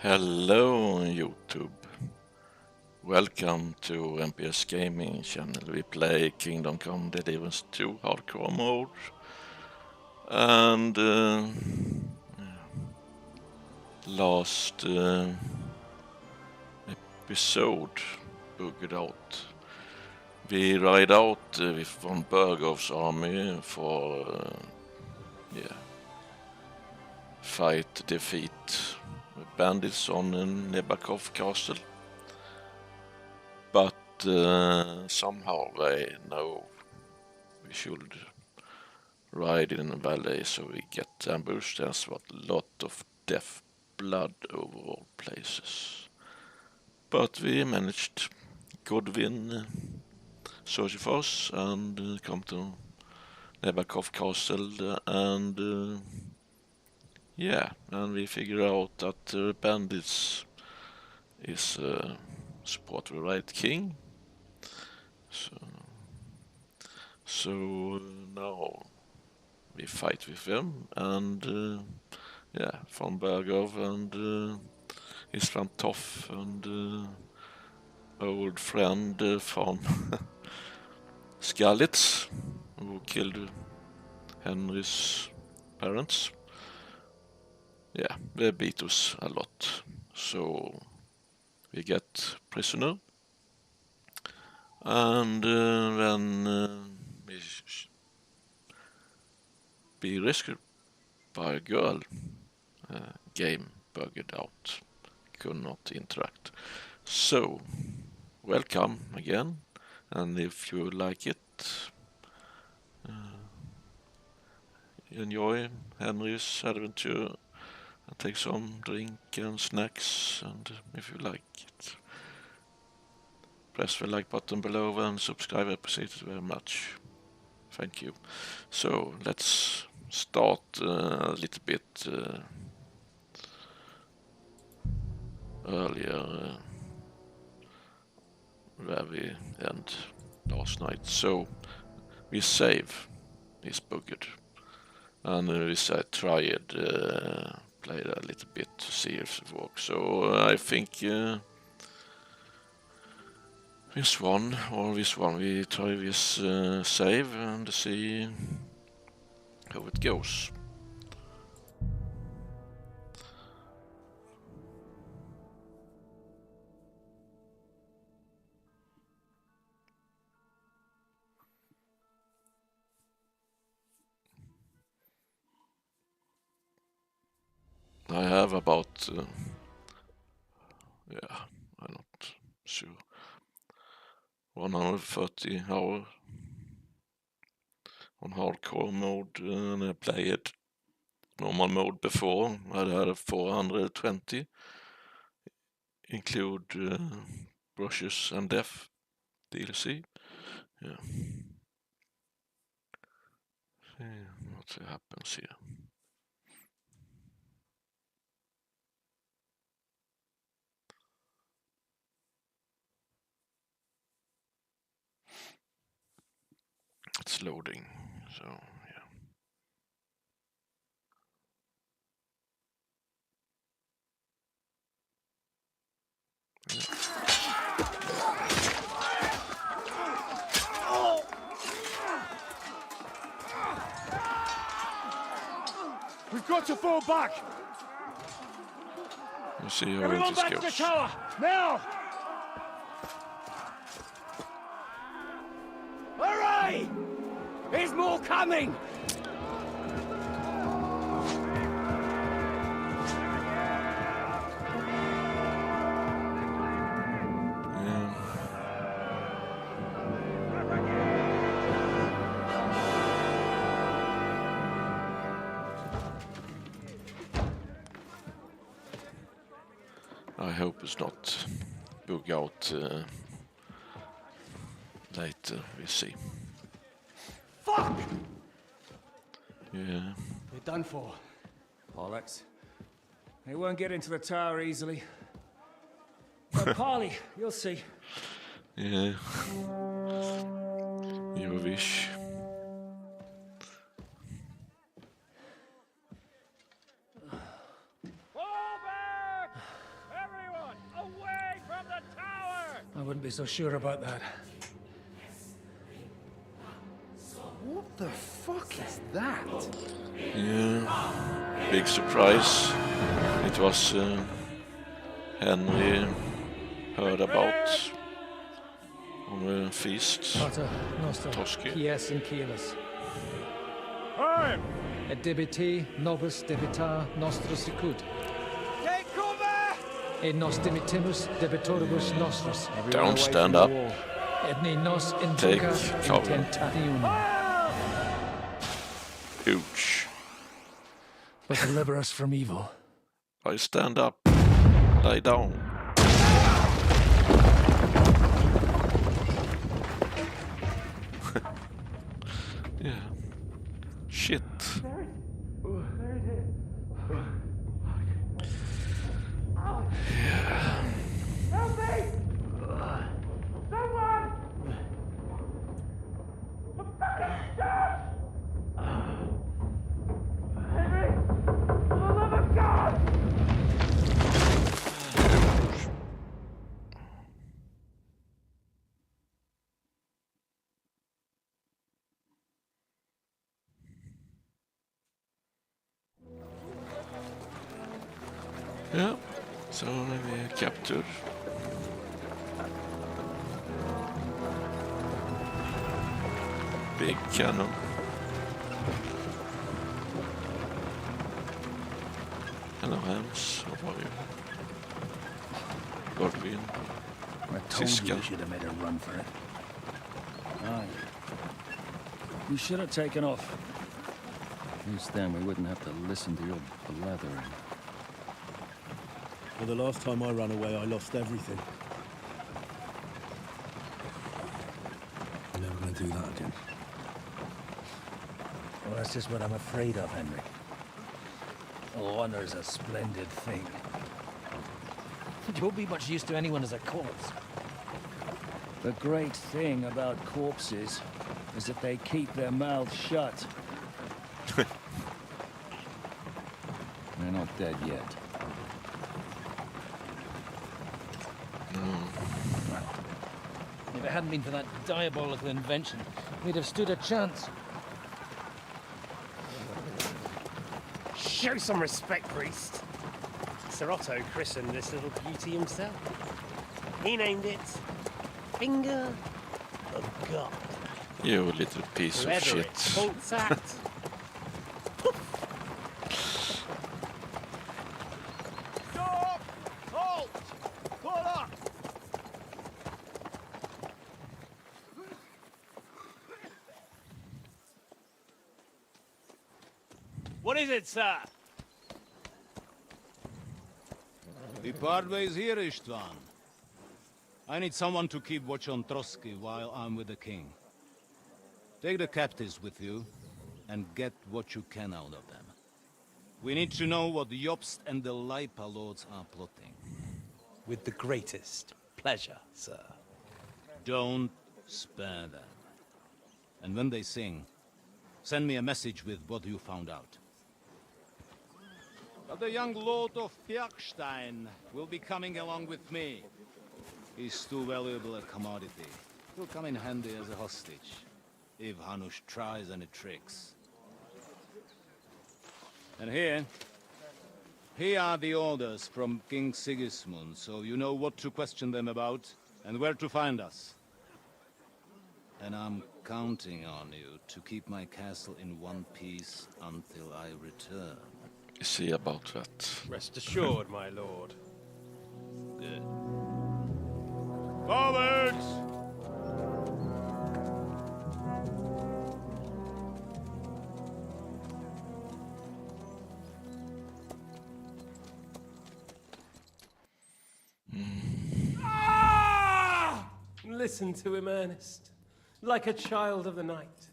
Hello YouTube, welcome to MPS gaming channel. We play Kingdom Come Deliverance 2 Hardcore mode, and last episode bugged out. We ride out with von Burgow's army for fight defeat bandits on Nebakov castle, but somehow they know we should ride in the valley, so we get ambushed. There's a lot of death, blood over all places, but we managed. Godwin search for us and come to Nebakov castle, and and we figure out that bandits is support the right king. So now we fight with them, and von Burgow and Istvan Toth and old friend from Skalitz, who killed Henry's parents. Yeah, they beat us a lot, so we get prisoner, and then we be rescued by a girl. Game bugged out, could not interact. So welcome again, and if you like it, enjoy Henry's adventure. And take some drink and snacks, and if you like it, press the like button below and subscribe. I appreciate it very much. Thank you. So let's start a little bit earlier where we end last night. So we save this bugged, and we tried played a little bit to see if it works. So I think this one we try this save and see how it goes. I have about I'm not sure, 130 hours on hardcore mode, and I played normal mode before. I had 420, include brushes and death DLC. Yeah. See what happens here. It's loading, so yeah. We've got to fall back. We'll see how Everyone this back goes. to the tower now. Hurry! There's more coming. I hope it's not bug out later, we see. Fuck! Yeah. We're done for. Bollocks. They won't get into the tower easily. But Parley, you'll see. Yeah. You wish. I wouldn't be so sure about that. What the fuck is that? Yeah, big surprise. It was Henry heard about on a feast. Pater Noster, Trosky. Kies and Kielis. Hey! Et debiti nobis debitar nostros sicut. Take cover! Et nos dimitimus debitoribus nostros. Don't stand up. Et ne nos Take induca in cover. tentationem. Huge. But deliver us from evil. I stand up. Lie down. Yeah. Shit. Yeah. Help me! Someone! For fucking shit! Henry! For the love of God! Ja, så är vi capture. Big cannon. Hello, Hams. How are you? Godwin. I told Zizka. you we should have made a run for it. Aye. You should have taken off. At least then we wouldn't have to listen to your blathering. Well, the last time I ran away, I lost everything. I'm never going to do that again. Well, that's just what I'm afraid of, Henry. Honor's a splendid thing. You won't be much use to anyone as a corpse. The great thing about corpses is that they keep their mouths shut. They're not dead yet. If it hadn't been for that diabolical invention, we'd have stood a chance. Show some respect, priest. Sir Otto christened this little beauty himself. He named it Finger of God. You little piece of Whoever it shit. points at. Stop! Halt! Pull up! What is it, sir? The Parway's here, Istvan. I need someone to keep watch on Trosky while I'm with the king. Take the captives with you, and get what you can out of them. We need to know what the Jobst and the Leipa lords are plotting. With the greatest pleasure, sir. Don't spare them. And when they sing, send me a message with what you found out. But the young lord of Fjarkstein will be coming along with me. He's too valuable a commodity. He'll come in handy as a hostage, if Hanush tries any tricks. And here are the orders from King Sigismund, so you know what to question them about, and where to find us. And I'm counting on you to keep my castle in one piece until I return. See about that. Rest assured, my lord. Good. Forwards! Listen to him, Ernest. Like a child of the night.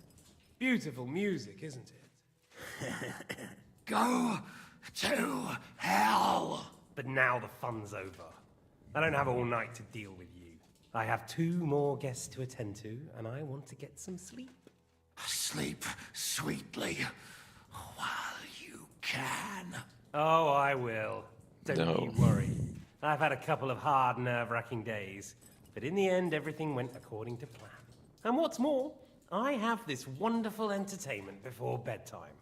Beautiful music, isn't it? Go to hell! But now the fun's over. I don't have all night to deal with you. I have 2 more guests to attend to, and I want to get some sleep. Sleep sweetly while you can. Oh, I will. Don't No. you worry. I've had a couple of hard, nerve-wracking days. But in the end, everything went according to plan. And what's more, I have this wonderful entertainment before bedtime.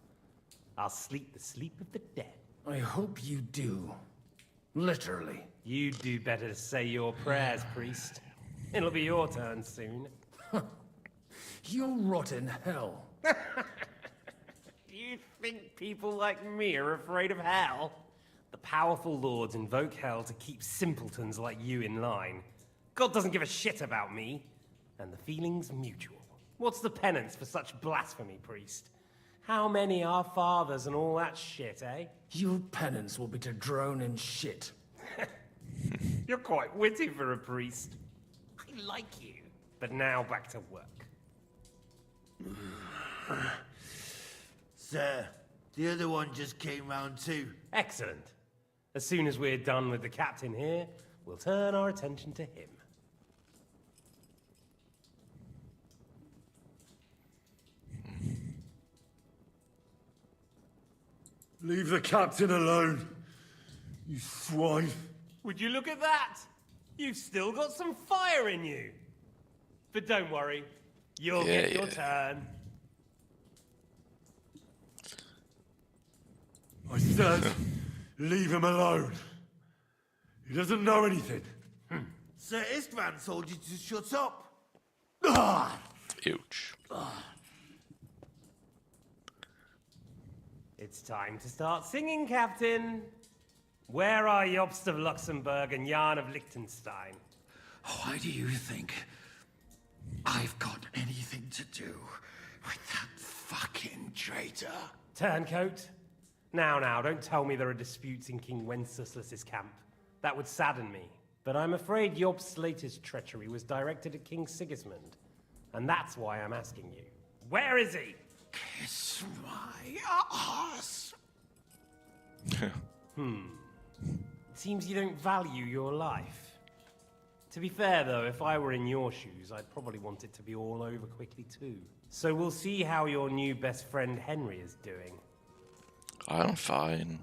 I'll sleep the sleep of the dead. I hope you do. Literally. You'd do better to say your prayers, priest. It'll be your turn soon. You'll rot in hell. You think people like me are afraid of hell? The powerful lords invoke hell to keep simpletons like you in line. God doesn't give a shit about me, and the feeling's mutual. What's the penance for such blasphemy, priest? How many are fathers and all that shit, eh? Your penance will be to drown in shit. You're quite witty for a priest. I like you. But now back to work. Sir, the other one just came round too. Excellent. As soon as we're done with the captain here, we'll turn our attention to him. Leave the captain alone, you swine. Would you look at that? You've still got some fire in you. But don't worry, you'll get your turn. I said, leave him alone. He doesn't know anything. Sir Istvan told you to shut up. Huge. It's time to start singing, Captain. Where are Jobst of Luxembourg and Jan of Liechtenstein? Why do you think I've got anything to do with that fucking traitor? Turncoat? Now, don't tell me there are disputes in King Wenceslas's camp. That would sadden me. But I'm afraid Jobst's latest treachery was directed at King Sigismund. And that's why I'm asking you. Where is he? Kiss my ass. Seems you don't value your life. To be fair, though, if I were in your shoes, I'd probably want it to be all over quickly, too. So we'll see how your new best friend Henry is doing. I'm fine.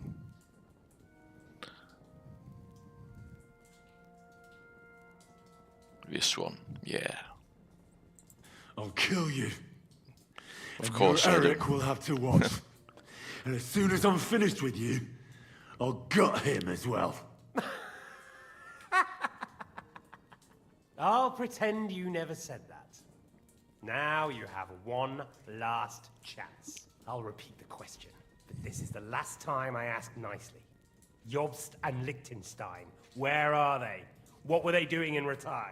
This one, yeah. I'll kill you. Of course I do. Eric will have to watch. And as soon as I'm finished with you, I'll gut him as well. I'll pretend you never said that. Now you have one last chance. I'll repeat the question, but this is the last time I ask nicely. Jobst and Liechtenstein, where are they? What were they doing in Ratai?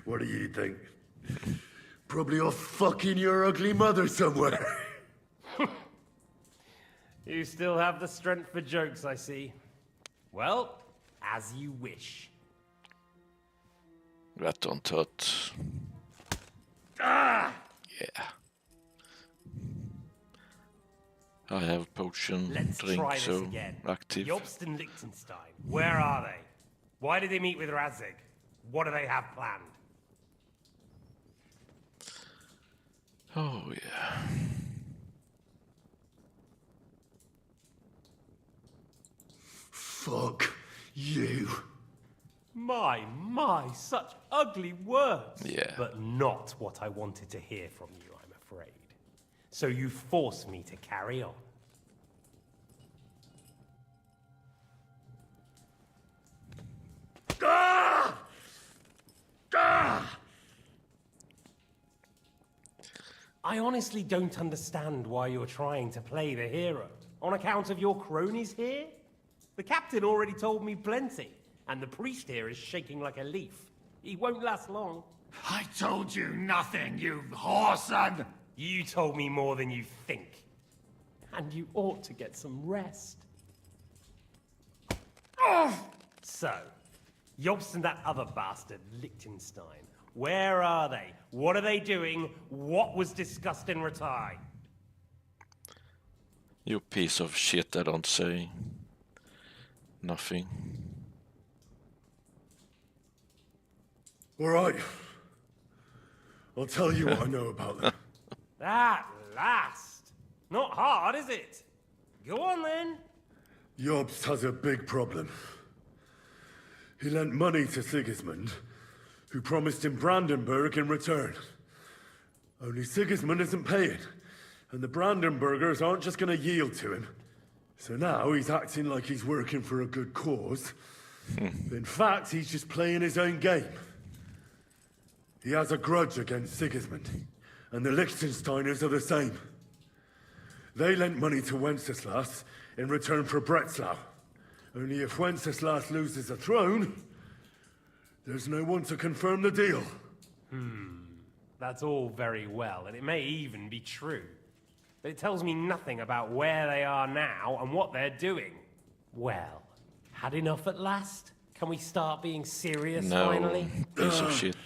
What do you think? Probably off fucking your ugly mother somewhere. You still have the strength for jokes, I see. Well, as you wish. Istvan Toth. Ah! Yeah. I have potion, Let's drink, try this so again. active. Jobst and Liechtenstein, where are they? Why did they meet with Radzig? What do they have planned? Oh yeah. Fuck you. My, such ugly words. Yeah. But not what I wanted to hear from you, I'm afraid. So you force me to carry on. Ah! Ah! I honestly don't understand why you're trying to play the hero. On account of your cronies here? The captain already told me plenty, and the priest here is shaking like a leaf. He won't last long. I told you nothing, you whoreson! You told me more than you think. And you ought to get some rest. So, Jobst and that other bastard, Liechtenstein. Where are they? What are they doing? What was discussed in Ratai? You piece of shit, I don't say. Nothing. All right. I'll tell you what I know about them. At last! Not hard, is it? Go on then. Jobst has a big problem. He lent money to Sigismund, who promised him Brandenburg in return. Only Sigismund isn't paying, and the Brandenburgers aren't just gonna yield to him. So now he's acting like he's working for a good cause. In fact, he's just playing his own game. He has a grudge against Sigismund, and the Liechtensteiners are the same. They lent money to Wenceslas in return for Breslau. Only if Wenceslas loses the throne, there's no one to confirm the deal. That's all very well, and it may even be true. But it tells me nothing about where they are now and what they're doing. Well, had enough at last? Can we start being serious finally? Piece of shit.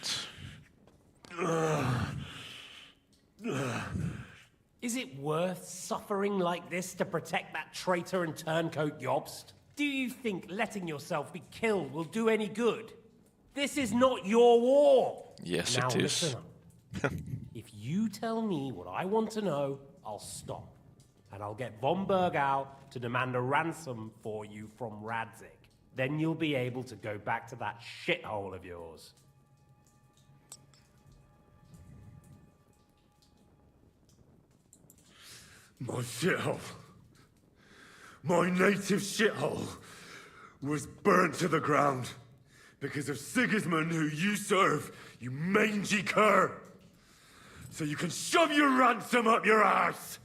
Is it worth suffering like this to protect that traitor and turncoat Jobst? Do you think letting yourself be killed will do any good? This is not your war! Yes, now it is. listen up. If you tell me what I want to know, I'll stop. And I'll get von Burgow to demand a ransom for you from Radzig. Then you'll be able to go back to that shithole of yours. My shithole. My native shithole was burnt to the ground because of Sigismund, who you serve, you mangy cur. So you can shove your ransom up your ass.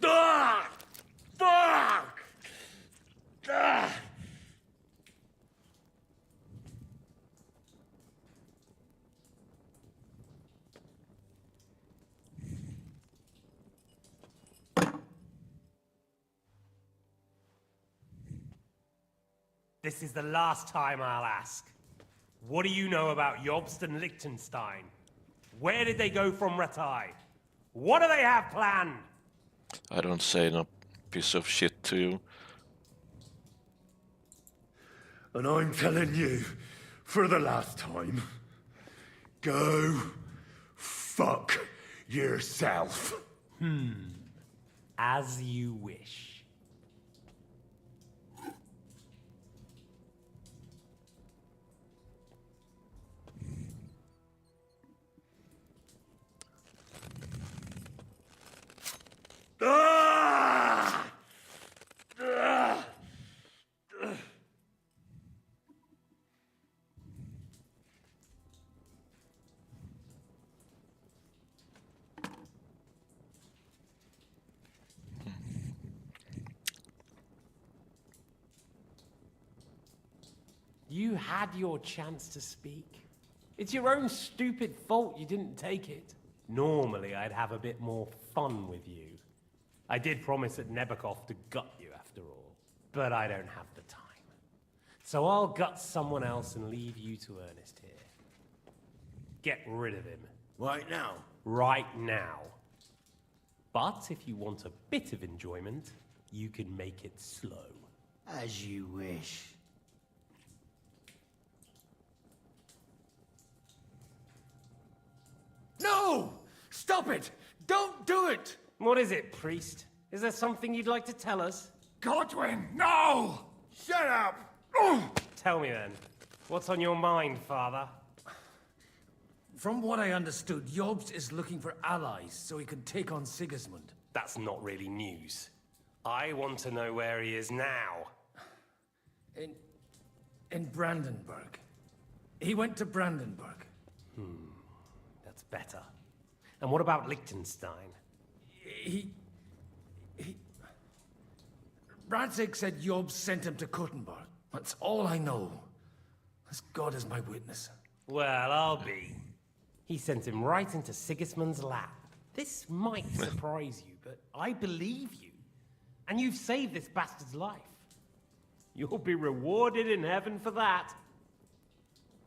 Ah! Fuck! Ah! This is the last time I'll ask. What do you know about Jobst and Liechtenstein? Where did they go from Ratai? What do they have planned? I don't say no piece of shit to you. And I'm telling you, for the last time, go fuck yourself. As you wish. Ah! Ah! You had your chance to speak. It's your own stupid fault you didn't take it. Normally, I'd have a bit more fun with you. I did promise at Nebakov to gut you after all, but I don't have the time. So I'll gut someone else and leave you to Ernest here. Get rid of him. Right now. Right now. But if you want a bit of enjoyment, you can make it slow. As you wish. No! Stop it! Don't do it! What is it, priest? Is there something you'd like to tell us? Godwin, no! Shut up! Tell me then. What's on your mind, father? From what I understood, Jobst is looking for allies so he can take on Sigismund. That's not really news. I want to know where he is now. In Brandenburg. He went to Brandenburg. That's better. And what about Liechtenstein? Radzig said Jobst sent him to Kuttenberg. That's all I know. As God is my witness. Well, I'll be. He sent him right into Sigismund's lap. This might surprise you, but I believe you. And you've saved this bastard's life. You'll be rewarded in heaven for that.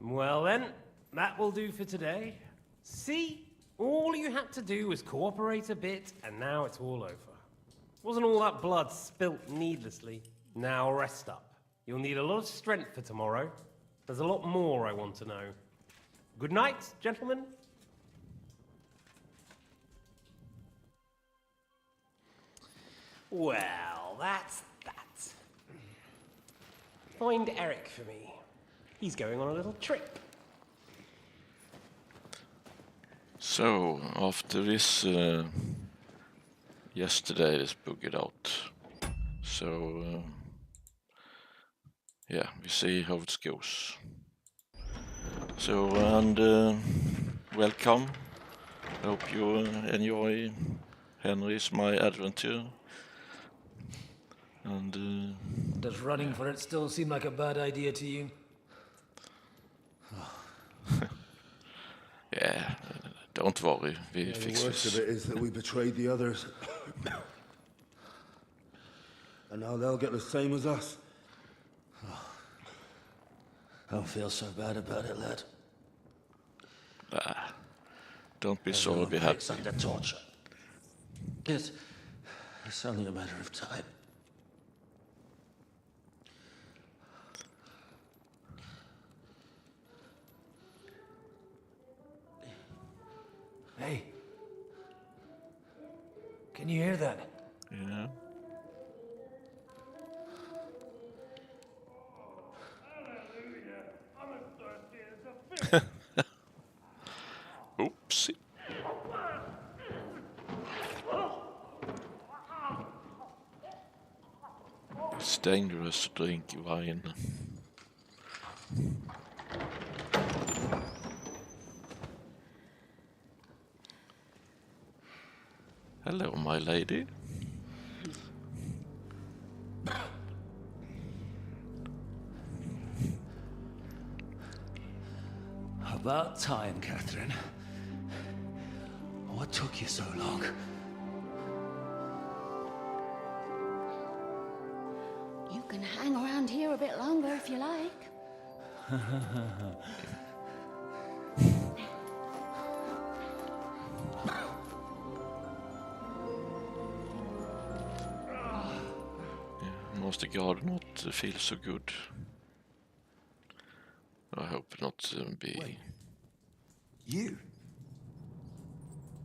Well then, that will do for today. See? All you had to do was cooperate a bit, and now it's all over. Wasn't all that blood spilt needlessly. Now rest up. You'll need a lot of strength for tomorrow. There's a lot more I want to know. Good night, gentlemen. Well, that's that. Find Eric for me. He's going on a little trip. So, after this, yesterday this buggered out. So, yeah, we see how it goes. So, and welcome. Hope you enjoy Henry's My Adventure. And Does running for it still seem like a bad idea to you? yeah, don't worry, we fix The worst this. of it is that we betrayed the others. And now they'll get the same as us. I don't feel so bad about it, lad. Don't be sorry, be happy. It's under torture. It's only a matter of time. Hey. Can you hear that? Yeah. Oopsie. It's dangerous to drink wine. Hello, my lady. About time, Catherine. What took you so long? You can hang around here a bit longer if you like. Master God not feel so good. I hope not be. Wait. You?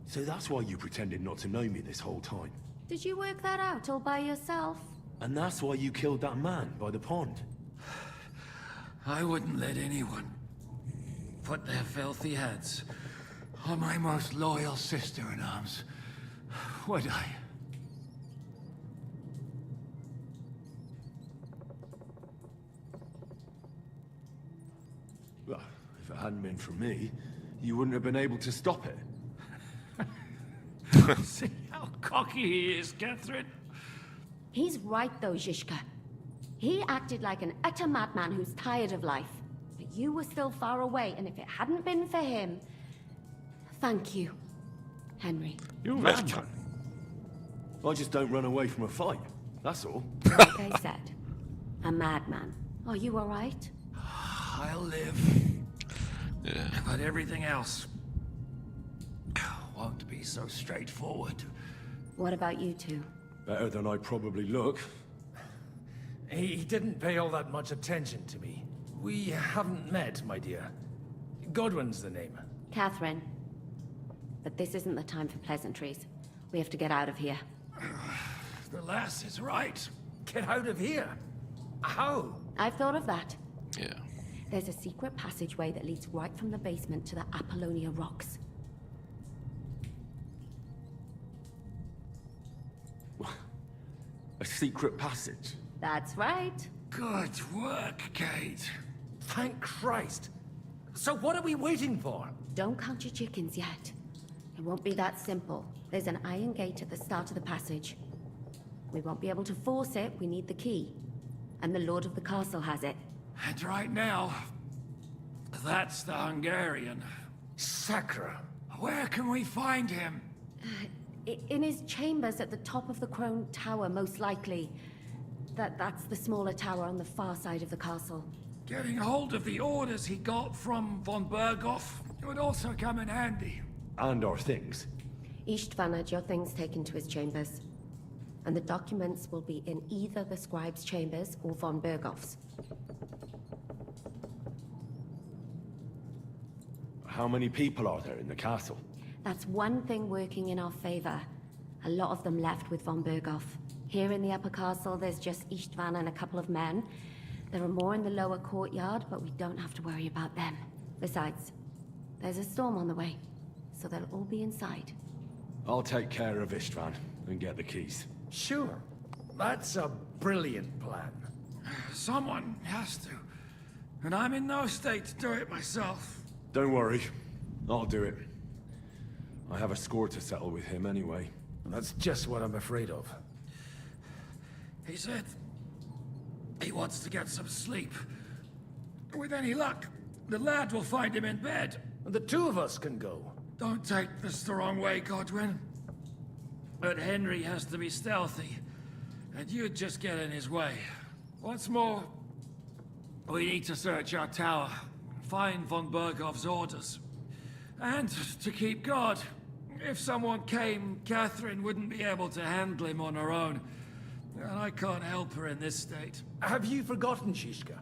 So that's why you pretended not to know me this whole time. Did you work that out all by yourself? And that's why you killed that man by the pond. I wouldn't let anyone put their filthy hands on my most loyal sister-in-arms, would I? Well, if it hadn't been for me, you wouldn't have been able to stop it. See how cocky he is, Catherine? He's right though, Zizka. He acted like an utter madman who's tired of life. But you were still far away, and if it hadn't been for him... Thank you, Henry. You're welcome. Madman. I just don't run away from a fight, that's all. Like I said, a madman. Are you all right? I'll live. Yeah. But everything else won't be so straightforward. What about you two? Better than I probably look. He didn't pay all that much attention to me. We haven't met, my dear. Godwin's the name. Catherine. But this isn't the time for pleasantries. We have to get out of here. The lass is right. Get out of here. How? I've thought of that. Yeah. There's a secret passageway that leads right from the basement to the Apollonia Rocks. A secret passage? That's right. Good work, Kate. Thank Christ. So what are we waiting for? Don't count your chickens yet. It won't be that simple. There's an iron gate at the start of the passage. We won't be able to force it, we need the key. And the Lord of the Castle has it. And right now, that's the Hungarian. Sacra. Where can we find him? In his chambers at the top of the Crone Tower, most likely. That's the smaller tower on the far side of the castle. Getting hold of the orders he got from von Burgow would also come in handy. And our things. Istvan had your things taken to his chambers. And the documents will be in either the scribe's chambers or von Burgow's. How many people are there in the castle? That's one thing working in our favor. A lot of them left with von Burgow. Here in the upper castle, there's just Istvan and a couple of men. There are more in the lower courtyard, but we don't have to worry about them. Besides, there's a storm on the way, so they'll all be inside. I'll take care of Istvan and get the keys. Sure. That's a brilliant plan. Someone has to. And I'm in no state to do it myself. Don't worry. I'll do it. I have a score to settle with him anyway. That's just what I'm afraid of. He said he wants to get some sleep. With any luck, the lad will find him in bed. The two of us can go. Don't take this the wrong way, Godwin. But Henry has to be stealthy, and you'd just get in his way. What's more, we need to search our tower, find von Burgow's orders, and to keep guard. If someone came, Catherine wouldn't be able to handle him on her own, and I can't help her in this state. Have you forgotten, Zizka?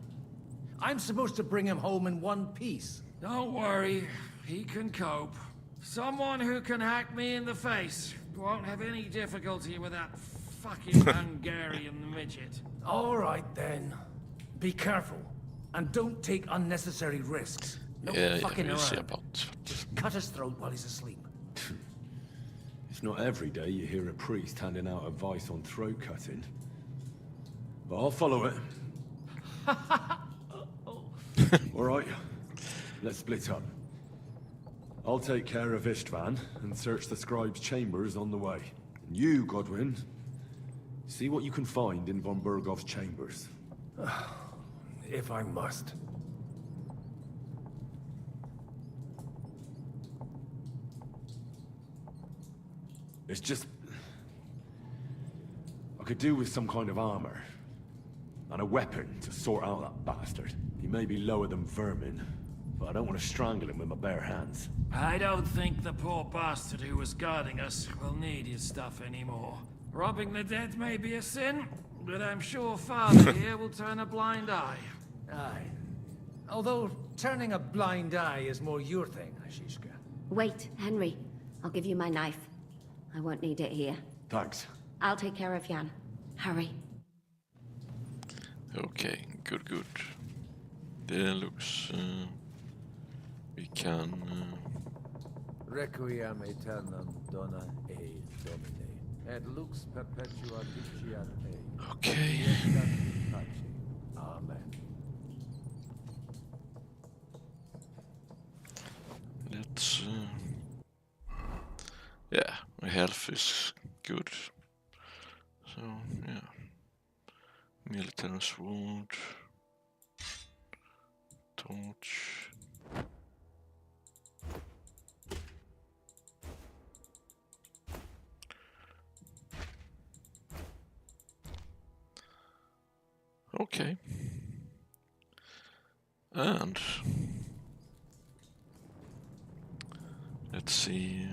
I'm supposed to bring him home in one piece. Don't worry, he can cope. Someone who can hack me in the face won't have any difficulty with that fucking Hungarian midget. All right, then. Be careful. And don't take unnecessary risks. No fucking around. Just cut his throat while he's asleep. It's not every day you hear a priest handing out advice on throat cutting. But I'll follow it. All right, let's split up. I'll take care of Istvan and search the scribe's chambers on the way. And you, Godwin, see what you can find in von Burgow's chambers. If I must. It's just... I could do with some kind of armor. And a weapon to sort out that bastard. He may be lower than vermin, but I don't want to strangle him with my bare hands. I don't think the poor bastard who was guarding us will need his stuff anymore. Robbing the dead may be a sin, but I'm sure Father here will turn a blind eye. Aye. Although, turning a blind eye is more your thing, Zizka. Wait, Henry. I'll give you my knife. I won't need it here. Thanks. I'll take care of Jan. Hurry. Okay, good. Det looks... we can... Requiem aeternam dona ei domine, et lux perpetua dictiat ei. Okay. Amen. Let's... yeah, my health is good. So, yeah. Military sword. Torch. Okay. And let's see.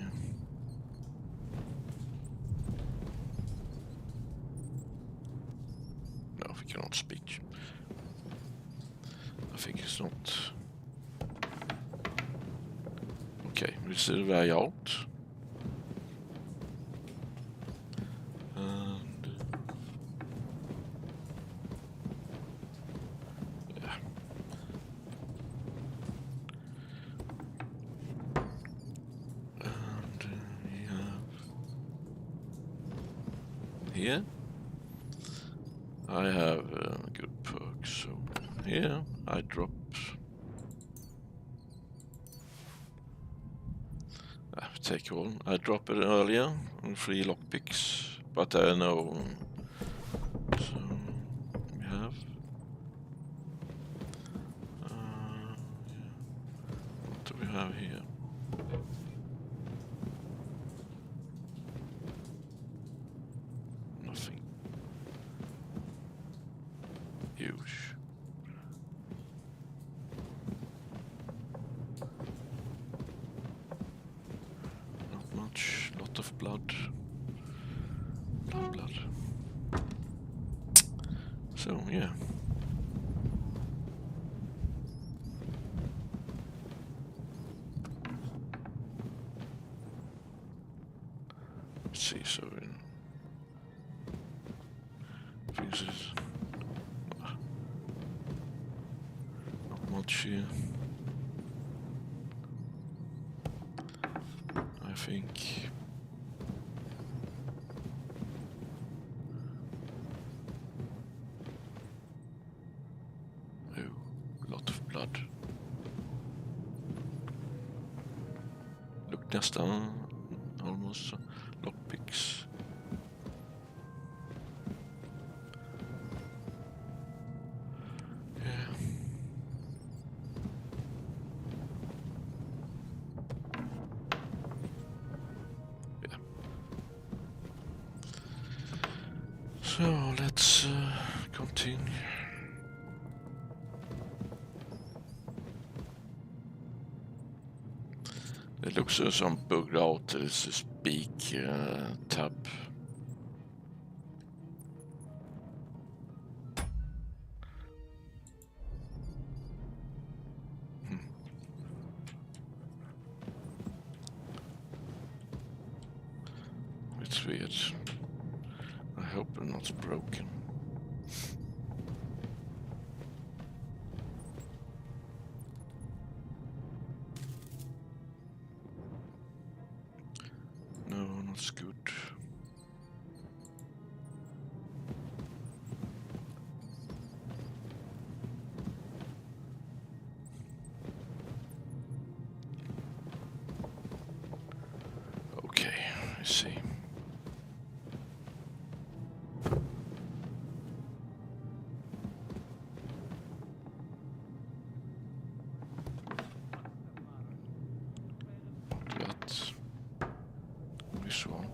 No, we cannot speak. I think it's not. Okay, this is the way out. And yeah. And we have here. I have good perks, so here I drop. Take all. I dropped it earlier on 3 lockpicks, but I know. So we have. Yeah. What do we have here? Nothing. Huge. Lot of blood. Blood. So, yeah. Let's see, so in things is not much here. I think. Oh, lot of blood. Look nästan almost lockpicks. Yeah. Yeah. So let's continue. It looks some bugged out. It's a speak tab. It's weird. I hope it's not broken. No, not good. Okay, I see. This one.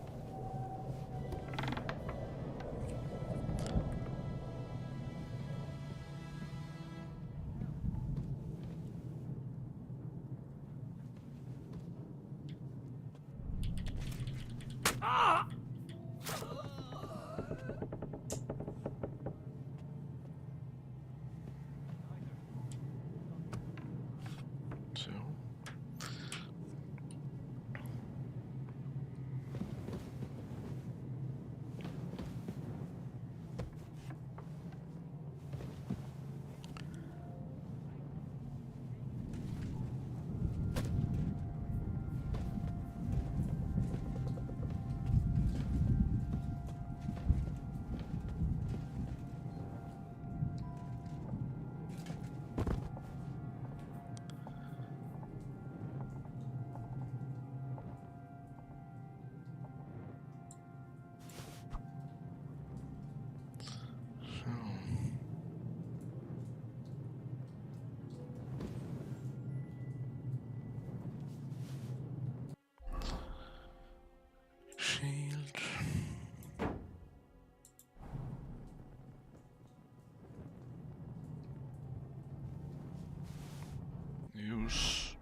So. Shield. Use.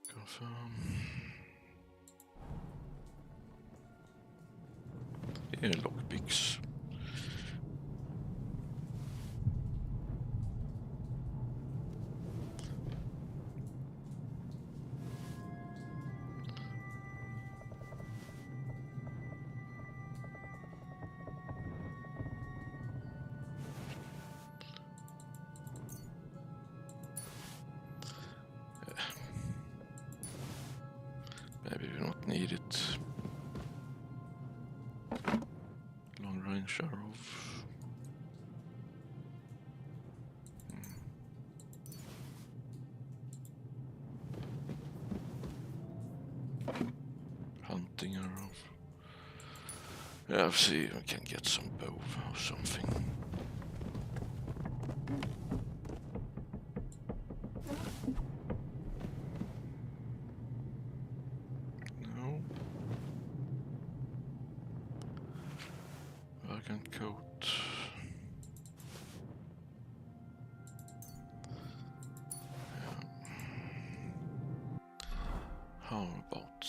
Confirm. Yeah, lockpicks. Maybe we don't need it. Long range arrow. Hunting arrow. Yeah, I'll see if I can get some bow or something. Dragon coat. How about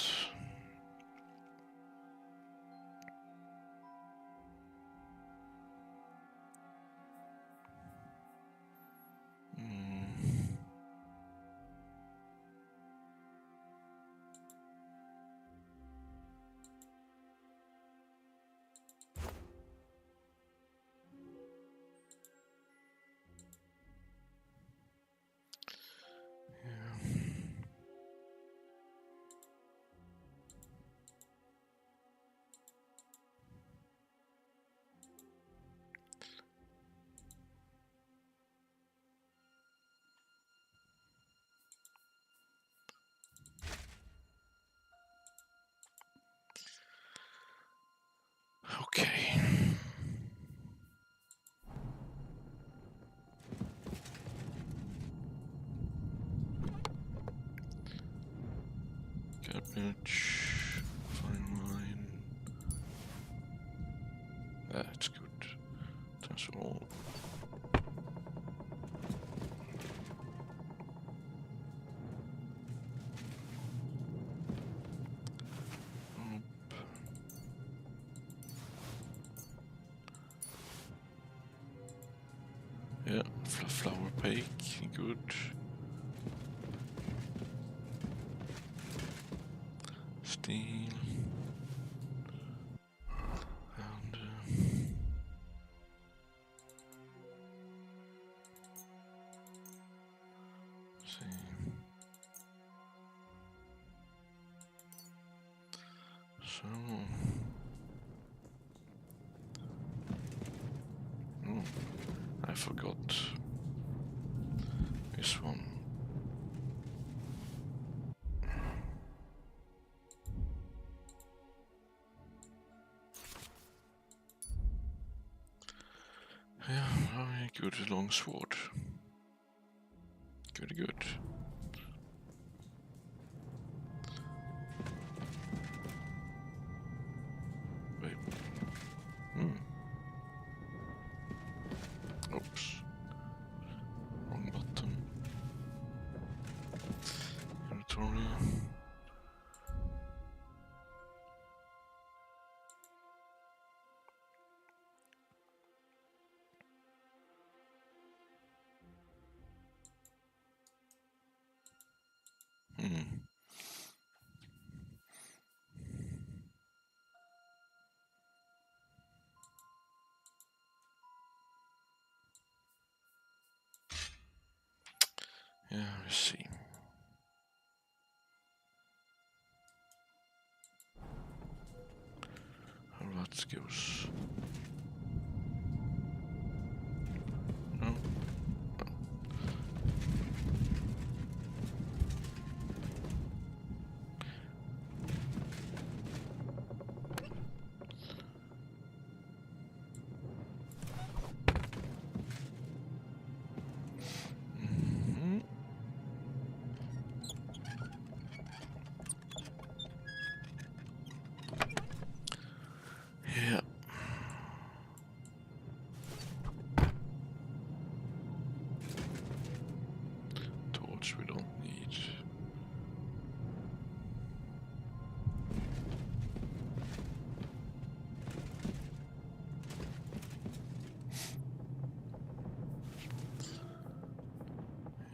okay. Cabinet, fine line. That's good. That's all. Yeah, flower bake, good. Steel. And see. So I forgot this one. Yeah, very good long sword. Good. Wait. Oops. Wrong button. Inventory. Yeah, let's see. How that goes. No. Yeah. Torch we don't need.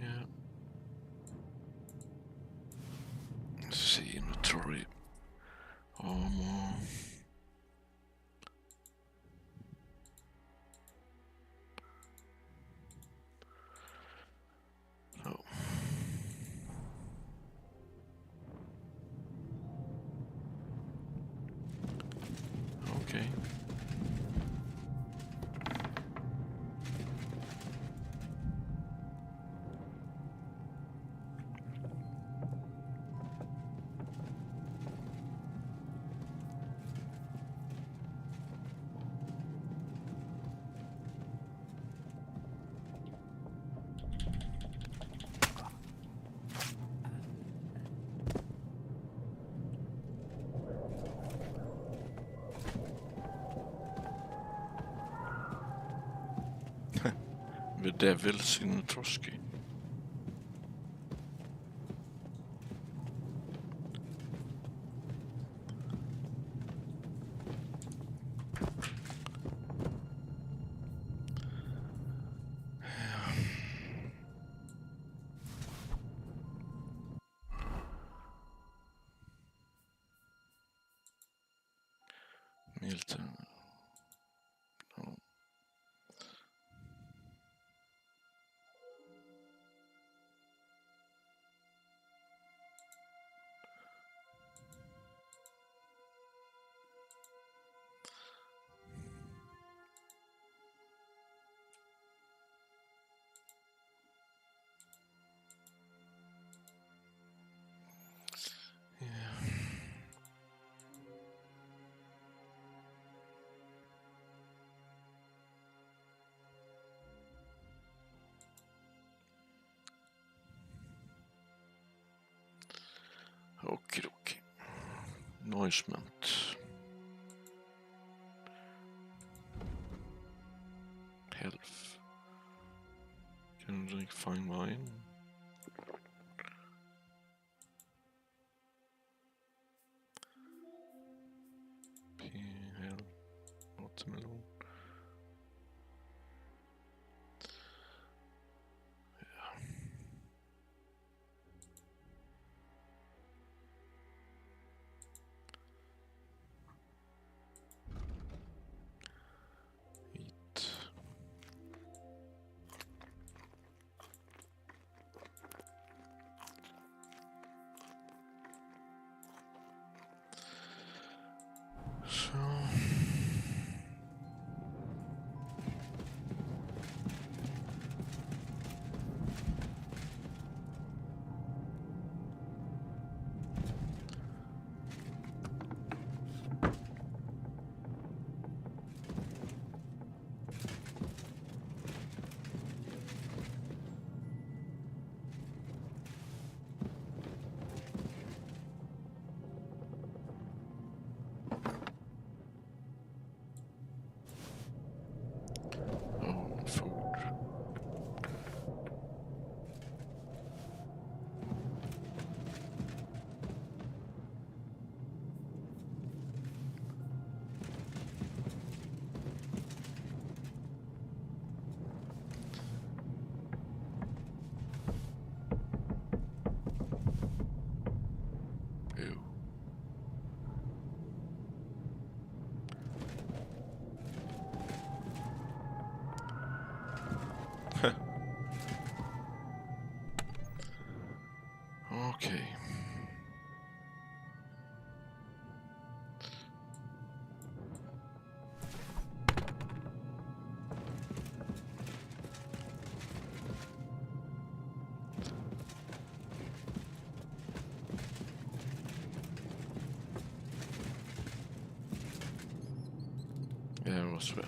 Yeah. Let's see, inventory. Armor. Oh. Okay. The devils in Trosky. Milton. No. Okidoki. Noisement. Health. Can drink fine wine. P-Health. Watermelon. Okay. Yeah, it was well.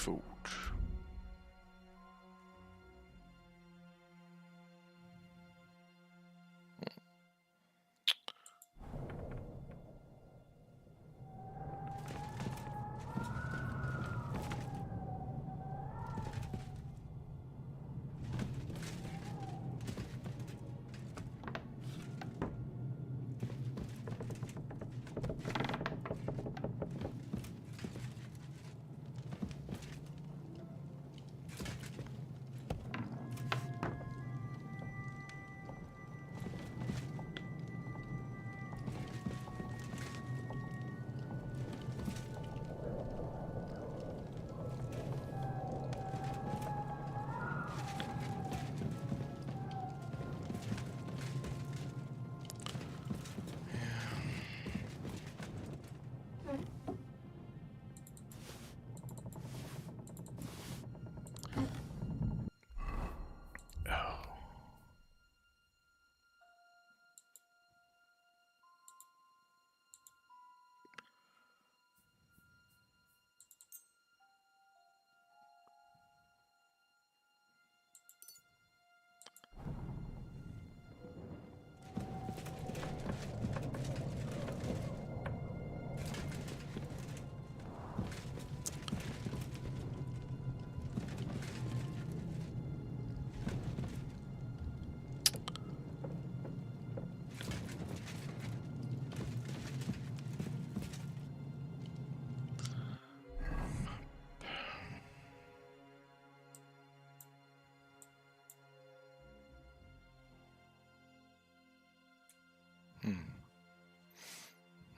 food.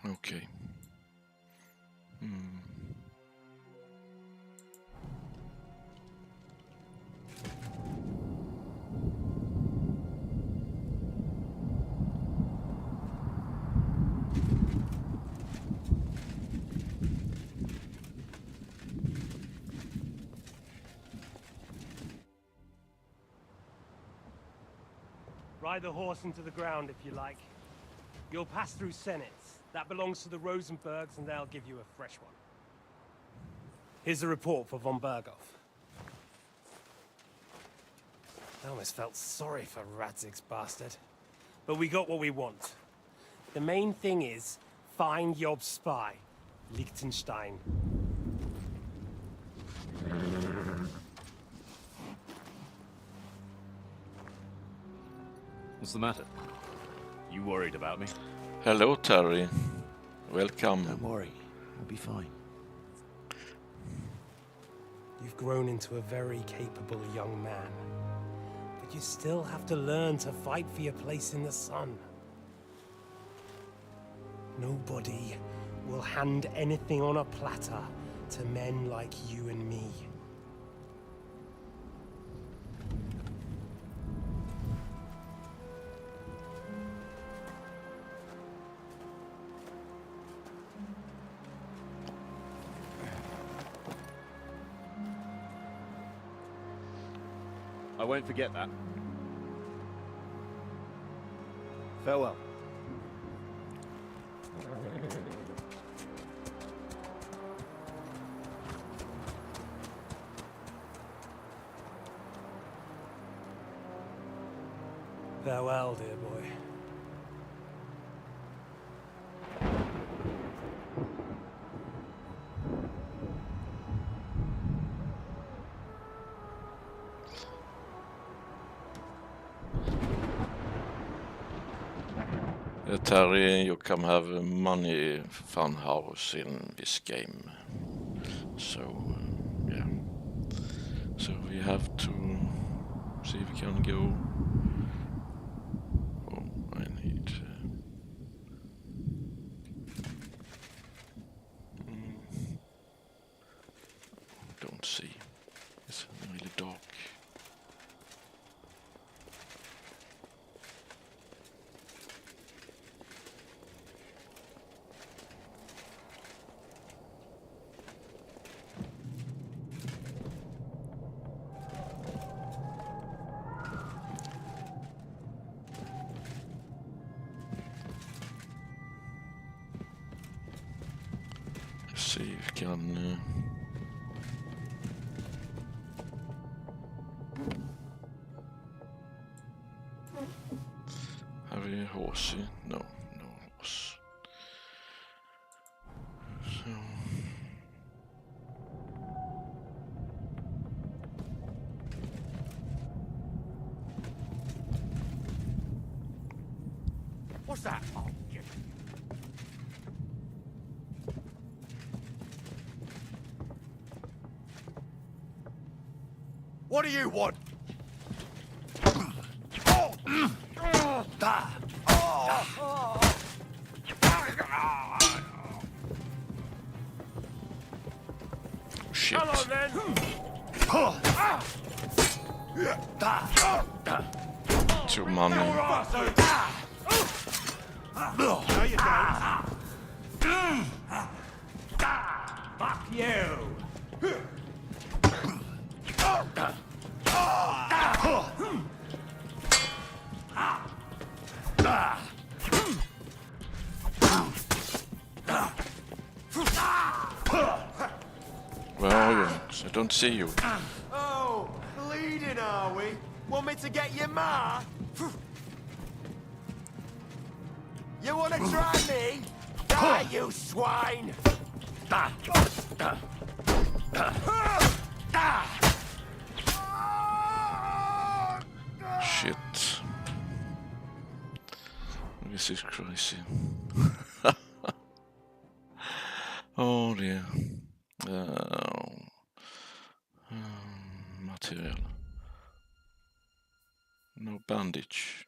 Okay. Ride the horse into the ground if you like. You'll pass through Senates. That belongs to the Rosenbergs, and they'll give you a fresh one. Here's the report for von Burgow. I almost felt sorry for Radzig's bastard. But we got what we want. The main thing is, find Job's spy, Liechtenstein. What's the matter? You worried about me? Hello, Terry. Welcome. Don't worry, we'll be fine. You've grown into a very capable young man. But you still have to learn to fight for your place in the sun. Nobody will hand anything on a platter to men like you and me. I won't forget that. Farewell. Farewell, dear boy. Terry, you can have a money fun house in this game. So, yeah. So we have to see if we can go. Oh, I need... don't see. It's really dark. See if we can horsey? No, no horse. So... What's that? Oh, yeah. What do you want? Shit. Hello, then. Too money. No, you don't. Fuck you. Where are you? I don't see you. Oh, bleeding, are we? Want me to get your ma? You wanna try me? Die, you swine! Shit. This is crazy. Oh dear. Material. No bandage.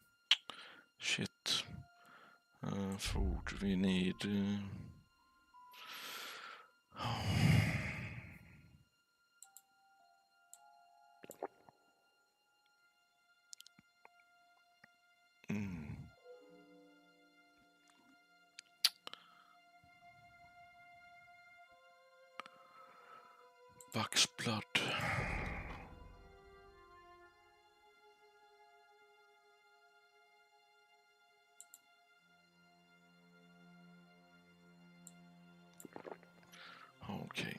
Shit. Food we need. Buck's blood. Okay.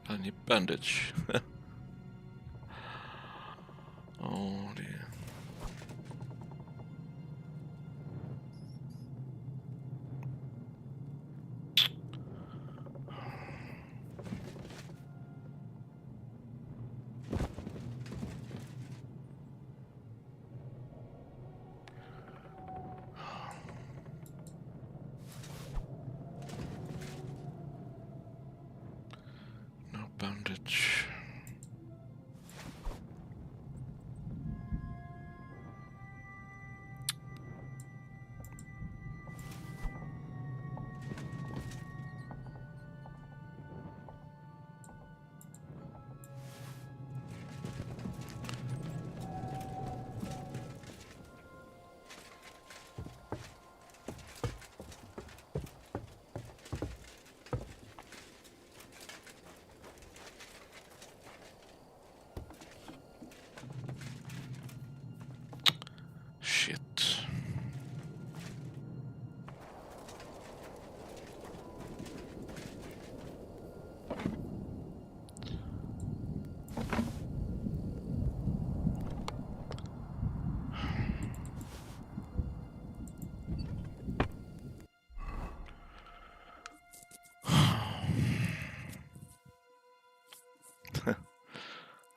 I need bandage. Oh dear. Bandage.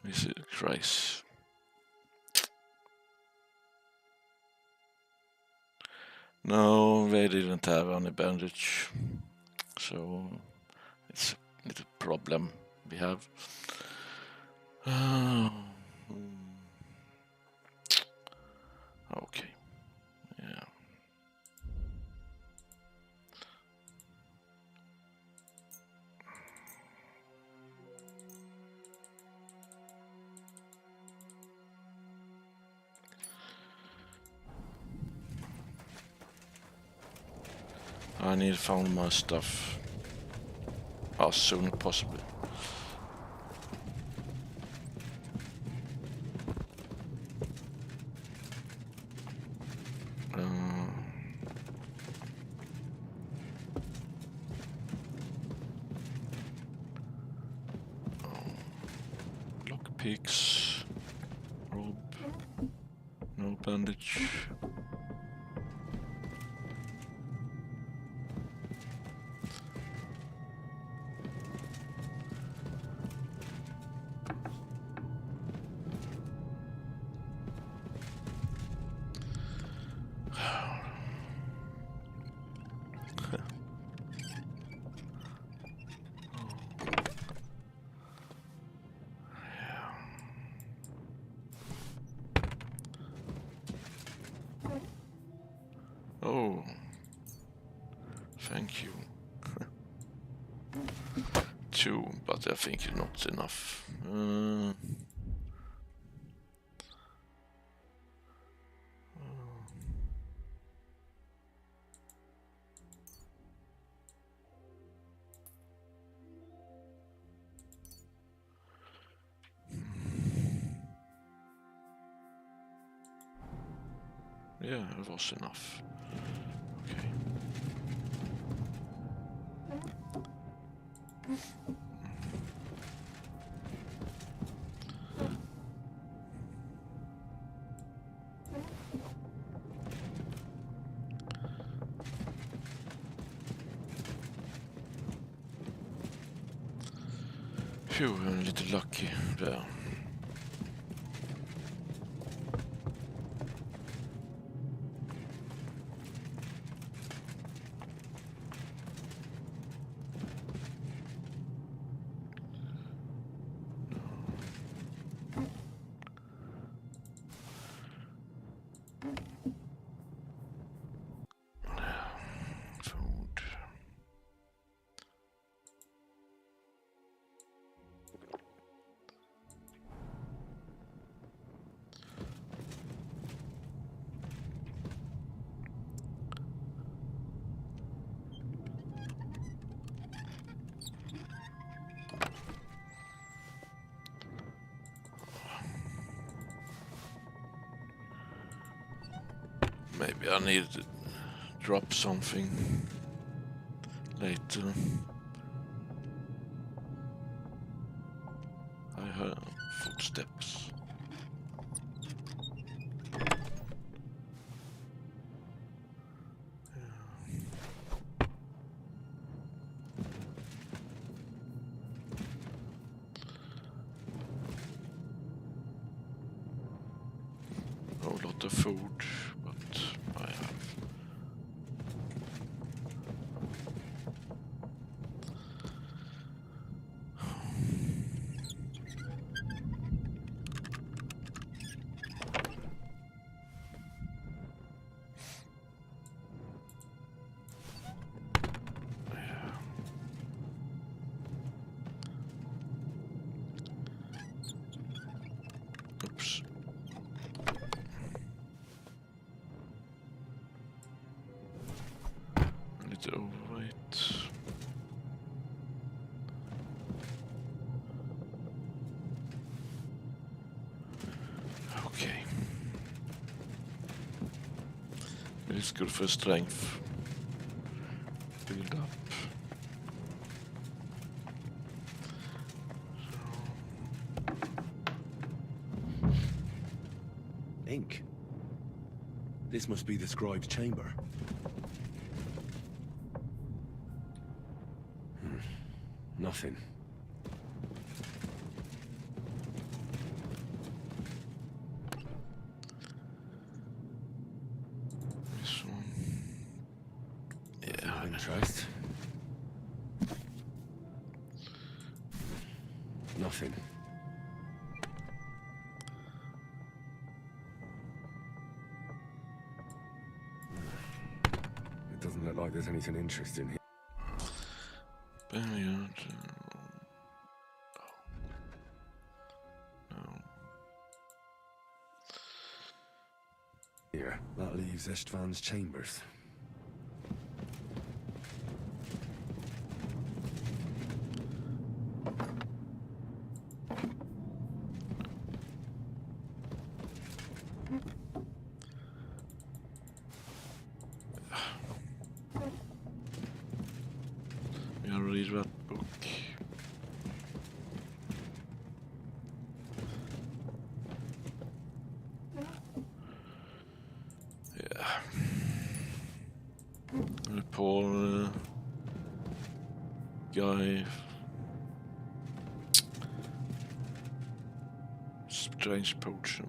Jesus Christ. No, they didn't have any bandage, so it's a little problem we have. Okay, yeah. I need to find my stuff as soon as possible. picks. Rob. No bandage. Oh, thank you. 2, but I think it's not enough. Yeah, it was enough. Okay. Phew, I'm a little lucky there. Maybe I need to drop something later. I heard footsteps. A lot of food. Oops. A little overweight. Okay. Let's go for strength. Build up. Ink. This must be the scribe's chamber. Nothing. This one. Yeah. Interest. Nothing. It doesn't look like there's anything interesting here. Brilliant. Here, that leaves Istvan's chambers. We are read that book. Paul guy. Strange potion.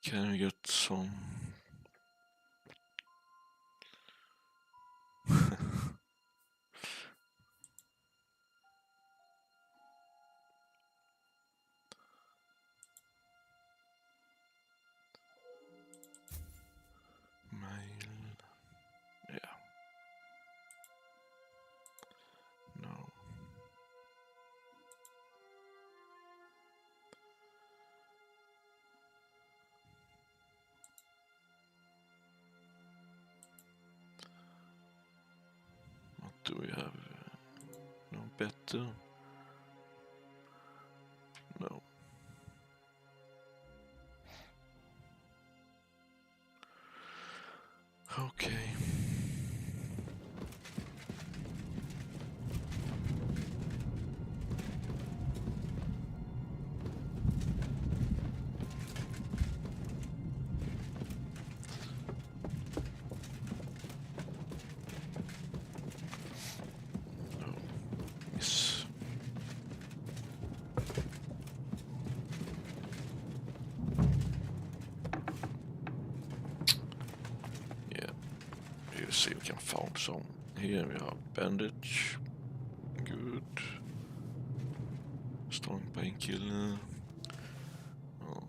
Can we get some? Mail. Yeah. No. Do we have no better? No. Okay. See if we can find some. Here we have bandage. Good. Strong painkiller. Oh.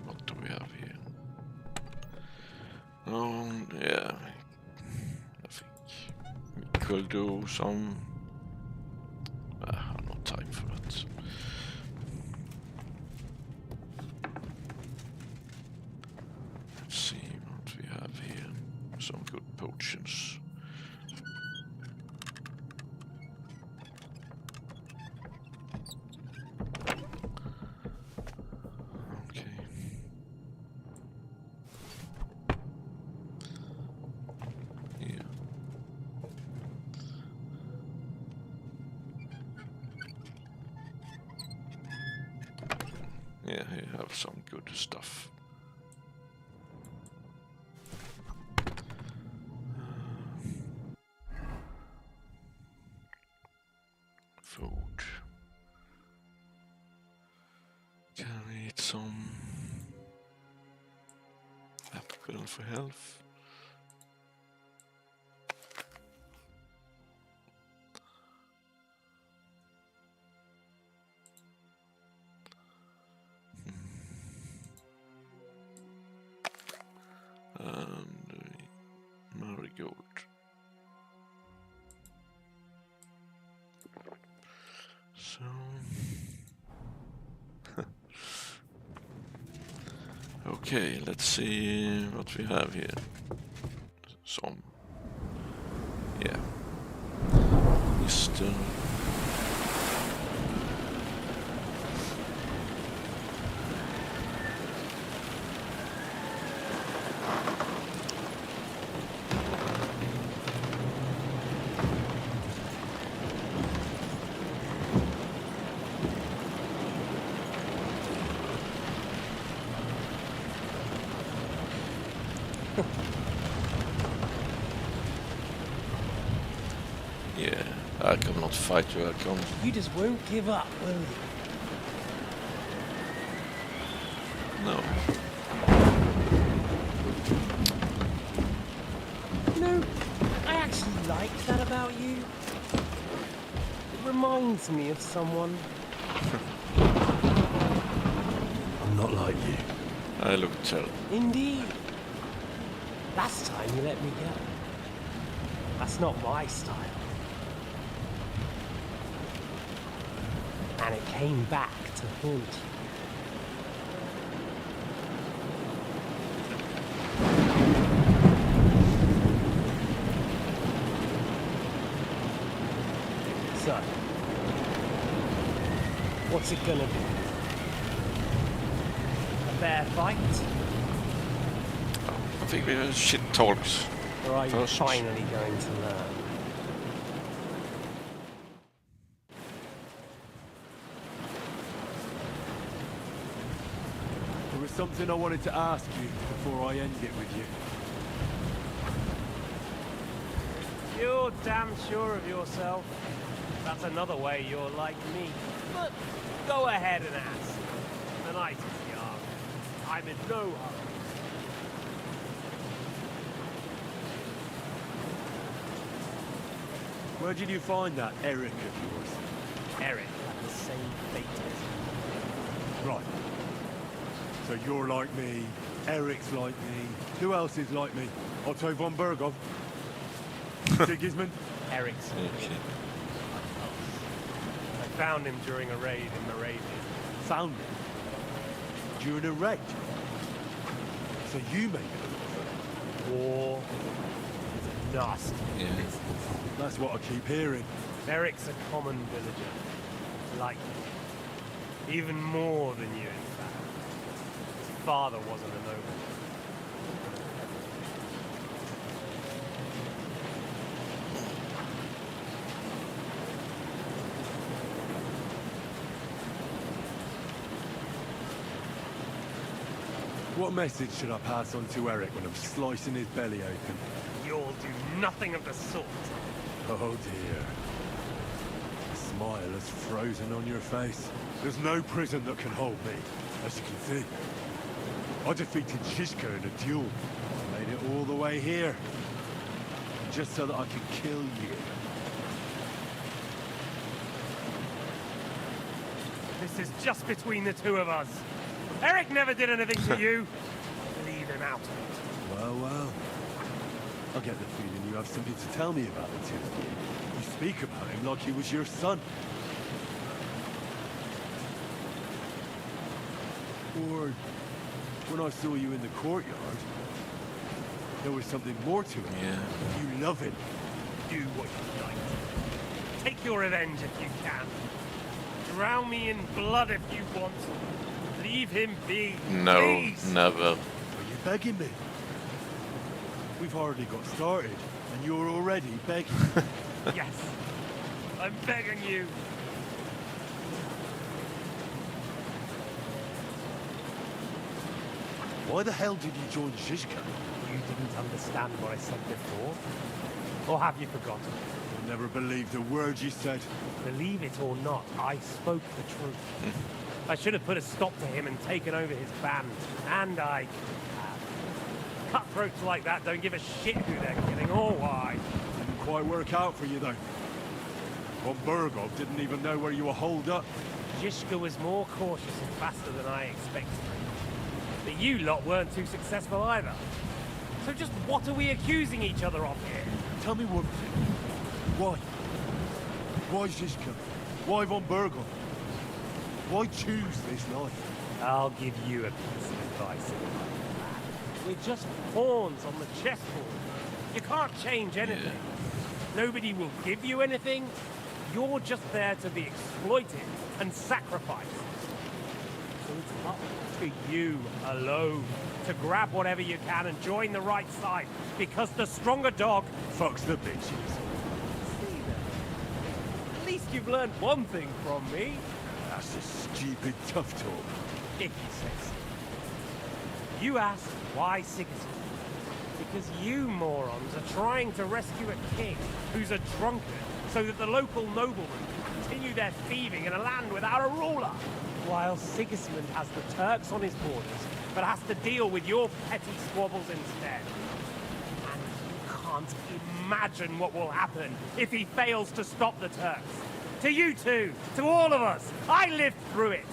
What do we have here? Oh, yeah. I think we could do some. Time for it. Let's see what we have here. Some good potions. Okay. Yeah. Yeah, here have some good stuff. Food. Can we eat some apple for health? And marigold. So okay, let's see what we have here. Some, yeah, Mr. Yeah, I cannot fight you, I can't. You just won't give up, will you? No. You know, I actually like that about you. reminds me of someone. I'm not like you. I look terrible. Indeed. Last time you let me go. That's not my style. And it came back to haunt you. So, what's it gonna be? A fair fight? I think we shit talks. Or are you first. finally going to learn? There was something I wanted to ask you before I end it with you. You're damn sure of yourself. That's another way you're like me. But go ahead and ask. The night is young. I'm in no hurry. Where did you find that Eric of yours? Eric had the same fate as you. Right. So you're like me, Eric's like me. Who else is like me? Otto von Burgow? Sigismund? Eric's Okay. I found him during a raid in Moravia. Found him? During a raid? So you made it? War is a nasty business. That's what I keep hearing. Eric's a common villager. Like you. Even more than you, in fact. His father wasn't a noble. What message should I pass on to Eric when I'm slicing his belly open? You'll do nothing of the sort. Oh dear. The smile is frozen on your face. There's no prison that can hold me, as you can see. I defeated Zizka in a duel. I made it all the way here. Just so that I could kill you. This is just between the two of us. Eric never did anything to you. Leave him out of it. Well, well. I get the feeling you have something to tell me about the two of you. You speak about him like he was your son. Or when I saw you in the courtyard, there was something more to it. Yeah. You love him. Do what you like. Take your revenge if you can. Drown me in blood if you want. Leave him be. No, please. never. Are you begging me? We've hardly got started, and you're already begging. Yes. I'm begging you. Why the hell did you join Zizka? You didn't understand what I said before? Or have you forgotten? I'll never believe the words you said. Believe it or not, I spoke the truth. I should have put a stop to him and taken over his band. And I have. Cutthroats like that don't give a shit who they're killing or why. Didn't quite work out for you, though. Von Burgow didn't even know where you were holed up. Zizka was more cautious and faster than I expected. But you lot weren't too successful either. So just what are we accusing each other of here? Tell me one thing. Why? Why Zizka? Why Von Burgow? Why choose this life? I'll give you a piece of advice. We're just pawns on the chessboard. You can't change anything. Nobody will give you anything. You're just there to be exploited and sacrificed. So it's up to you alone to grab whatever you can and join the right side, because the stronger dog fucks the bitches. See then. At least you've learned one thing from me. That's just stupid tough talk. If you say so. You asked why Sigismund? Because you morons are trying to rescue a king who's a drunkard so that the local noblemen can continue their thieving in a land without a ruler. While Sigismund has the Turks on his borders, but has to deal with your petty squabbles instead. And you can't imagine what will happen if he fails to stop the Turks. To you two, to all of us. I lived through it.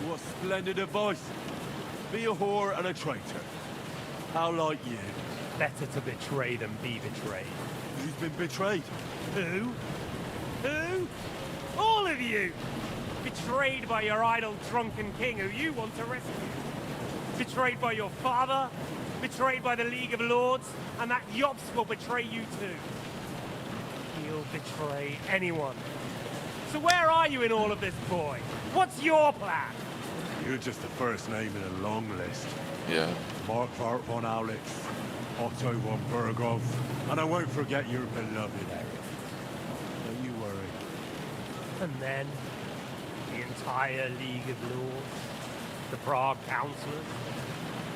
What splendid advice. Be a whore and a traitor. How like you? Better to betray than be betrayed. Who's been betrayed? Who? Who? All of you! Betrayed by your idle drunken king who you want to rescue. Betrayed by your father. Betrayed by the League of Lords. And that Yops will betray you too. He'll betray anyone. So where are you in all of this, boy? What's your plan? You're just the first name in a long list. Yeah. Mark von Aulitz, Otto von Burgow, and I won't forget your beloved Eric. Don't you worry. And then, the entire League of Lords, the Prague Councillors,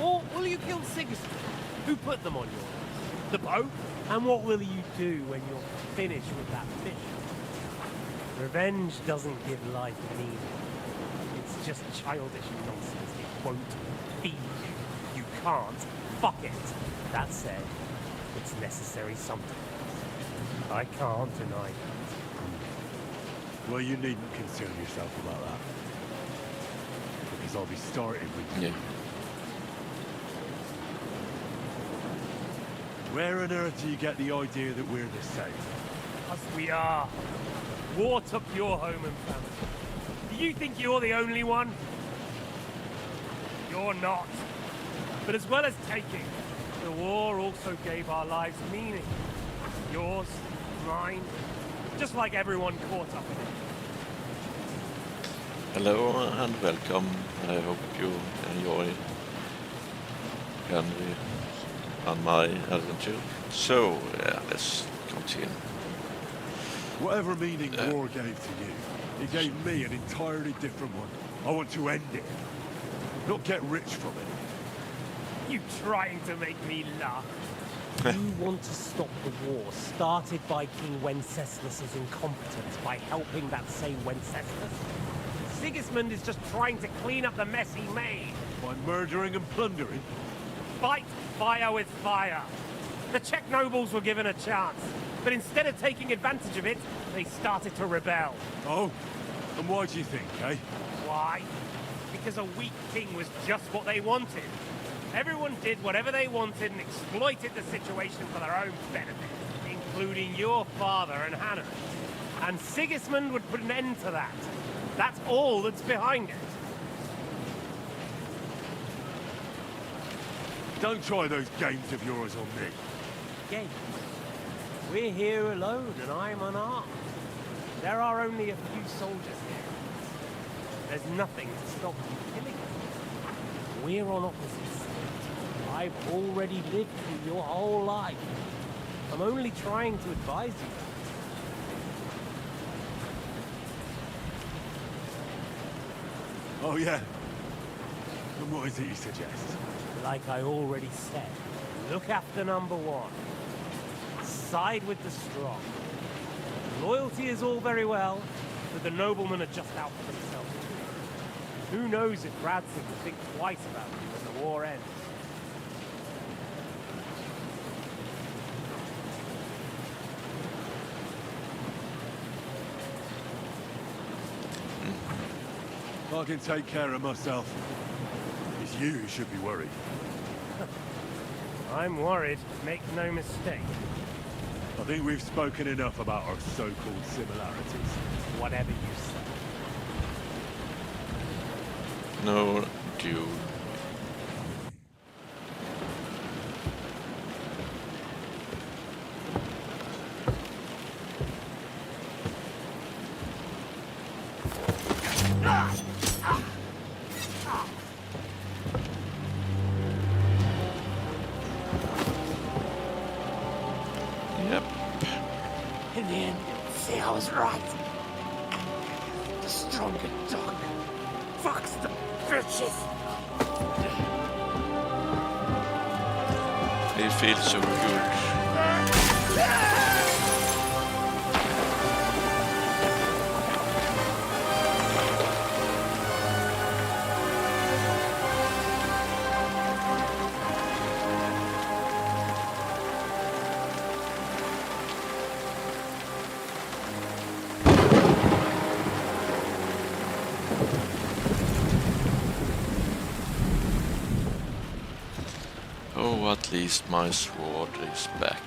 or will you kill Sigismund, who put them on your list? The Pope? And what will you do when you're finished with that mission? Revenge doesn't give life meaning. It's just childish nonsense. It won't feed you. You can't. Fuck it. That said, it's necessary sometimes. I can't deny that. Well, you needn't concern yourself about that. Because I'll be starting with you. Yeah. Where on earth do you get the idea that we're the same? Because we are. War took your home and family. Do you think you're the only one? You're not. But as well as taking, the war also gave our lives meaning. Yours, mine, just like everyone caught up in it. Hello and welcome. I hope you enjoy Henry and my adventure. So, yeah, let's continue. Whatever meaning war gave to you, it gave me an entirely different one. I want to end it, not get rich from it. You trying to make me laugh? You want to stop the war started by King Wenceslas's incompetence by helping that same Wenceslas? Sigismund is just trying to clean up the mess he made. By murdering and plundering? Fight fire with fire. The Czech nobles were given a chance, but instead of taking advantage of it, they started to rebel. Oh? And why do you think, eh? Why? Because a weak king was just what they wanted. Everyone did whatever they wanted and exploited the situation for their own benefit, including your father and Hannah. And Sigismund would put an end to that. That's all that's behind it. Don't try those games of yours on me. Games? We're here alone and I'm unarmed. There are only a few soldiers here. There's nothing to stop you killing them. We're on opposite sides. I've already lived through your whole life. I'm only trying to advise you. Oh, yeah? And what is it you suggest? Like I already said, look after number one. Side with the strong. Loyalty is all very well, but the noblemen are just out for themselves too. Who knows if Radzig will think twice about you when the war ends. I can take care of myself. It's you who should be worried. I'm worried, make no mistake. I think we've spoken enough about our so-called similarities. Whatever you say. No, dude. Yep. In the end, see, I was right. The stronger dog fucks the bitches. It feels so good. Now at least my sword is back.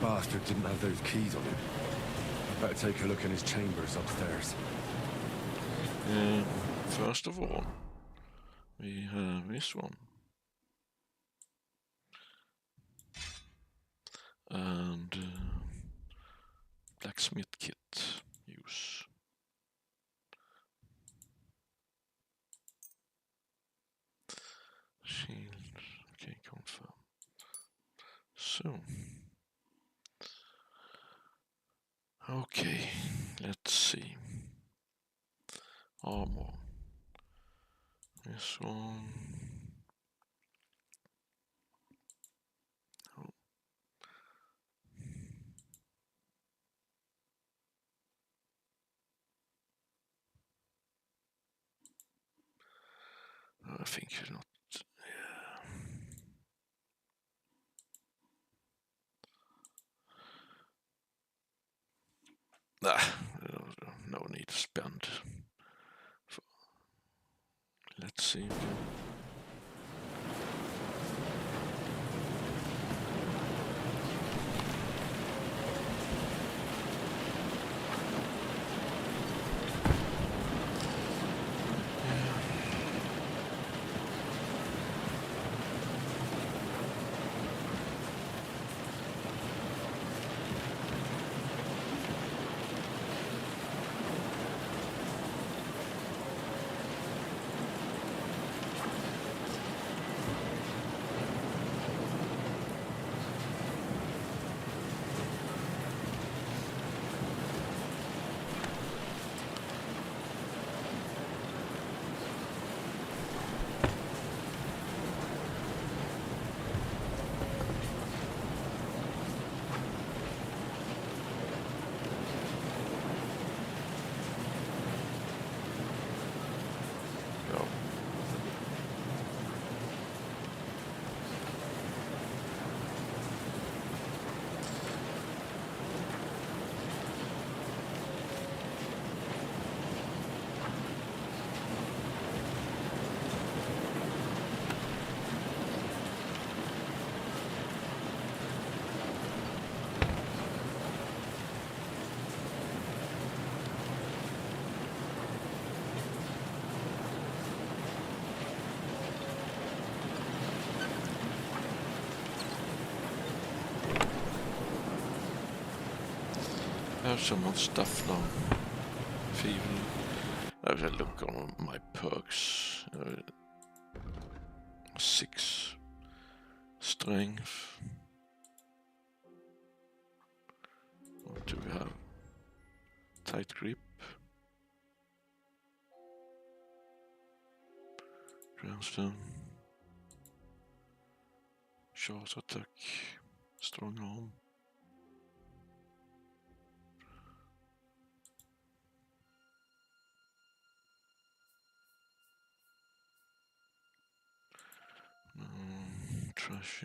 Bastard didn't have those keys on him. Better take a look in his chambers upstairs. First of all, we have this one. And blacksmith kit use. Shield, okay, confirm. So. Okay, let's see. Armor. This one. Oh. I think you're not. Nah, no need to spend. Let's see. I have so much stuff now. Fever. I will look on my perks. 6 strength. What do we have? Tight grip. Grandstone. Short attack. Strong arm. Trash.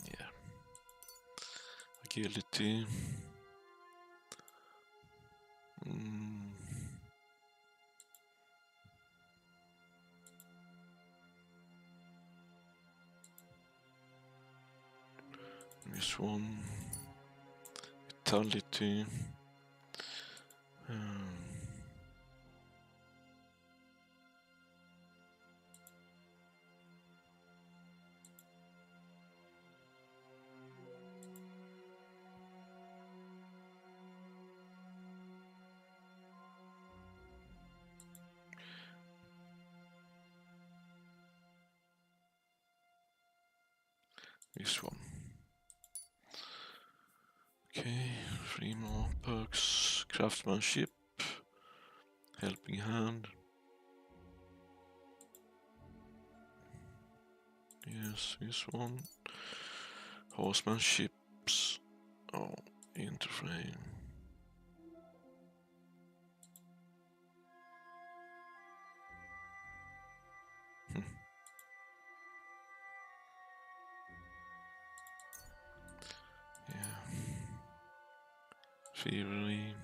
Yeah. Agility. This one, vitality, This one. Okay, 3 more perks. Craftsmanship. Helping hand. Yes, this one. Horsemanships. Oh, interframe. Yeah. Thievery.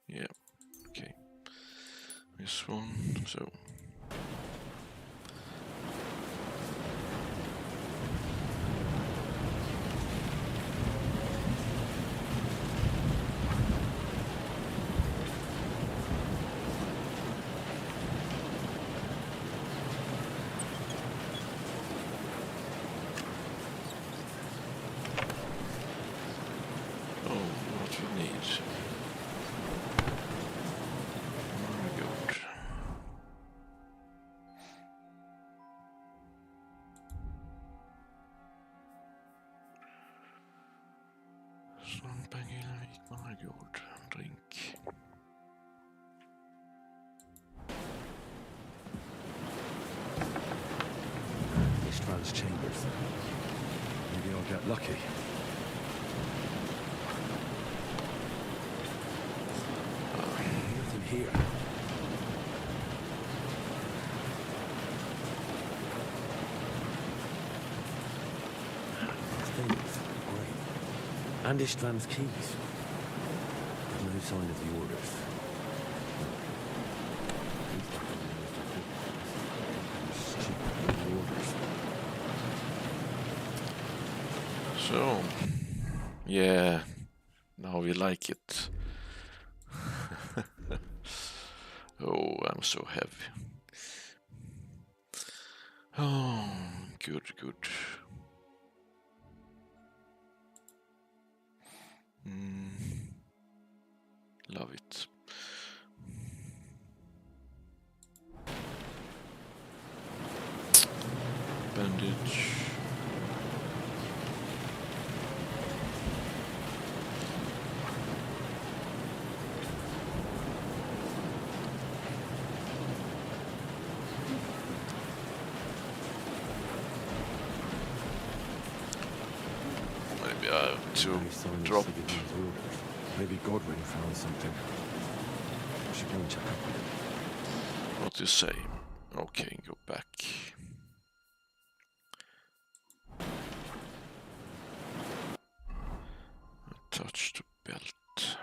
Yeah, okay. This one, so. Motherboard, drink. Istvan's chambers. Maybe I'll get lucky. Nothing here. Things. Great. And Istvan's keys. No sign of the orders. So, yeah, now we like it. Oh, I'm so heavy. Oh, good, good. Love it. Bandage. Maybe I have to drop. Maybe Godwin found something. I should go and check up with him. What do you say? Okay, go back. Touch the belt.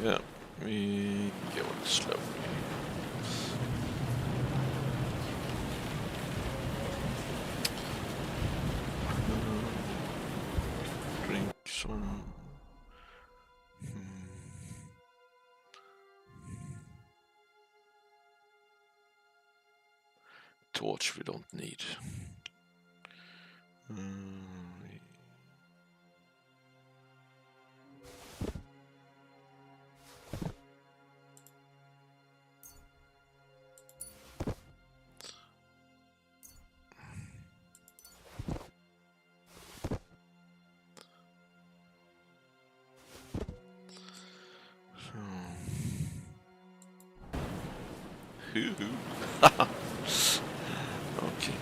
Yeah, we go slowly. Drink some. Torch we don't need. Okay.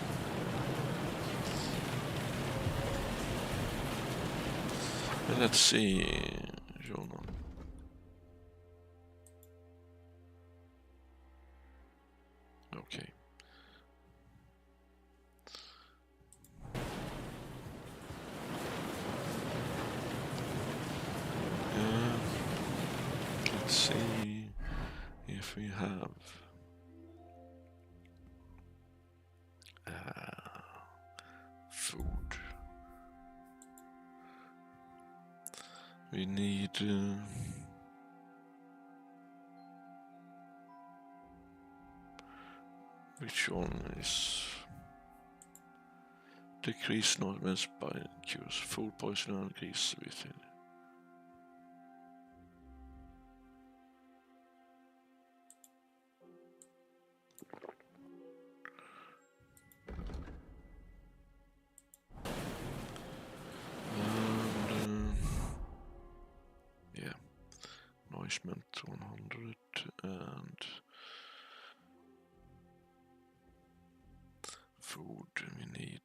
Let's see, journal. Okay. Let's see if we have food. We need Which one is decrease not by cures food poisoning and increase within. Yeah, nourishment 100 and food we need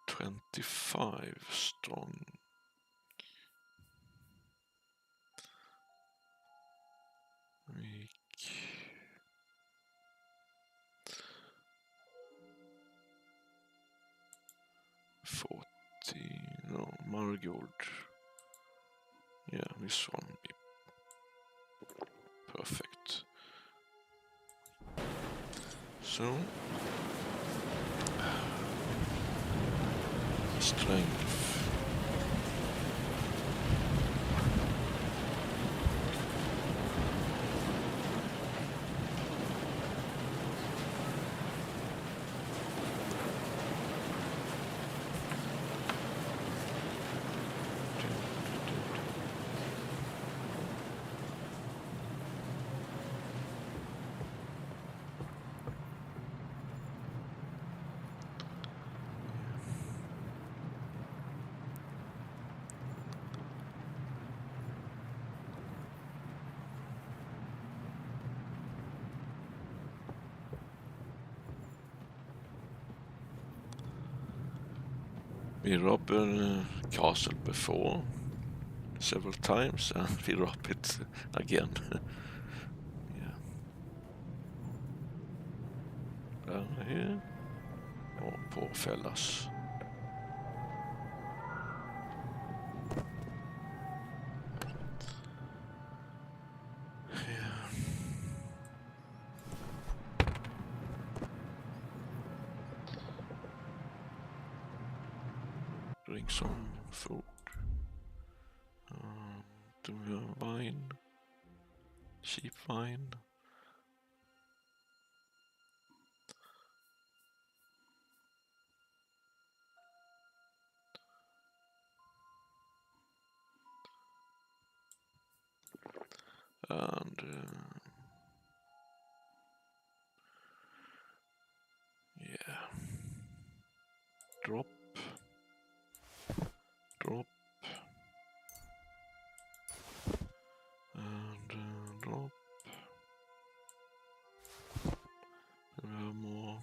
25 strong. Weak. No, Marigold. Yeah, this one be perfect. So, strength. We robbed a castle before several times and we rob it again. Yeah. Down here. Oh, poor fellas. Drink some food. Do we have wine? Cheap wine. And yeah, drop, and drop. We have more.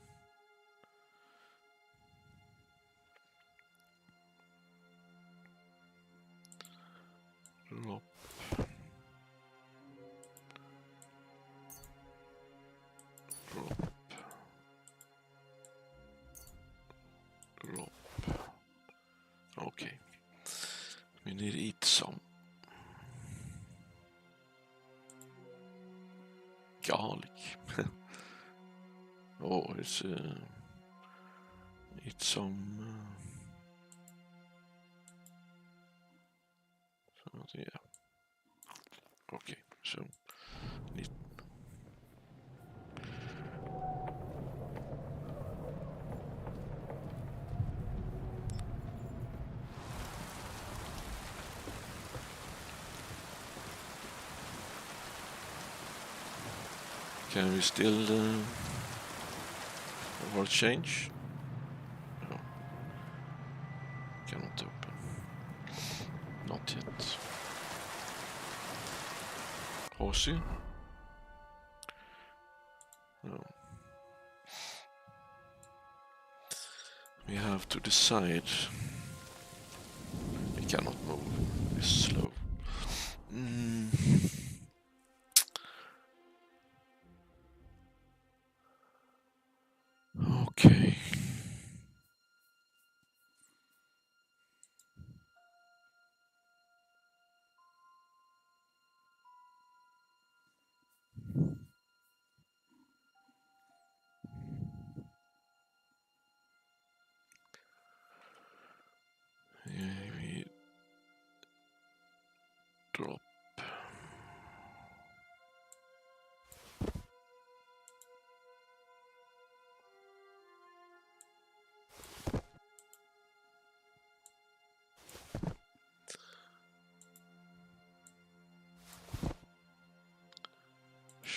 Drop. Okay, we need to eat some garlic. Oh, it's eat some. Yeah. Okay, so need. Can we still world change? No. Cannot open. Not yet. Horsey? No. We have to decide. We cannot move. It's slow. Okay.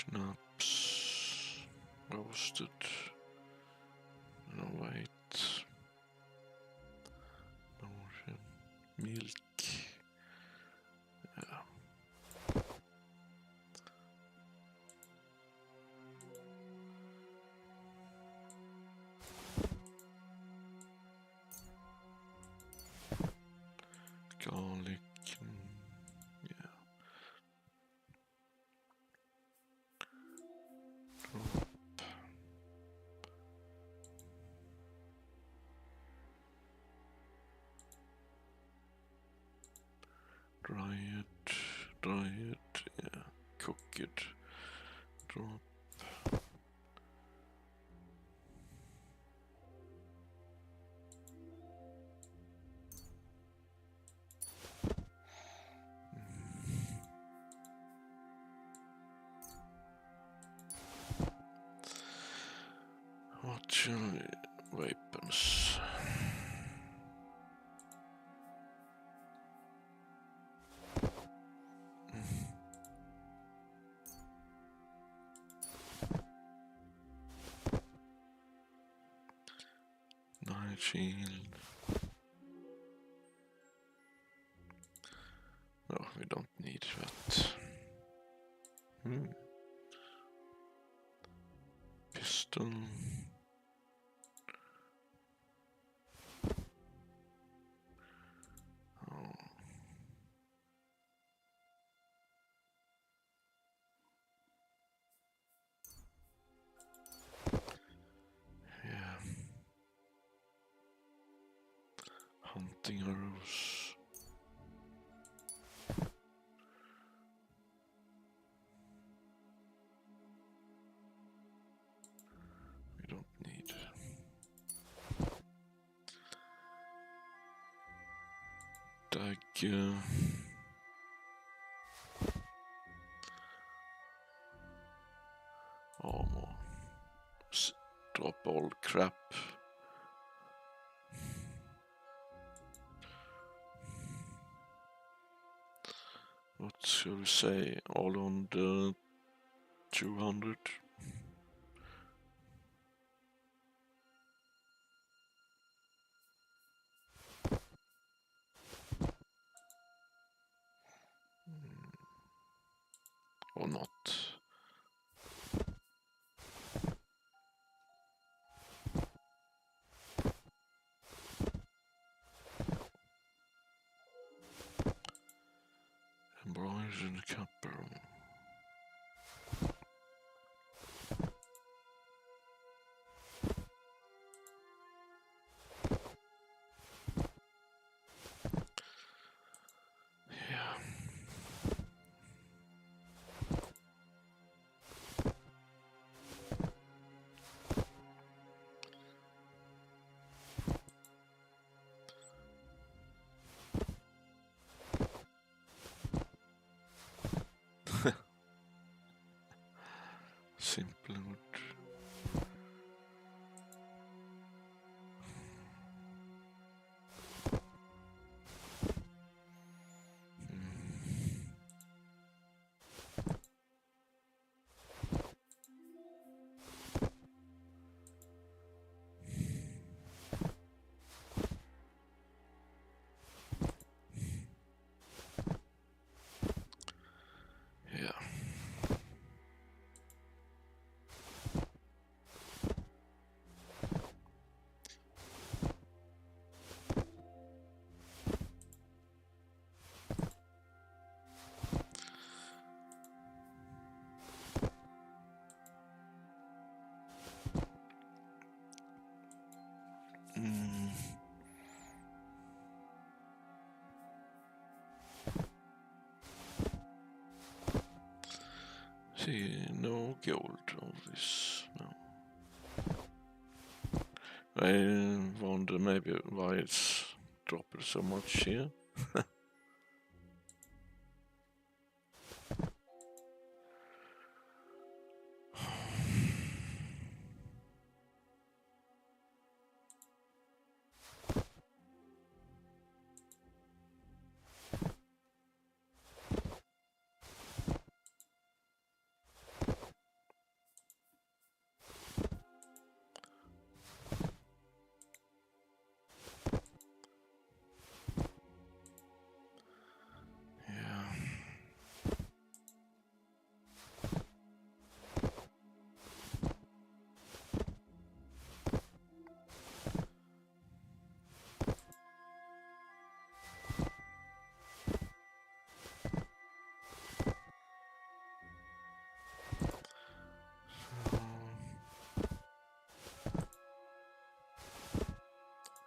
Schnapps, roasted, no wait, no milk, yeah. Garlic, yeah. Dry it, yeah. Cook it, drop. What shall we? Weapons. Night shield. No, we don't need that. Pistol. Hunting arrows. We don't need. Dagger. Armor. Drop all crap. What shall we say? All on the 200. Or not. Embroidered copper. Yeah. Simple wood. Yeah. See, no gold on this. No. I wonder maybe why it's dropped so much here.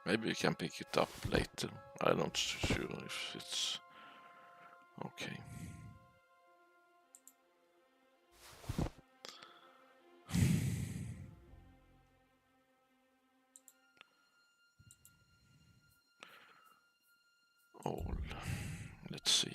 Maybe we can pick it up later. I'm not sure if it's okay. All. Let's see.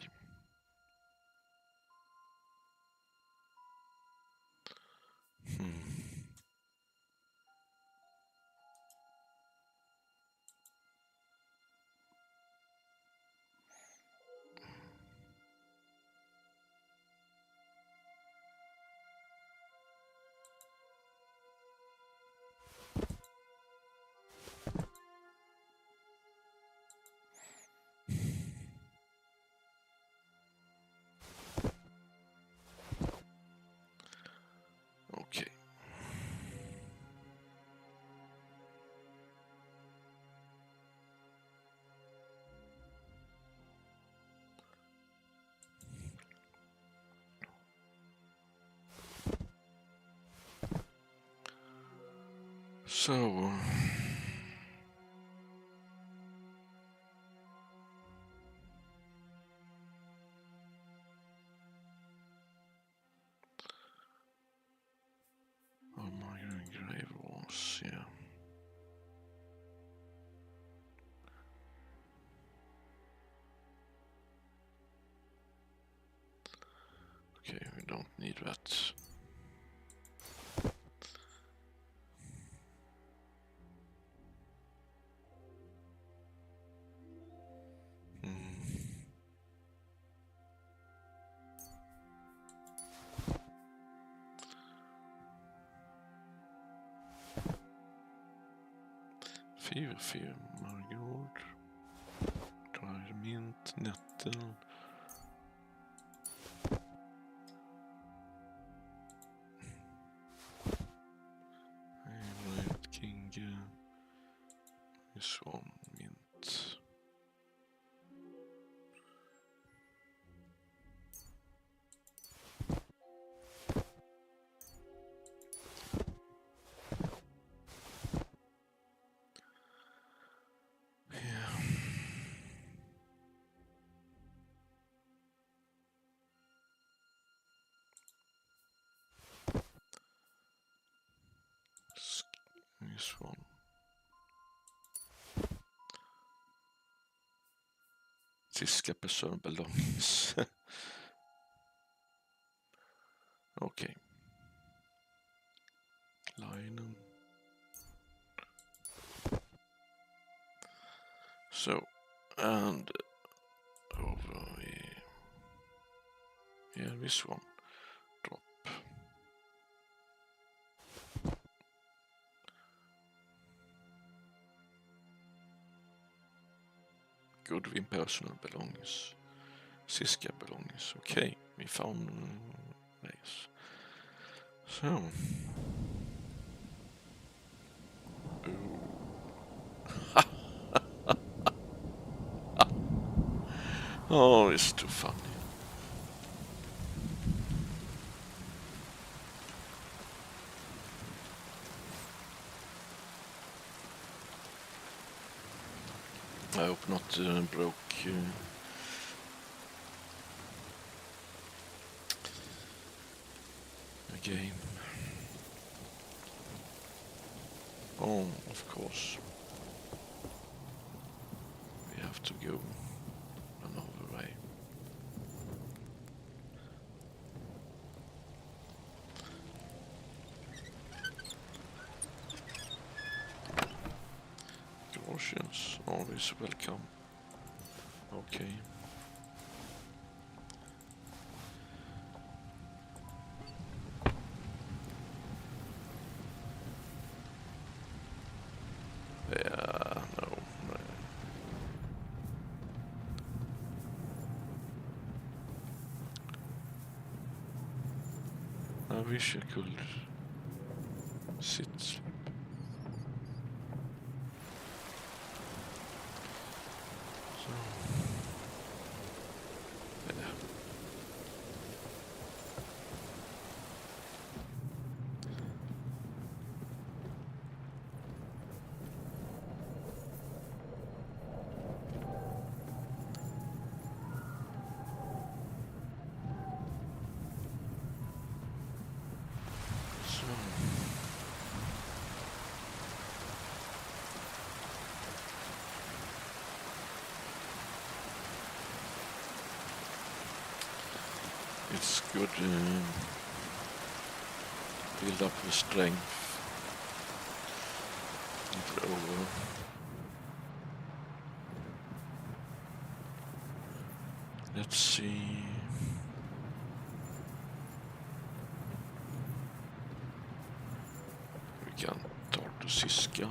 Okay. So oh my grave walls, yeah. Okay, we don't need that. Fear, Margård, dry mint, nettel. Right, king, this one, mint. This one. Zizka person belongs. Okay. Linen. So, and over here. Yeah, this one. Drop. Godwin personal belongings. Zizka belongings. Okay, we found nice. So. Oh, it's too funny. I hope not broke a game. Oh, of course. We have to go another way. Gaussians, always welcome. Okay. Yeah, no. I wish I could sit. It's good. Build up the strength. Over. Let's see. We can talk to Zizka.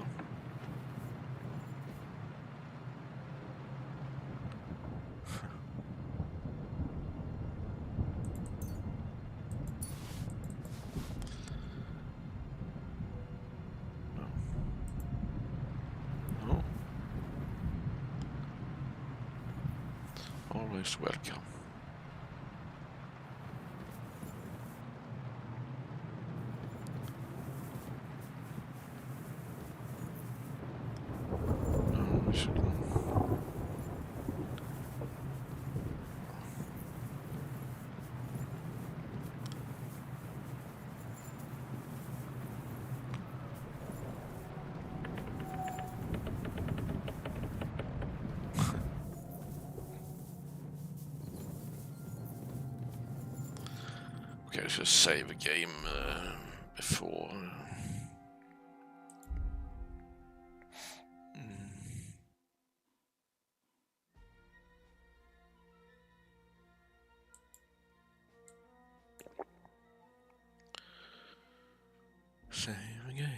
Always welcome. No, we should. Okay, so save a game before. Save a game.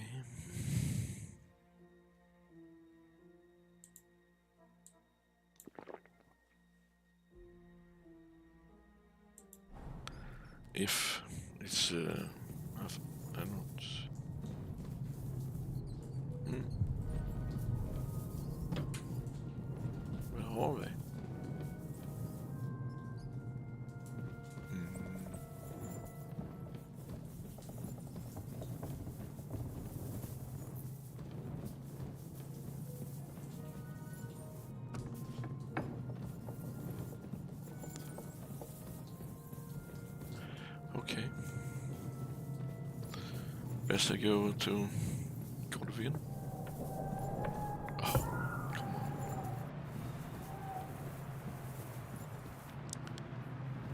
If it's I don't. Where are they? Okay. Best I go to Godwin. Oh, come on.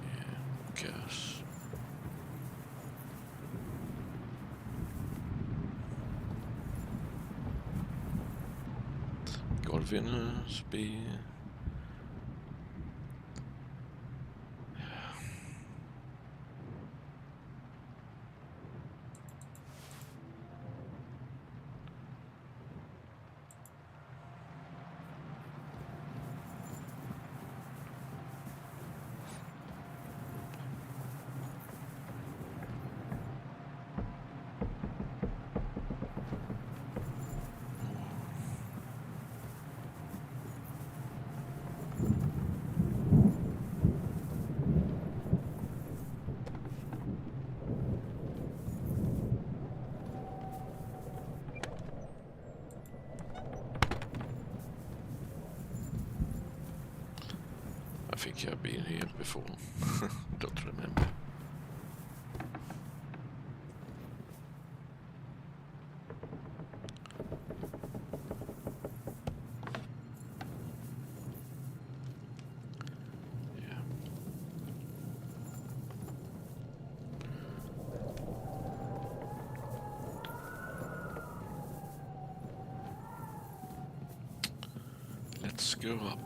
Yeah, guess. Godwin be. I think I've been here before. Don't remember. Yeah. Let's go up.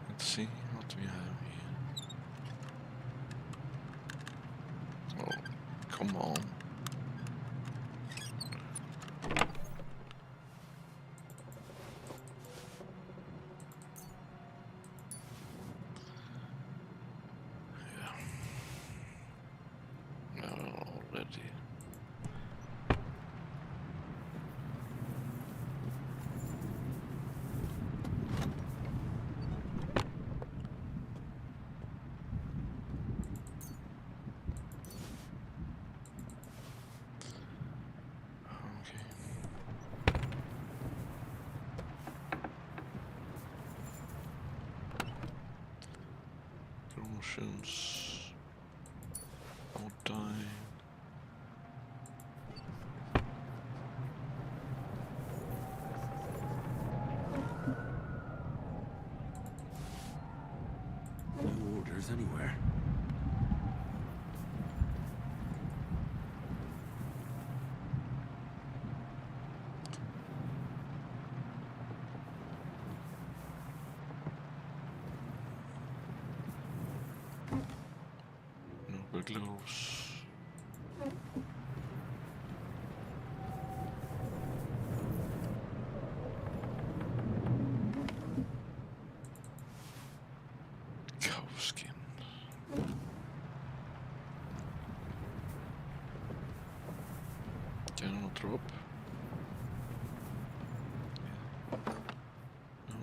Let's see what we have here. Oh, come on. Yeah. Already. Corrosions. More dye. No orders anywhere. No gloves. Cow skin. Can I drop? No.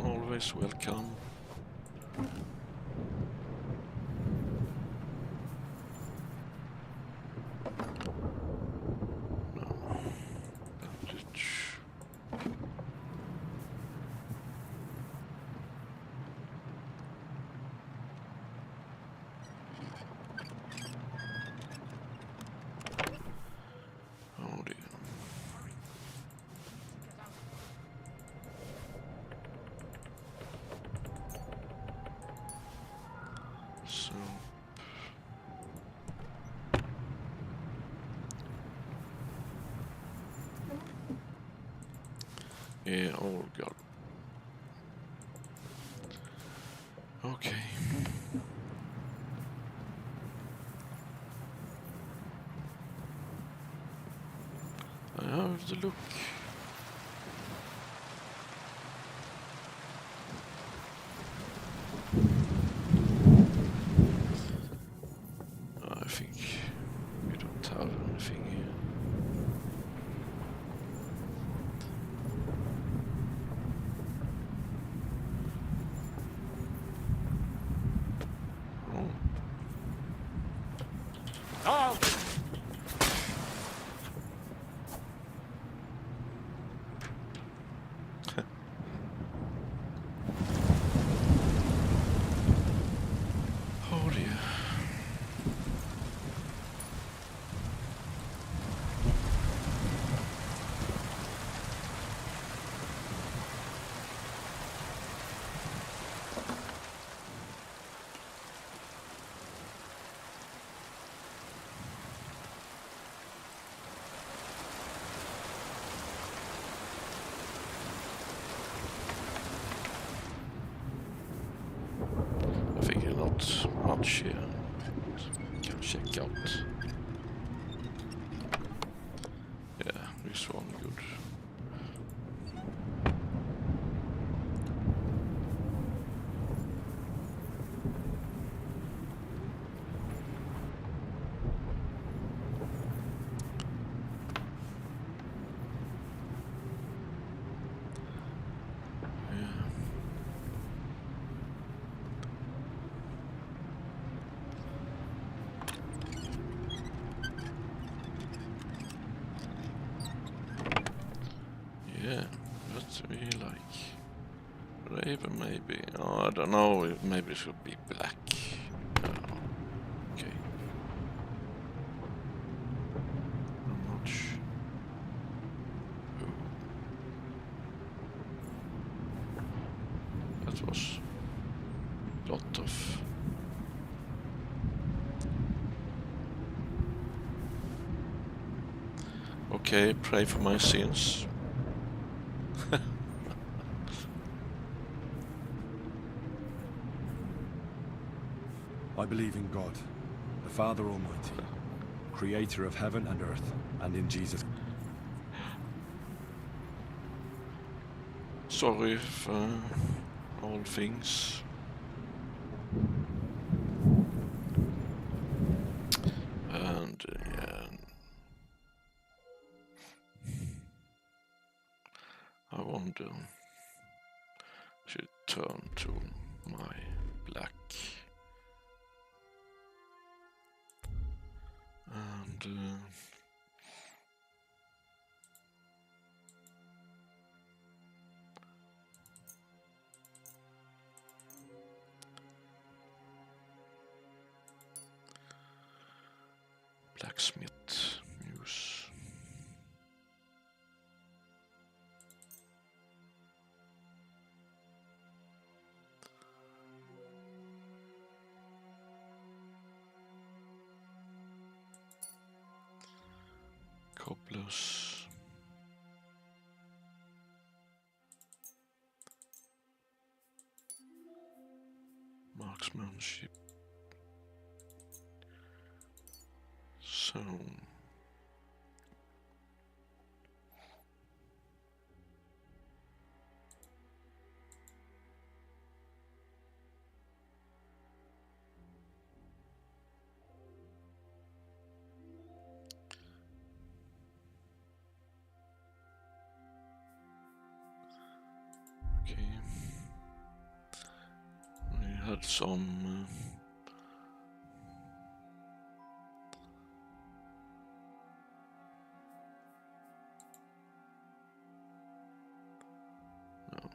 Always welcome. No. Bandage. Oh dear. So yeah, all got. Okay. I have to look. I think we don't have anything here. Oh! Oh dear. I think not much here. Can check out. Yeah, this one good. Yeah, what do we like? Raven maybe. Oh, I don't know. Maybe it should be black. Okay. Not much. Oh. That was a lot of. Okay, pray for my sins. I believe in God, the Father Almighty, creator of heaven and earth, and in Jesus. Sorry for all things. And I wonder, should turn to my black. And blacksmith muse. Cobblers. Marksmanship. So okay, we had some no,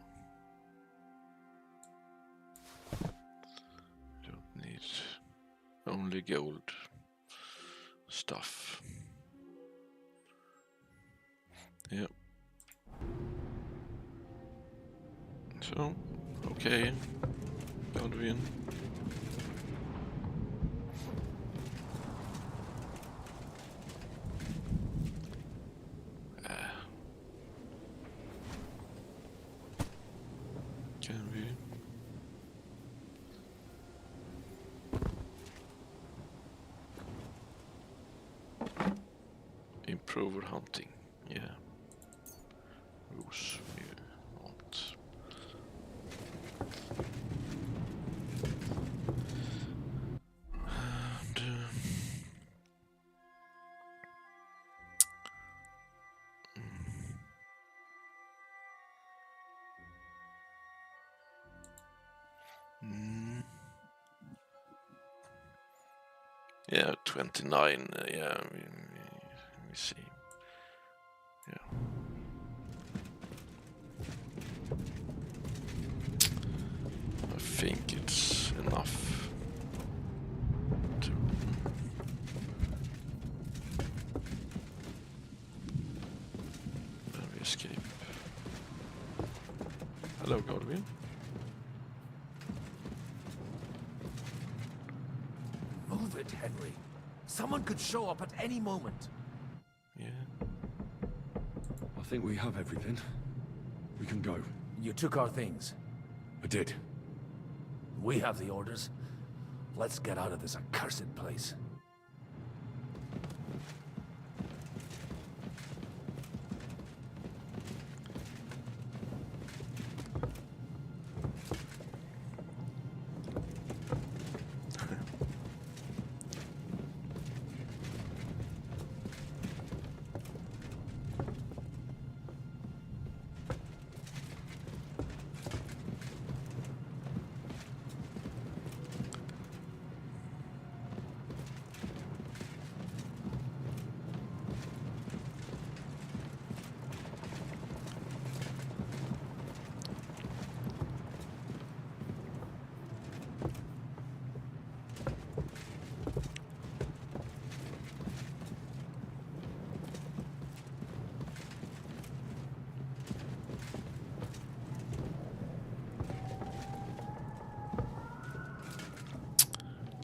don't need only gold stuff. Yep. So, okay, Godwin. Can we? Improve hunting, yeah. Rules we want. And yeah, 29, yeah, we see. Yeah. I think it's enough to let me escape. Hello, Godwin. Move it, Henry. Someone could show up at any moment. Yeah. I think we have everything. We can go. You took our things. I did. We have the orders. Let's get out of this accursed place.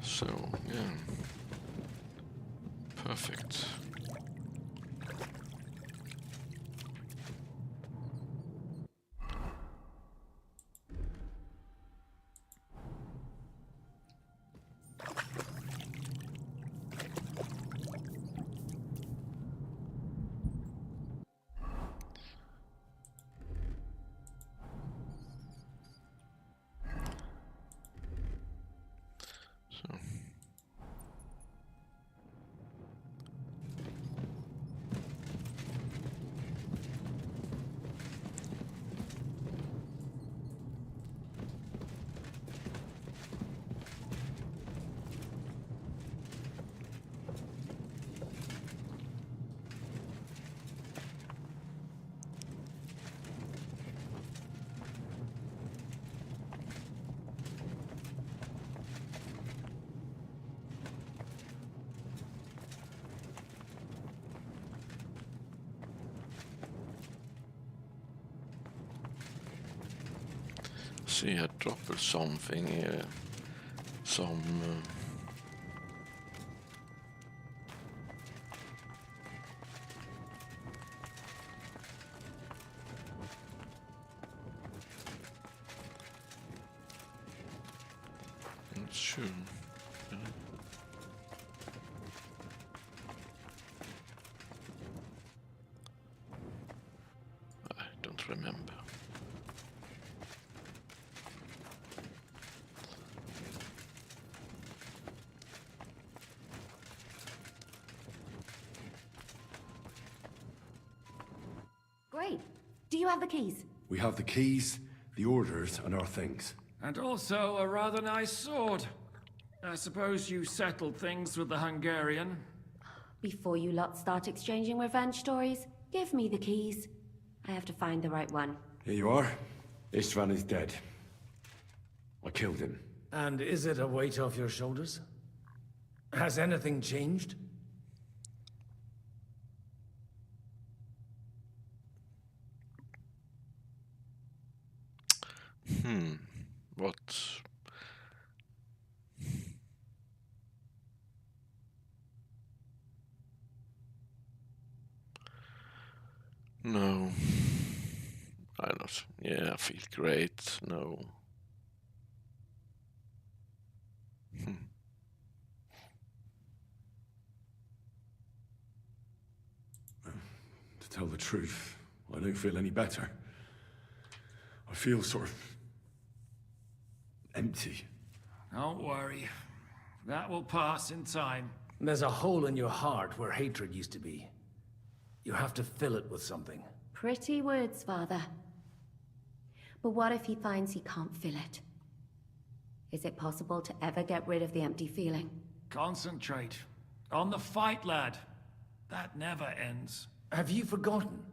So, yeah. Perfect. See, I dropped something here. Some... not sure. I don't remember. Great. Do you have the keys? We have the keys, the orders, and our things. And also a rather nice sword. I suppose you settled things with the Hungarian. Before you lot start exchanging revenge stories, give me the keys. I have to find the right one. Here you are. Istvan is dead. I killed him. And is it a weight off your shoulders? Has anything changed? What? No. I don't. Yeah, I feel great. No. To tell the truth, I don't feel any better. I feel sort of empty. Don't worry. That will pass in time. There's a hole in your heart where hatred used to be. You have to fill it with something. Pretty words, Father. But what if he finds he can't fill it? Is it possible to ever get rid of the empty feeling? Concentrate. On the fight, lad. That never ends. Have you forgotten?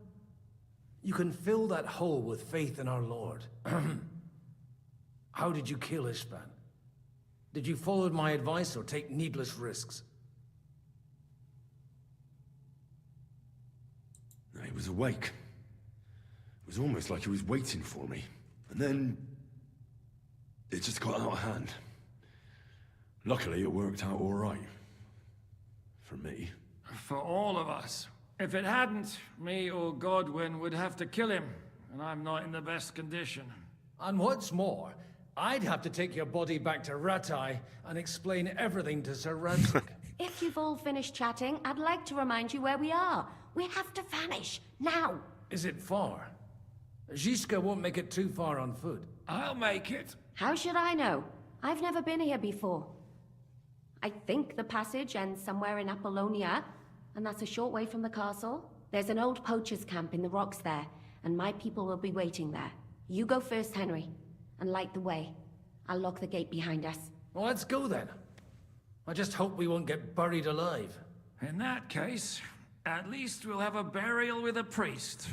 You can fill that hole with faith in our Lord. How did you kill Istvan? Did you follow my advice or take needless risks? He was awake. It was almost like he was waiting for me. And then... it just got out of hand. Luckily, it worked out all right. For me. For all of us. If it hadn't, me or Godwin would have to kill him. And I'm not in the best condition. And what's more, I'd have to take your body back to Ratai and explain everything to Sir Radzig. If you've all finished chatting, I'd like to remind you where we are. We have to vanish, now! Is it far? Zizka won't make it too far on foot. I'll make it. How should I know? I've never been here before. I think the passage ends somewhere in Apollonia, and that's a short way from the castle. There's an old poacher's camp in the rocks there, and my people will be waiting there. You go first, Henry, and light the way. I'll lock the gate behind us. Well, let's go then. I just hope we won't get buried alive. In that case, at least we'll have a burial with a priest.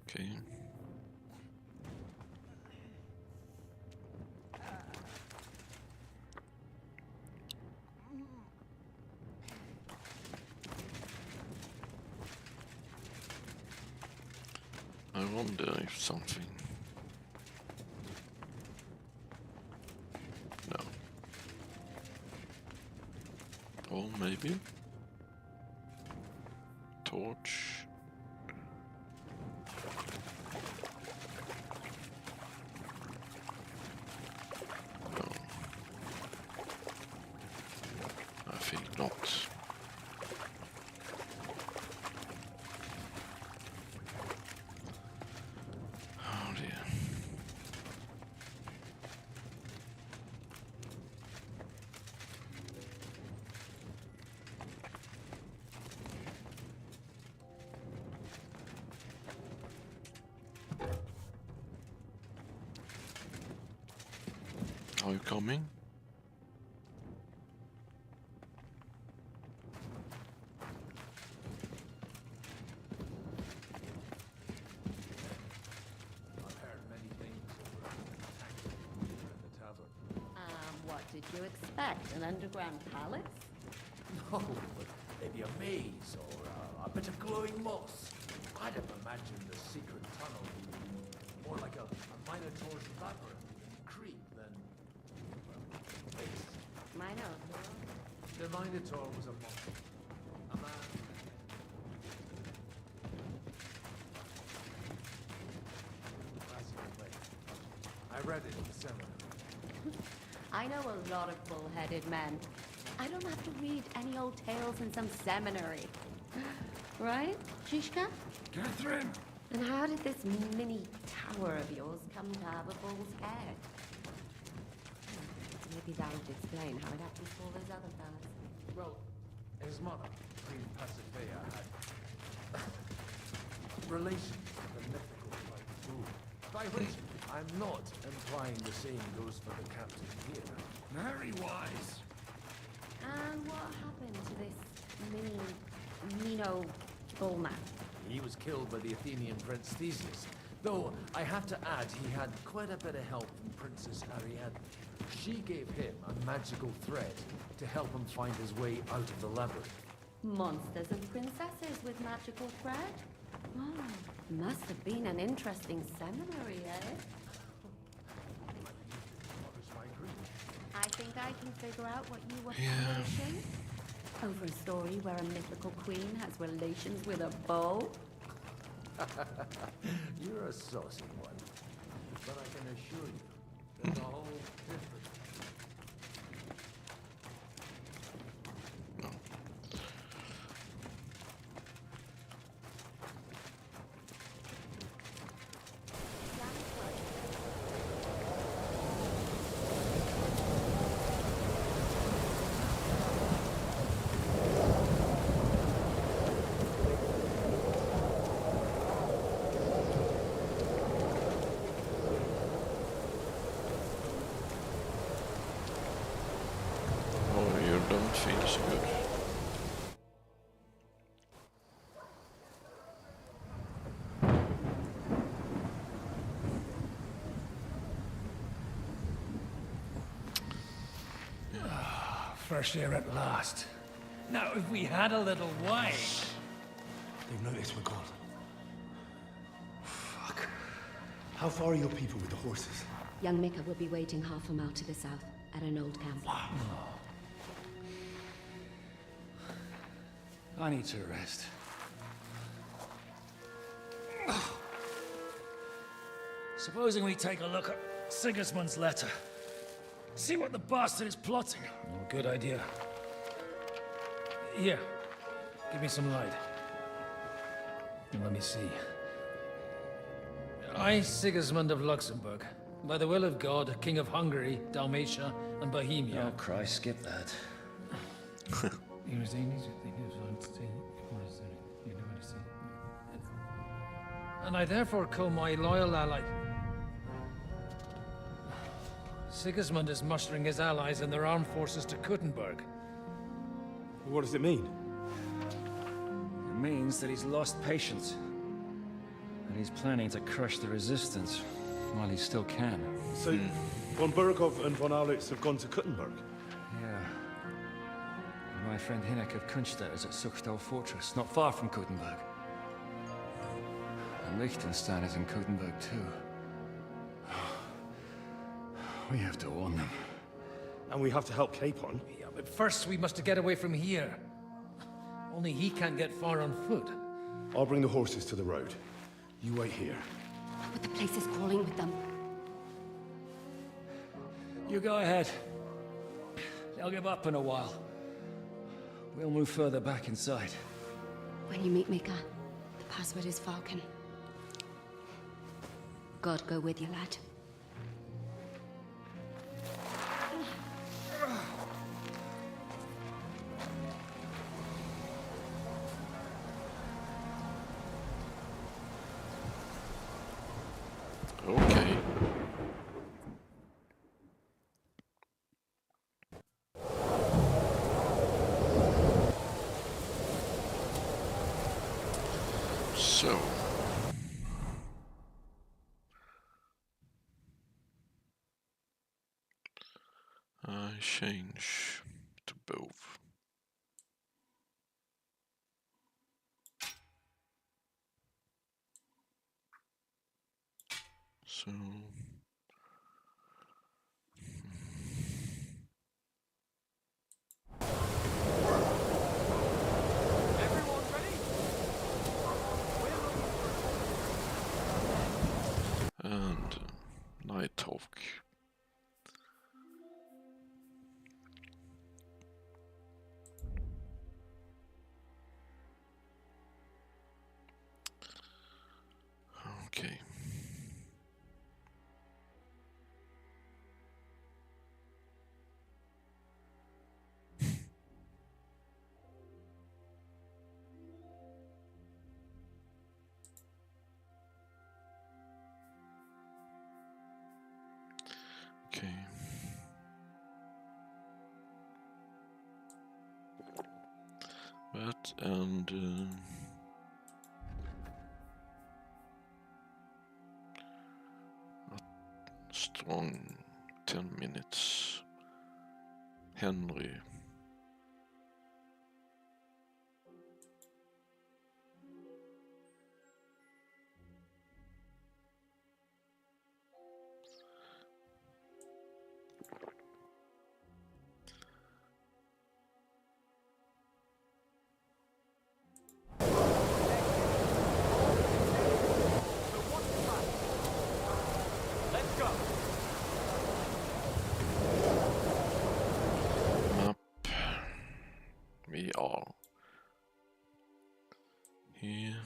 Okay. I wonder if something... No. Or maybe... torch... No. I think not. Oh dear. Are you coming? What did you expect? An underground palace? No, but maybe a maze or a bit of glowing moss. I'd have imagined the secret Radiator was a monk. A man. I read it in the seminary. I know a lot of bull-headed men. I don't have to read any old tales in some seminary. Right, Zizka? Catherine! And how did this mini tower of yours come to have a bull's head? Maybe that would explain how it happened to all those other fellas. Well, his mother, Queen Pasiphae, had relations with a mythical white fool. By which, I'm not implying the same goes for the captain here. Very wise. And what happened to this Mino bullman? He was killed by the Athenian Prince Theseus. Though, I have to add, he had quite a bit of help from Princess Ariadne. She gave him a magical thread to help him find his way out of the labyrinth. Monsters and princesses with magical thread? Oh, must have been an interesting seminary, eh? I think I can figure out what you were publishing. Over a story where a mythical queen has relations with a bull? You're a saucy one. But I can assure you, there's a whole different... Don't feel so good. Fresh air at last. Now, if we had a little wine... They've noticed we're gone. Fuck. How far are your people with the horses? Young Mika will be waiting half a mile to the south, at an old camp. I need to rest. Supposing we take a look at Sigismund's letter. See what the bastard is plotting. Oh, good idea. Here, give me some light. Let me see. I, Sigismund of Luxembourg, by the will of God, King of Hungary, Dalmatia, and Bohemia. Oh, Christ, skip that. And I therefore call my loyal ally... Sigismund is mustering his allies and their armed forces to Kuttenberg. What does it mean? It means that he's lost patience. And he's planning to crush the resistance while he still can. So, von Burgow and von Aulitz have gone to Kuttenberg? Yeah. And my friend Hinek of Kunstadt is at Suchtal Fortress, not far from Kuttenberg. And Liechtenstein is in Kuttenberg too. We have to warn them. And we have to help Capon? Yeah, but first we must get away from here. Only he can't get far on foot. I'll bring the horses to the road. You wait here. But the place is crawling with them. You go ahead. They'll give up in a while. We'll move further back inside. When you meet Mika, the password is Falcon. God go with you, lad. Okay. So. I change to both. So That and strong 10 minutes. Henry. We are here.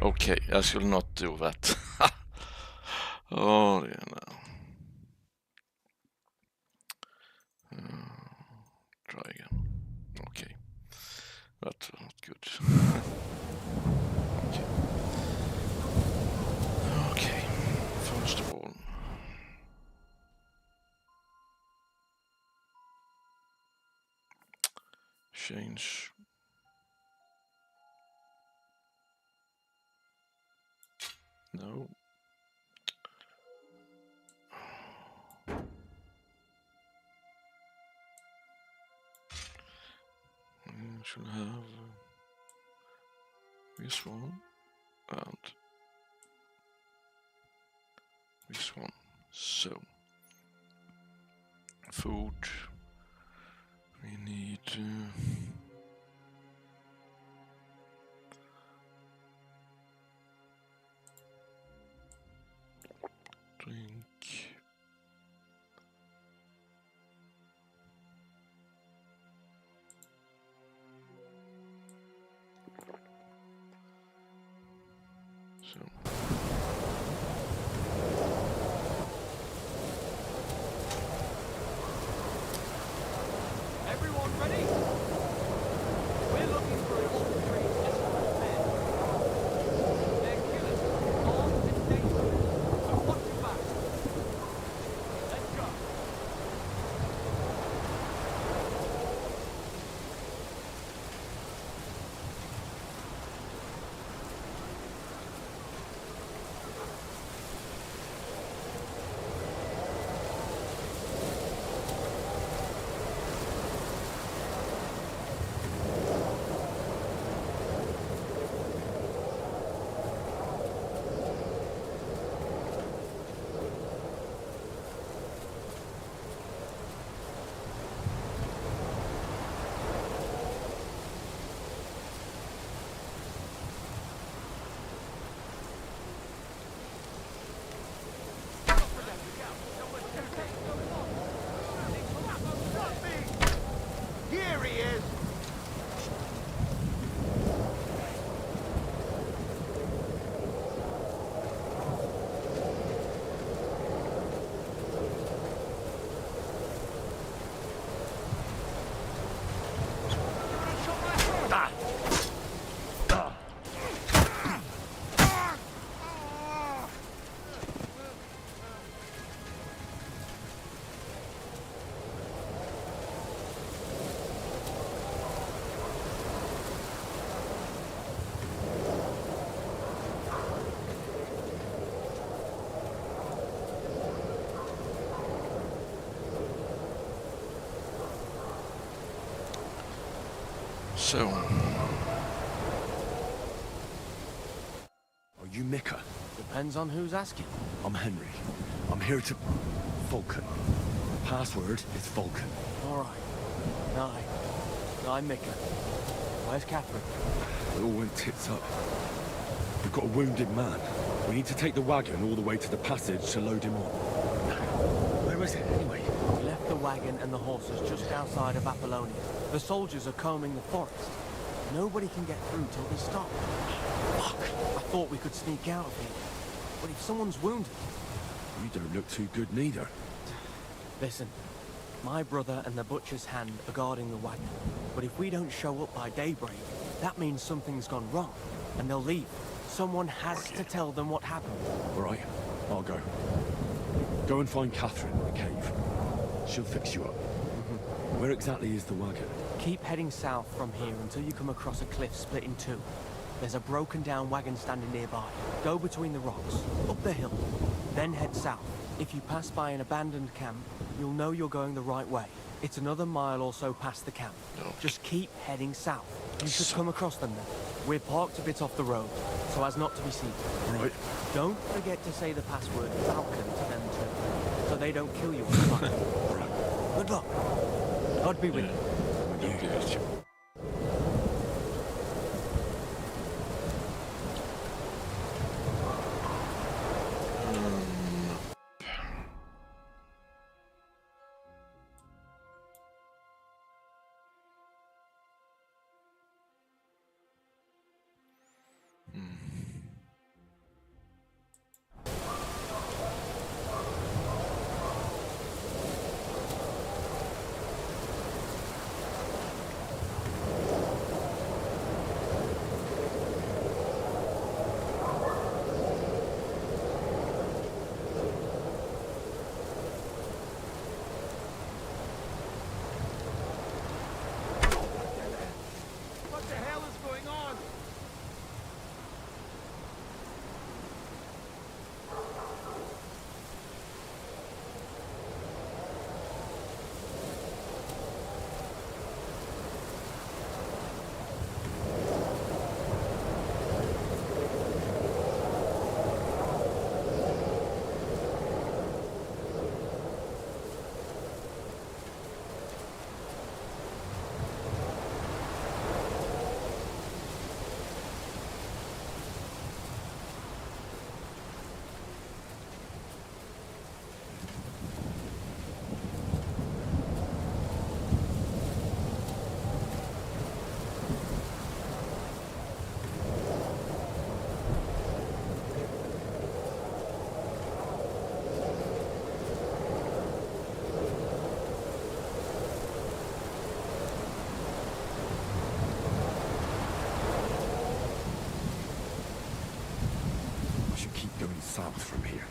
Okej, jag skulle not do that. Oh, yeah, no. Try again. Okay. That's not good. Okay. Okay. First of all. Change. No. We should have this one and this one. So, food. We need drink. So. Everyone ready? We're looking for an all-three desperate men. They're killers, armed and dangerous, so watch your back. so. Are you Mika? Depends on who's asking. I'm Henry. I'm here to... Vulcan. Password is Vulcan. All right. I'm Mika. Where's Catherine? It all went tits up. We've got a wounded man. We need to take the wagon all the way to the passage to load him on. Where is it, anyway? We left the wagon and the horses just outside of Apollonia. The soldiers are combing the forest. Nobody can get through till they stop. Fuck! I thought we could sneak out of here. But if someone's wounded... You don't look too good neither. Listen, my brother and the butcher's hand are guarding the wagon. But if we don't show up by daybreak, that means something's gone wrong. And they'll leave. Someone has to tell them what happened. All right, I'll go. Go and find Catherine in the cave. She'll fix you up. Where exactly is the wagon? Keep heading south from here until you come across a cliff split in two. There's a broken down wagon standing nearby. Go between the rocks, up the hill, then head south. If you pass by an abandoned camp, you'll know you're going the right way. It's another mile or so past the camp. Just keep heading south. You should come across them then. We're parked a bit off the road, so as not to be seen. Right. Don't forget to say the password Falcon to them too, so they don't kill you on the front. Right. Good luck. God be with you. With you. south from here.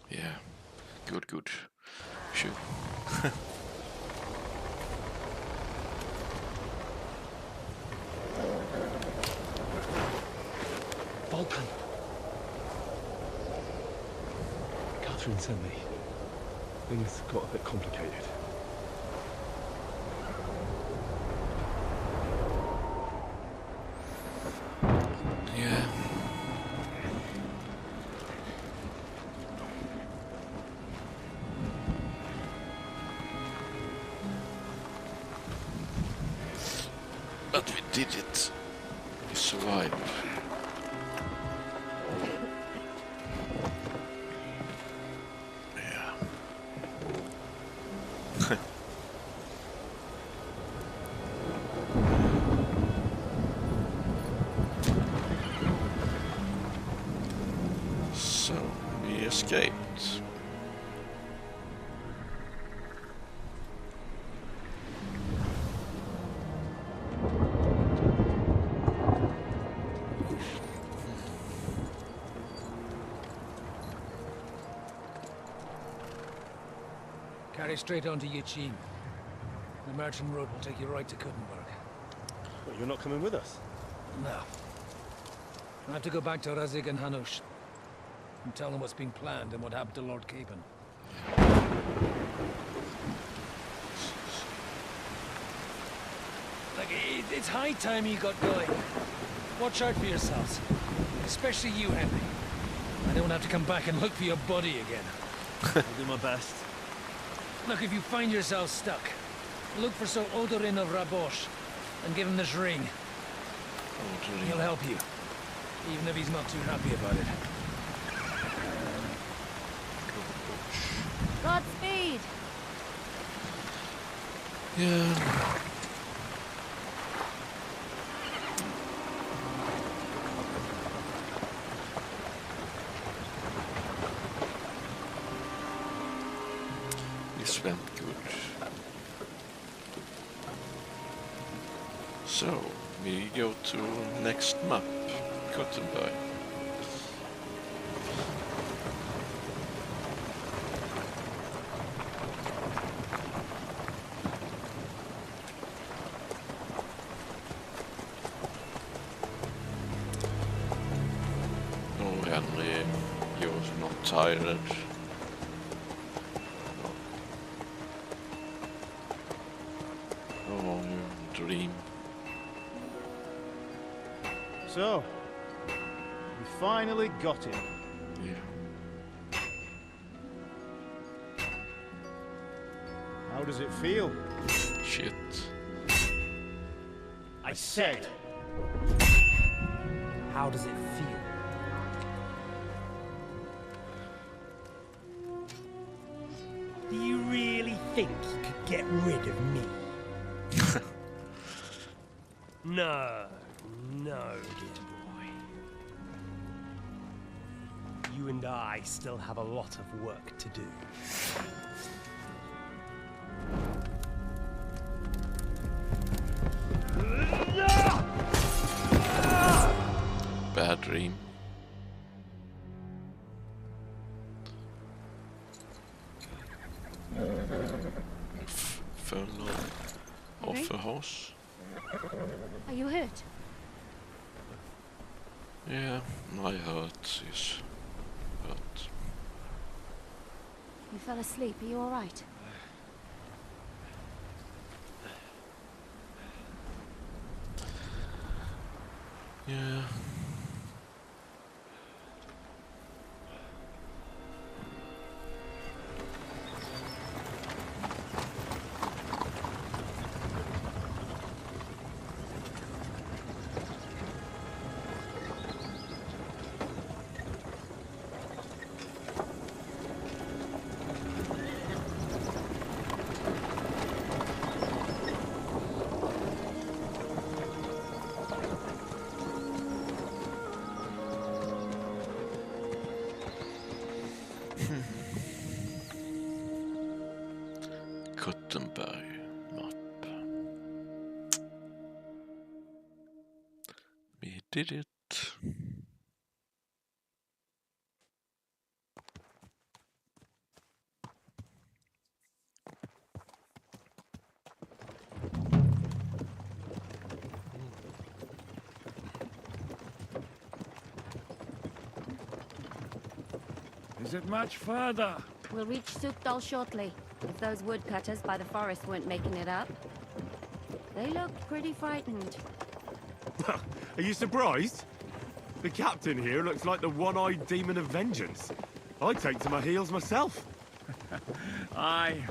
Yeah, good. Sure. Vulcan. Catherine sent me. Things got a bit complicated. Yeah. But we did it. We survived. Yeah. So, we escaped. Carry straight on to Yichin. The merchant road will take you right to Kuttenberg. Well, you're not coming with us? No. I have to go back to Razik and Hanush and tell them what's been planned and what happened to Lord Capen. Like, it's high time you got going. Watch out for yourselves. Especially you, Henry. I don't have to come back and look for your body again. I'll do my best. Look, if you find yourself stuck, look for Sir Odorin of Rabosh and give him this ring. He'll help you, even if he's not too happy about it. Godspeed! Yeah. This went good. So, we go to next map, Kuttenberg. Oh, Henry, you're not tired. Oh, you dream. So, we finally got him. Yeah. How does it feel? Shit. I said, how does it feel? Do you really think you could get rid of me? No, dear boy. You and I still have a lot of work to do. Bad dream. Fell off a horse. Are you hurt? Yeah, my heart is hurt. You fell asleep. Are you all right? Yeah. Kuttenberg map. We did it. Is it much further? We'll reach Sukdal shortly, if those woodcutters by the forest weren't making it up. They looked pretty frightened. Are you surprised? The captain here looks like the one-eyed demon of vengeance. I'd take to my heels myself. Aye.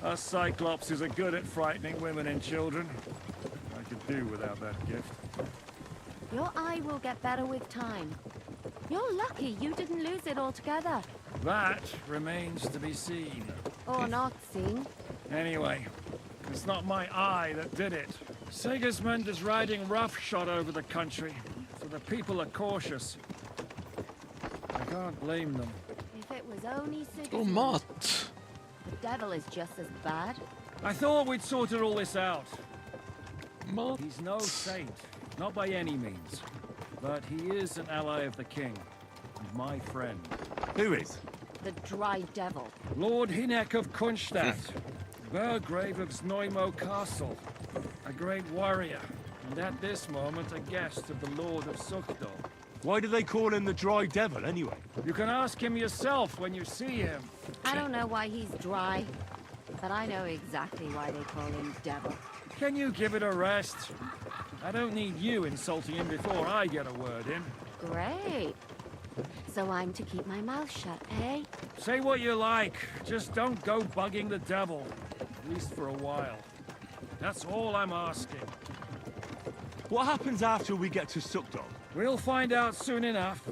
Us Cyclopses are good at frightening women and children. I could do without that gift. Your eye will get better with time. You're lucky you didn't lose it altogether. That remains to be seen. Or not seen. Anyway, it's not my eye that did it. Sigismund is riding roughshod over the country, so the people are cautious. I can't blame them. If it was only Sigismund... Oh, Matt. The devil is just as bad. I thought we'd sorted all this out. Matt. He's no saint, not by any means. But he is an ally of the king, and my friend. Who is? The Dry Devil. Lord Hynek of Kunstadt, Burgrave of Znojmo Castle, a great warrior, and at this moment a guest of the Lord of Sukdal. Why do they call him the Dry Devil, anyway? You can ask him yourself when you see him. I don't know why he's dry, but I know exactly why they call him Devil. Can you give it a rest? I don't need you insulting him before I get a word in. Great. So I'm to keep my mouth shut, eh? Say what you like, just don't go bugging the devil. At least for a while. That's all I'm asking. What happens after we get to Sukdal? We'll find out soon enough.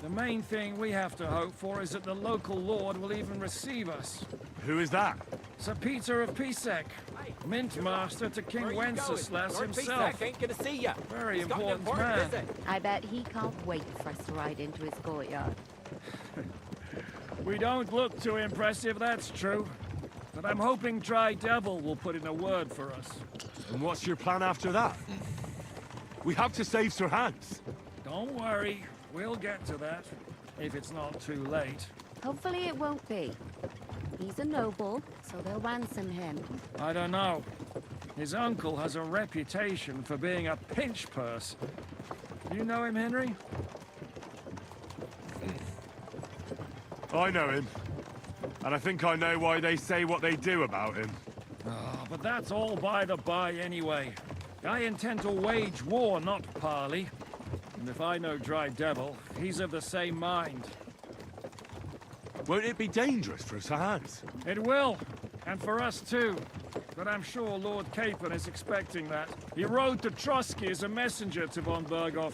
The main thing we have to hope for is that the local lord will even receive us. Who is that? Sir Peter of Pisek, Mint Master to King Wenceslas himself. Ain't gonna see ya. Very important man. I bet he can't wait for us to ride into his courtyard. We don't look too impressive, that's true. But I'm hoping Dry Devil will put in a word for us. And what's your plan after that? We have to save Sir Hans. Don't worry, we'll get to that, if it's not too late. Hopefully it won't be. He's a noble, so they'll ransom him. I don't know. His uncle has a reputation for being a pinch purse. You know him, Henry? I know him. And I think I know why they say what they do about him. Oh, but that's all by the by anyway. I intend to wage war, not parley. And if I know Dry Devil, he's of the same mind. Won't it be dangerous for Sir Hans? It will, and for us too. But I'm sure Lord Capon is expecting that. He rode to Trosky as a messenger to von Burgow.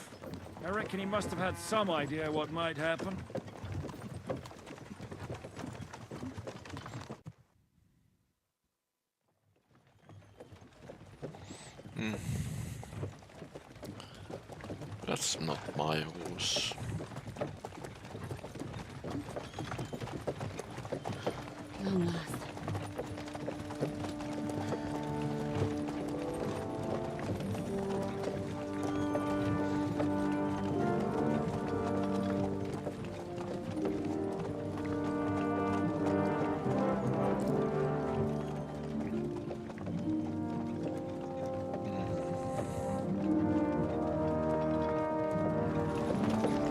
I reckon he must have had some idea what might happen. That's not my horse. Long last.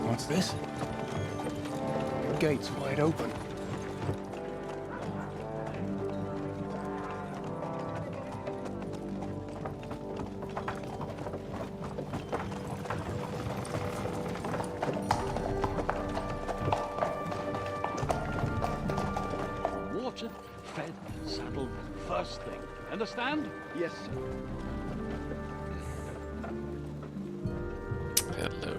What's this? Gates wide open. Water, fed, saddled, first thing. Understand? Yes, sir. Hello.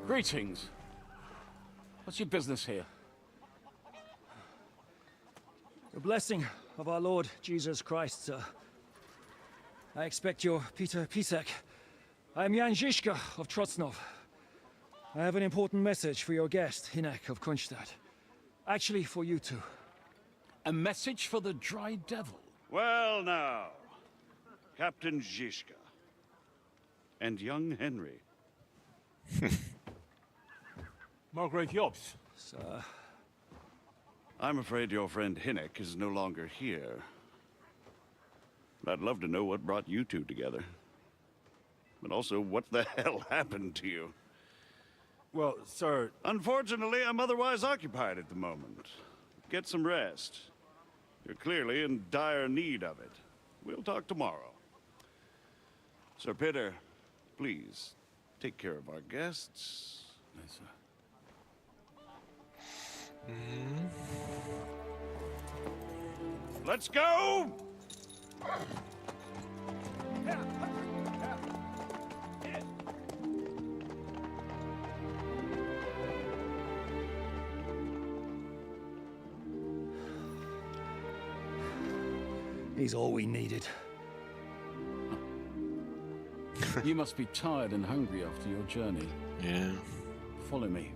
Greetings. What's your business here? The blessing of our Lord Jesus Christ, sir. I expect your Peter Pisek. I am Jan Zizka of Trosnov. I have an important message for your guest, Hynek of Kunstadt. Actually, for you two. A message for the Dry Devil? Well now, Captain Zizka and young Henry. Margaret Jobs. Sir. I'm afraid your friend Hinnick is no longer here. But I'd love to know what brought you two together. But also, what the hell happened to you? Well, sir... Unfortunately, I'm otherwise occupied at the moment. Get some rest. You're clearly in dire need of it. We'll talk tomorrow. Sir Peter, please, take care of our guests. Yes, sir. Let's go! He's all we needed. You must be tired and hungry after your journey. Yeah. Follow me.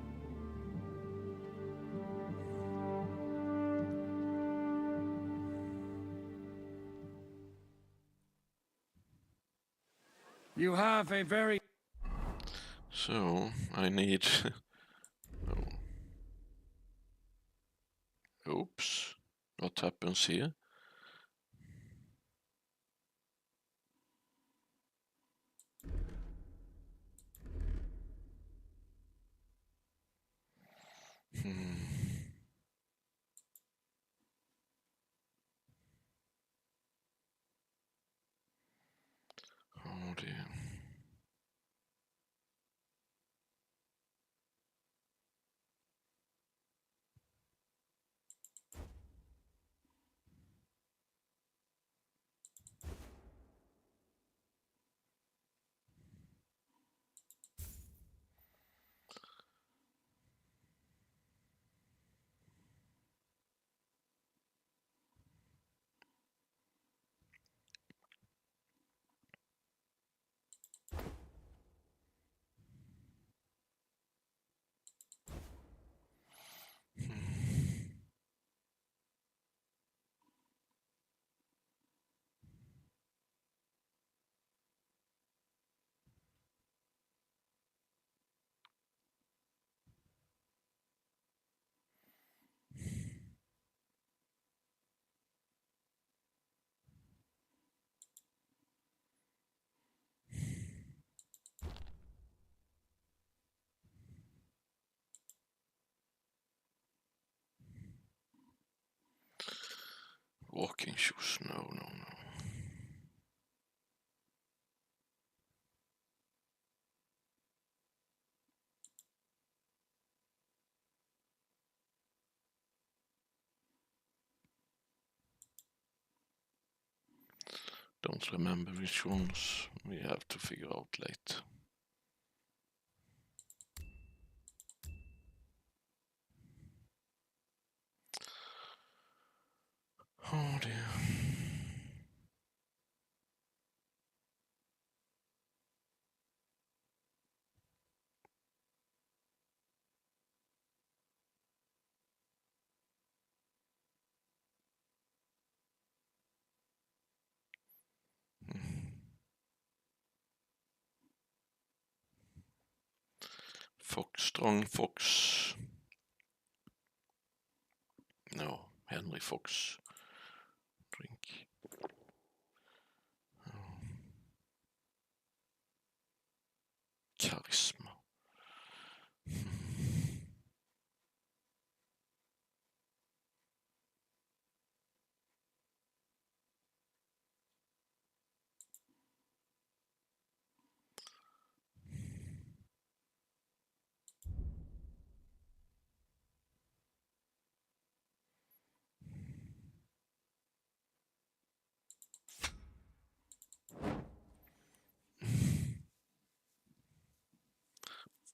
You have a very... So, I need... oh. Oops. What happens here? Oh dear. Walking shoes, no. Don't remember which ones we have to figure out later. Oh dear. Fox, strong Fox. No, Henry Fox. Drink. Charisma.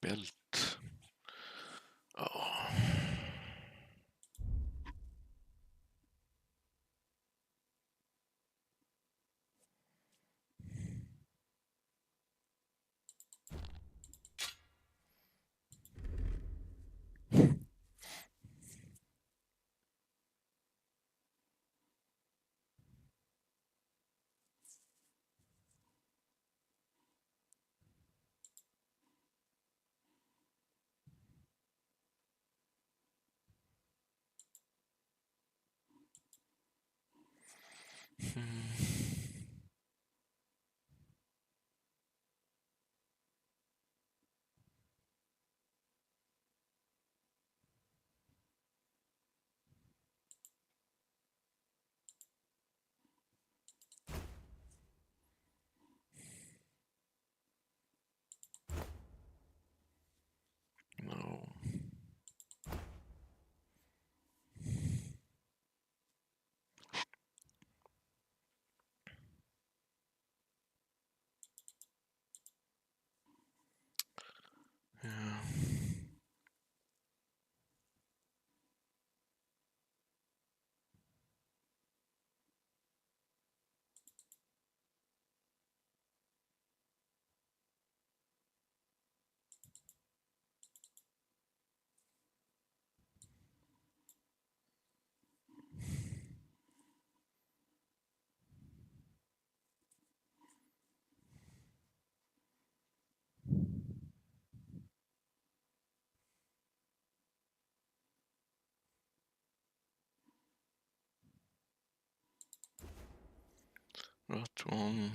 Belt. Oh. That one.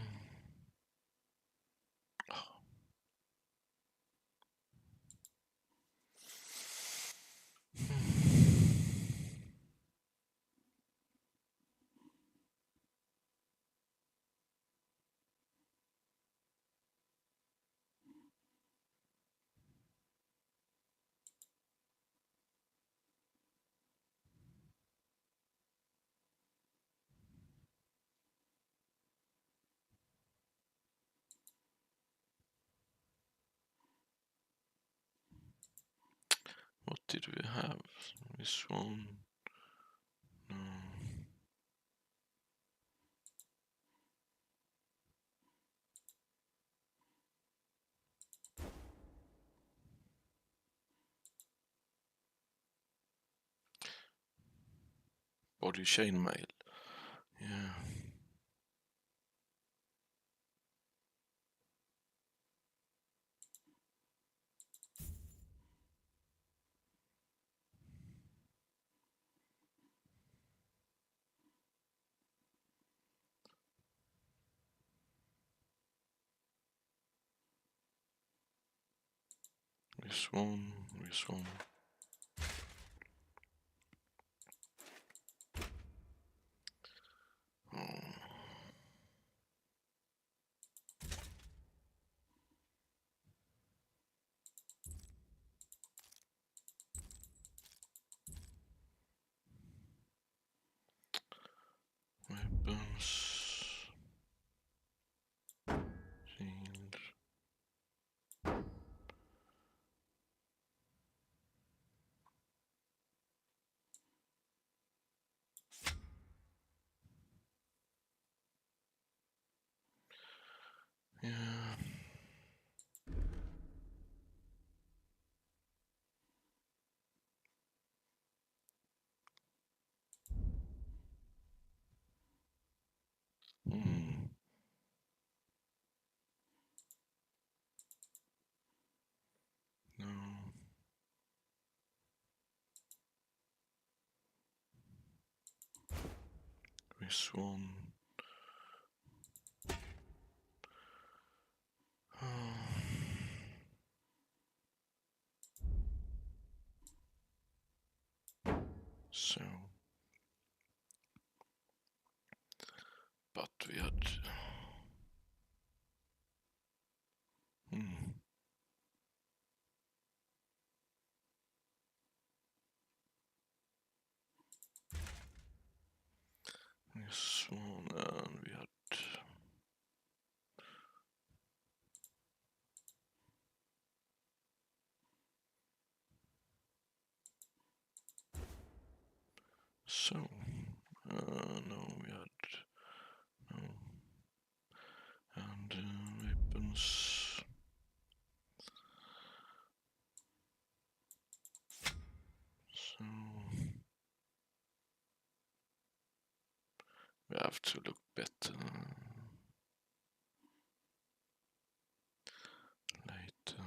What did we have? This one? No. Body chainmail. Yeah. This one, this one. Oh. Weapons. Shield. Yeah. Hmm. No. This one. So, but we had. This one, and we had. So, no, we had. No. And weapons. So we have to look better later.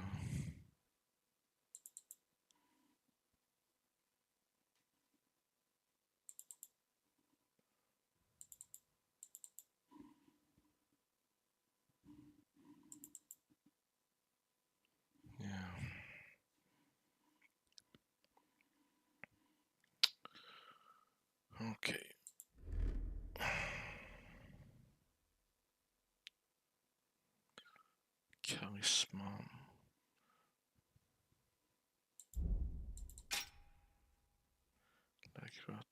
Yeah. Okay. Charisma. Like that.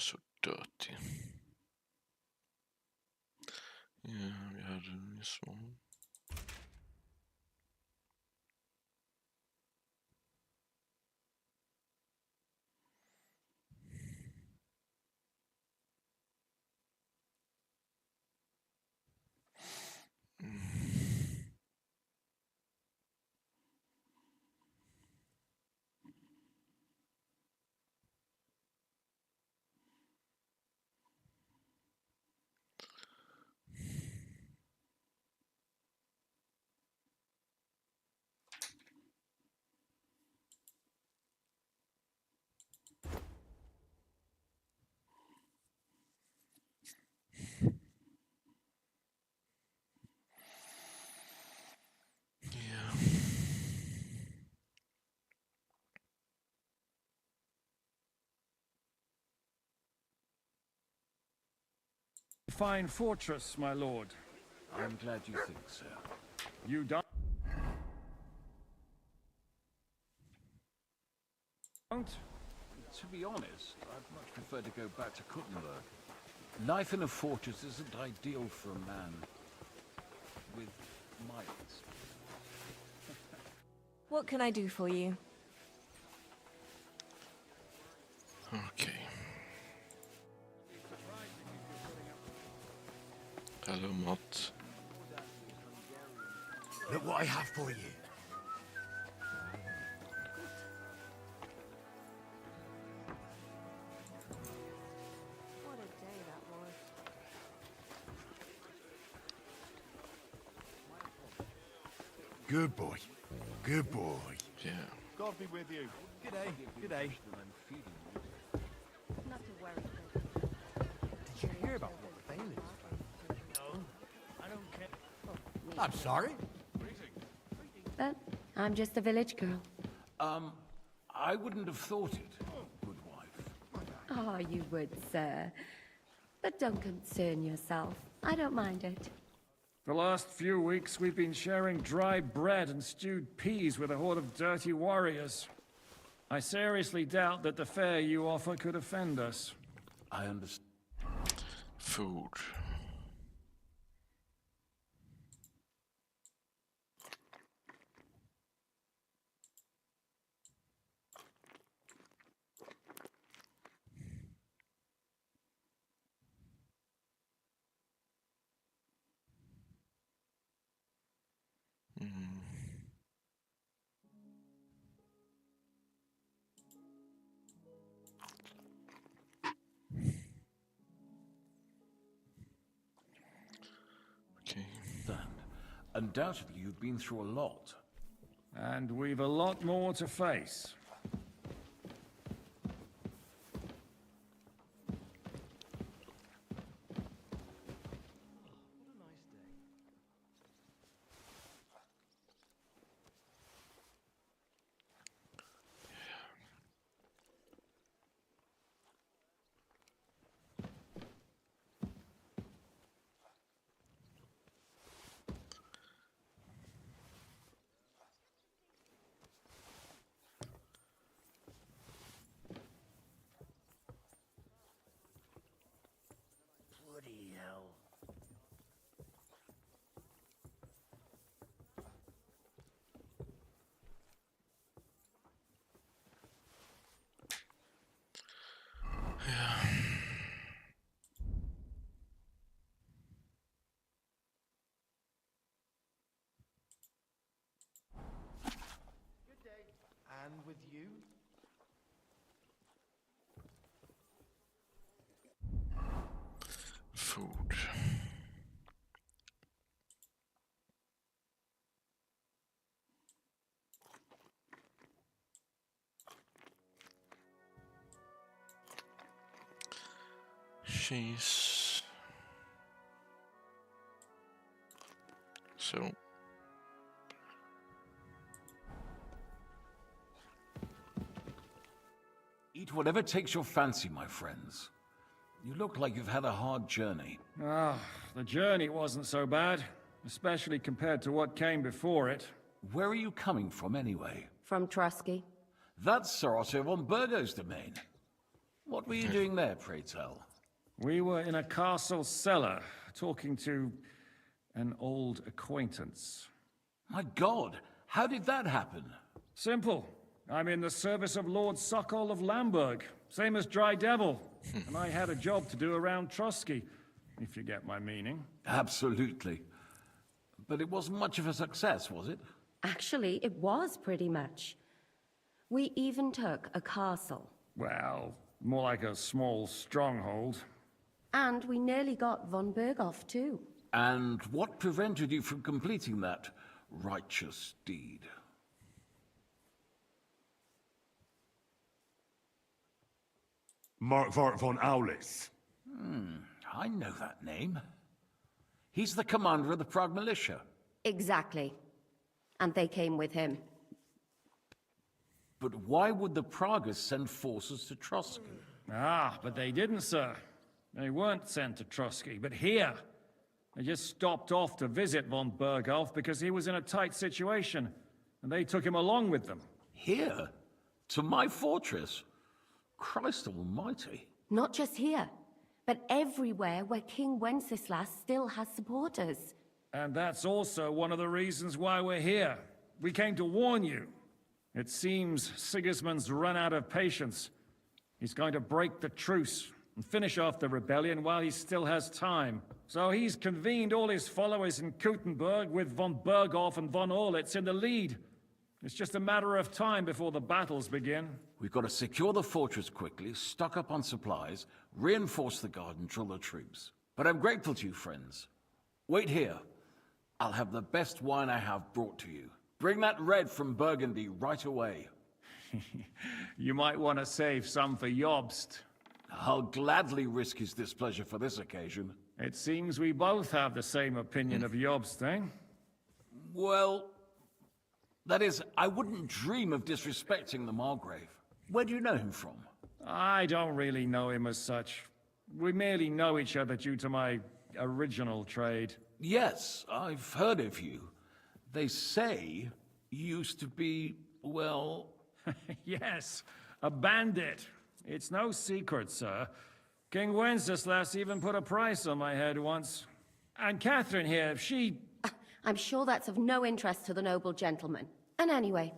So dirty. Yeah, we had this one. Fine fortress, my lord. I'm glad you think so. You don't? To be honest, I'd much prefer to go back to Kuttenberg. Life in a fortress isn't ideal for a man with might. What can I do for you? Okay. Hello, Matt. Look what I have for you. What a day that was. Good boy. Good boy. Yeah. God be with you. Good day. Good day. Not to worry. Did you hear about what the bailiff? No, I don't care. I'm sorry. But I'm just a village girl. I wouldn't have thought it, good wife. Oh, you would, sir. But don't concern yourself. I don't mind it. The last few weeks we've been sharing dry bread and stewed peas with a horde of dirty warriors. I seriously doubt that the fare you offer could offend us. I understand. Food. Undoubtedly, you've been through a lot. And we've a lot more to face. Bloody hell. Good day. And with you? Food. Cheese. So. Eat whatever takes your fancy, my friends. You look like you've had a hard journey. Ah, the journey wasn't so bad, especially compared to what came before it. Where are you coming from, anyway? From Trosky. That's Sir Otto von Burgow's domain. What were you doing there, pray tell? We were in a castle cellar, talking to an old acquaintance. My God, how did that happen? Simple. I'm in the service of Lord Sokol of Lamberg, same as Dry Devil. And I had a job to do around Trosky, if you get my meaning. Absolutely. But it wasn't much of a success, was it? Actually, it was pretty much. We even took a castle. Well, more like a small stronghold. And we nearly got von Burgow, too. And what prevented you from completing that righteous deed? Markvart von Aulitz. I know that name. He's the commander of the Prague militia. Exactly. And they came with him. But why would the Praguers send forces to Trosky? Ah, but they didn't, sir. They weren't sent to Trosky, but here. They just stopped off to visit von Burgow because he was in a tight situation, and they took him along with them. Here? To my fortress? Christ almighty. Not just here, but everywhere where King Wenceslas still has supporters. And that's also one of the reasons why we're here. We came to warn you. It seems Sigismund's run out of patience. He's going to break the truce and finish off the rebellion while he still has time. So he's convened all his followers in Kuttenberg with von Burgow and von Aulitz in the lead. It's just a matter of time before the battles begin. We've got to secure the fortress quickly, stock up on supplies, reinforce the guard and drill the troops. But I'm grateful to you, friends. Wait here. I'll have the best wine I have brought to you. Bring that red from Burgundy right away. You might want to save some for Jobst. I'll gladly risk his displeasure for this occasion. It seems we both have the same opinion of Jobst, eh? Well, that is, I wouldn't dream of disrespecting the Margrave. Where do you know him from? I don't really know him as such. We merely know each other due to my original trade. Yes, I've heard of you. They say you used to be, well... Yes, a bandit. It's no secret, sir. King Wenceslas even put a price on my head once. And Catherine here, she... I'm sure that's of no interest to the noble gentleman. And anyway,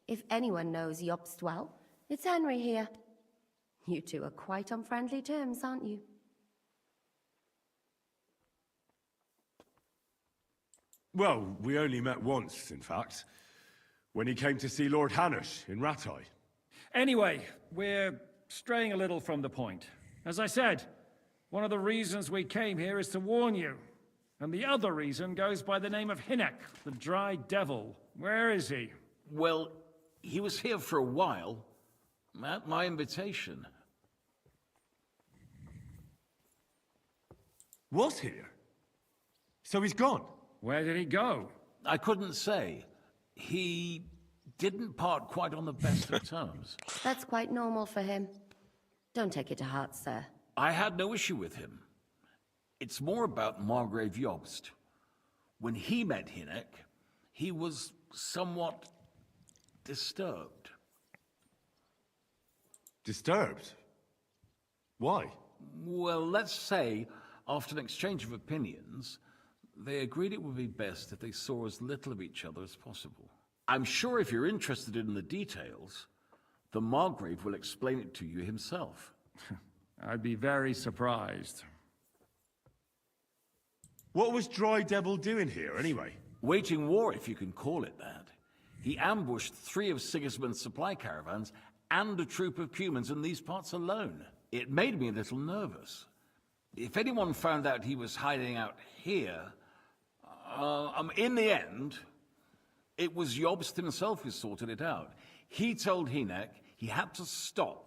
if anyone knows Jobst well, it's Henry here. You two are quite on friendly terms, aren't you? Well, we only met once, in fact. When he came to see Lord Hanush in Rattay. Anyway, we're straying a little from the point. As I said, one of the reasons we came here is to warn you. And the other reason goes by the name of Hinek, the Dry Devil. Where is he? Well, he was here for a while, at my invitation. Was here? So he's gone? Where did he go? I couldn't say. He didn't part quite on the best of terms. That's quite normal for him. Don't take it to heart, sir. I had no issue with him. It's more about Margrave Jobst. When he met Hinek, he was somewhat disturbed. Disturbed? Why? Well, let's say, after an exchange of opinions, they agreed it would be best if they saw as little of each other as possible. I'm sure if you're interested in the details, the Margrave will explain it to you himself. I'd be very surprised. What was Dry Devil doing here, anyway? Waging war, if you can call it that. He ambushed 3 of Sigismund's supply caravans and a troop of humans in these parts alone. It made me a little nervous. If anyone found out he was hiding out here, in the end, it was Jobst himself who sorted it out. He told Hinek he had to stop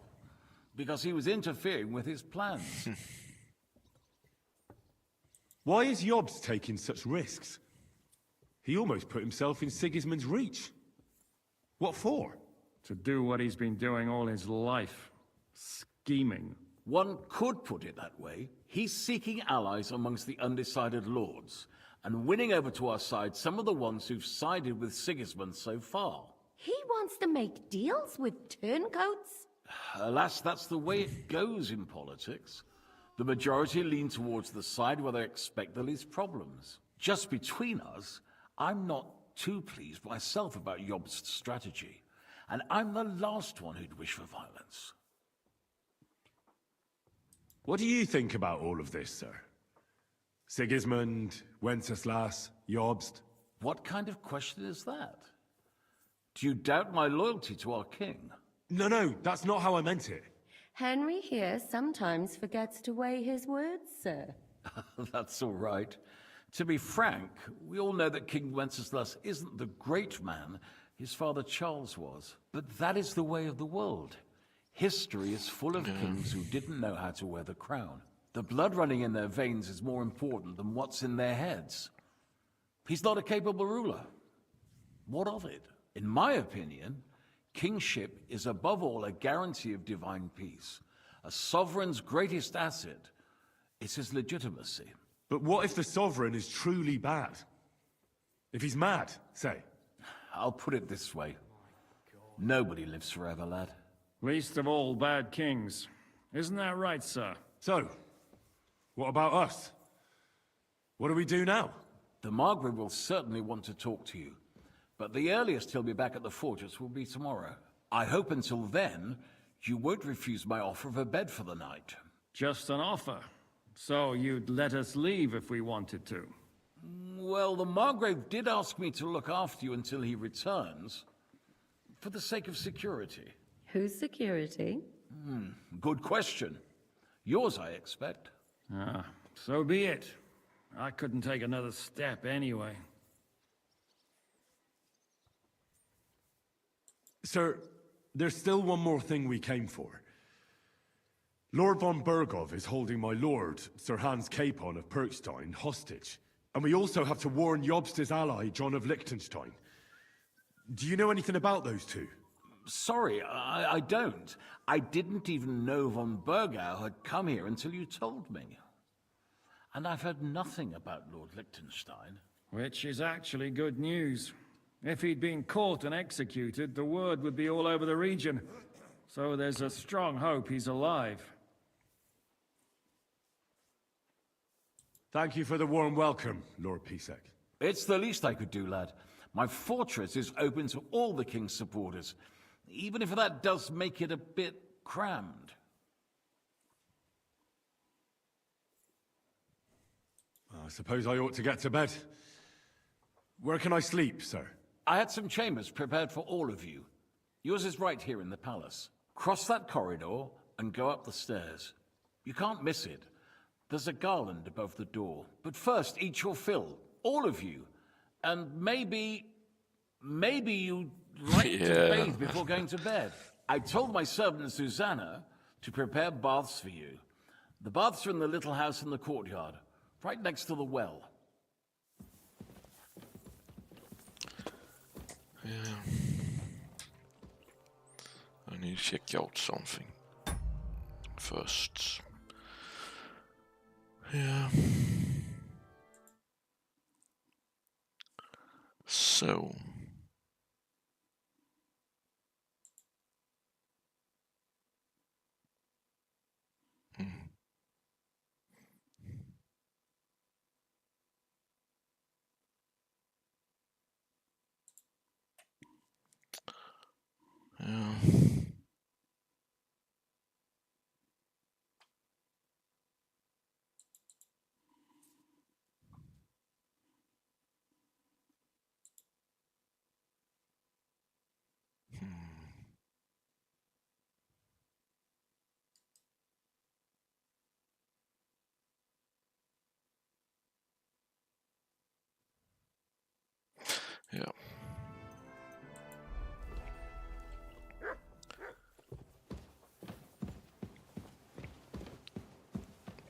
because he was interfering with his plans. Why is Jobst taking such risks? He almost put himself in Sigismund's reach. What for? To do what he's been doing all his life. Scheming. One could put it that way. He's seeking allies amongst the undecided lords, and winning over to our side some of the ones who've sided with Sigismund so far. He wants to make deals with turncoats? Alas, that's the way it goes in politics. The majority lean towards the side where they expect the least problems. Just between us, I'm not too pleased myself about Jobst's strategy, and I'm the last one who'd wish for violence. What do you think about all of this, sir? Sigismund, Wenceslas, Jobst? What kind of question is that? Do you doubt my loyalty to our king? No, that's not how I meant it. Henry here sometimes forgets to weigh his words, sir. That's all right. To be frank, we all know that King Wenceslas isn't the great man his father Charles was. But that is the way of the world. History is full of kings who didn't know how to wear the crown. The blood running in their veins is more important than what's in their heads. He's not a capable ruler. What of it? In my opinion, kingship is above all a guarantee of divine peace. A sovereign's greatest asset is his legitimacy. But what if the sovereign is truly bad? If he's mad, say? I'll put it this way. Nobody lives forever, lad. Least of all bad kings. Isn't that right, sir? So, what about us? What do we do now? The Margrave will certainly want to talk to you, but the earliest he'll be back at the fortress will be tomorrow. I hope until then, you won't refuse my offer of a bed for the night. Just an offer. So you'd let us leave if we wanted to? Well, the Margrave did ask me to look after you until he returns, for the sake of security. Whose security? Good question. Yours, I expect. Ah, so be it. I couldn't take another step anyway. Sir, there's still one more thing we came for. Lord von Burgow is holding my lord, Sir Hans Capon of Perkstein, hostage. And we also have to warn Jobst's ally, John of Liechtenstein. Do you know anything about those two? Sorry, I don't. I didn't even know von Burgow had come here until you told me. And I've heard nothing about Lord Liechtenstein. Which is actually good news. If he'd been caught and executed, the word would be all over the region. So there's a strong hope he's alive. Thank you for the warm welcome, Lord Pisek. It's the least I could do, lad. My fortress is open to all the king's supporters, even if that does make it a bit crammed. I suppose I ought to get to bed. Where can I sleep, sir? I had some chambers prepared for all of you. Yours is right here in the palace. Cross that corridor and go up the stairs. You can't miss it. There's a garland above the door. But first, eat your fill. All of you. And maybe you'd like to bathe before going to bed. I told my servant Susanna to prepare baths for you. The baths are in the little house in the courtyard, right next to the well. Yeah. I need to check out something first. Yeah. So. Yeah. Yeah.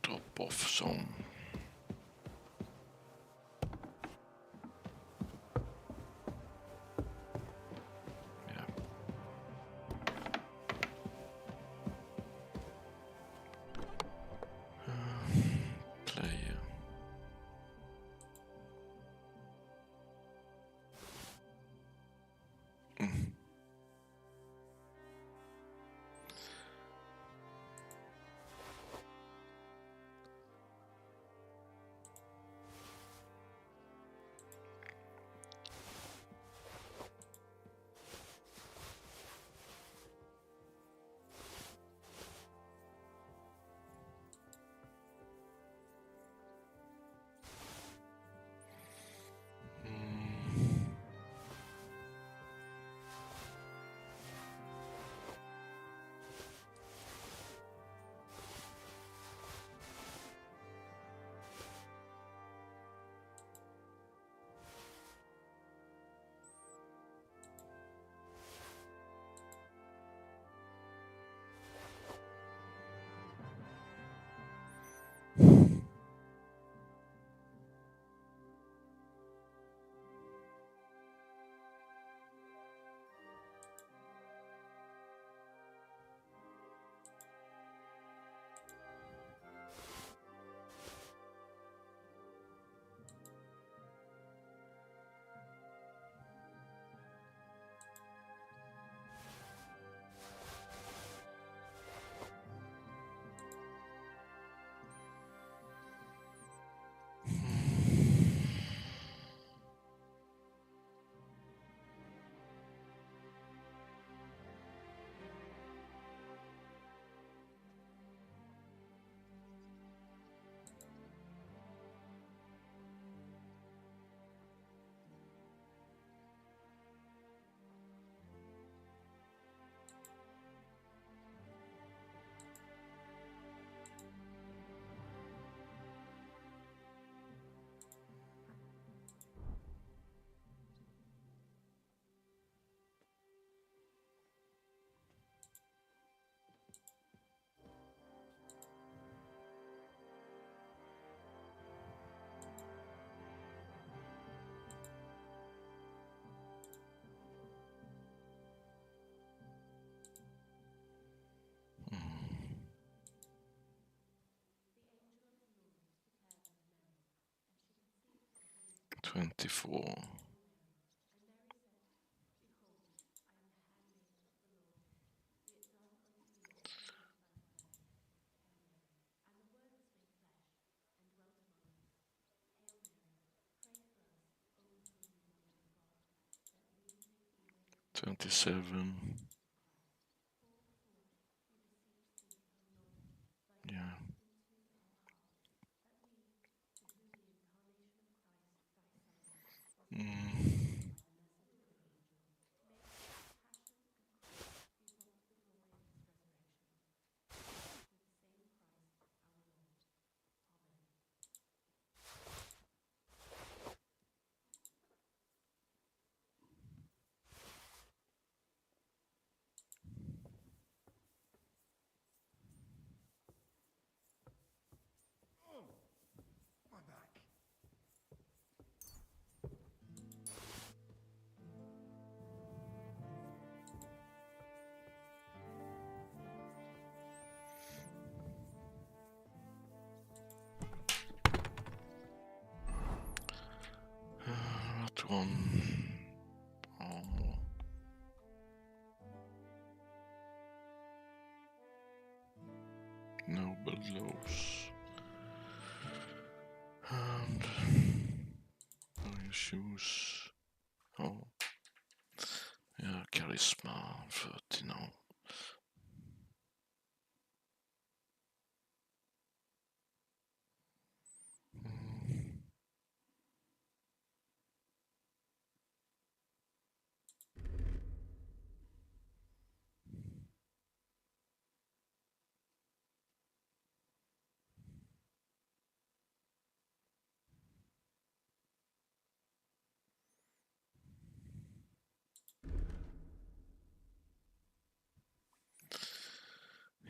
Drop off some. Yeah. Player. 24. $27. Yeah. That one. Oh. Noble lows. And shoes. Oh. Yeah, charisma 30 now.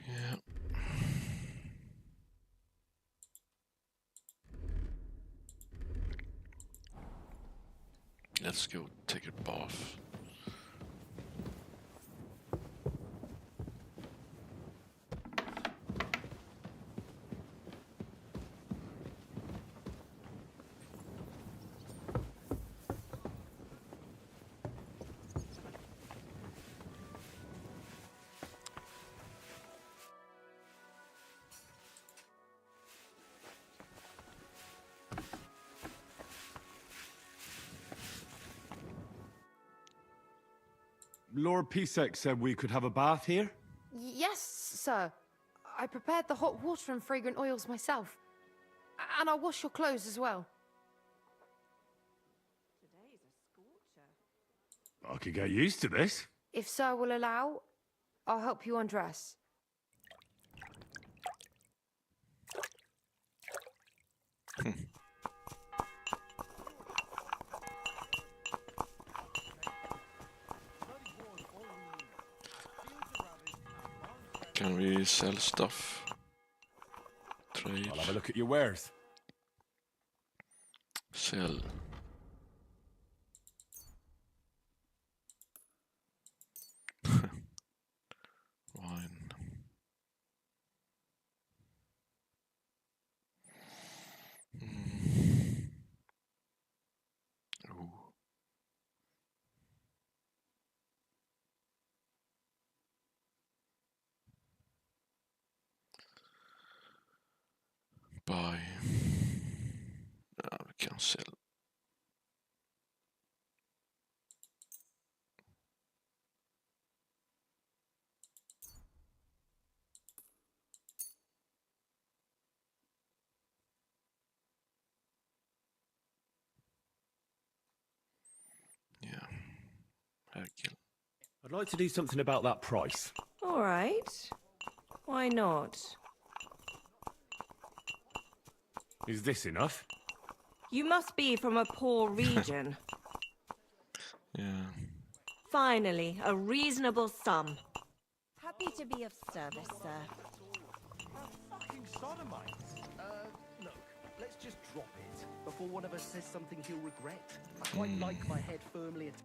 Yeah. Let's go take a bath. Lord Pisek said we could have a bath here? Yes, sir. I prepared the hot water and fragrant oils myself. And I'll wash your clothes as well. Today's a scorcher. I could get used to this. If sir will allow, I'll help you undress. Can we sell stuff? Trade. I'll have a look at your wares. Sell. Wine. Ooh. Buy. We can sell. Yeah. Herkill. I'd like to do something about that price. All right. Why not? Is this enough? You must be from a poor region. Yeah. Finally, a reasonable sum. Happy to be of service, sir. Fucking sodomites. Look, let's just drop it before one of us says something he'll regret. I quite like my head firmly at...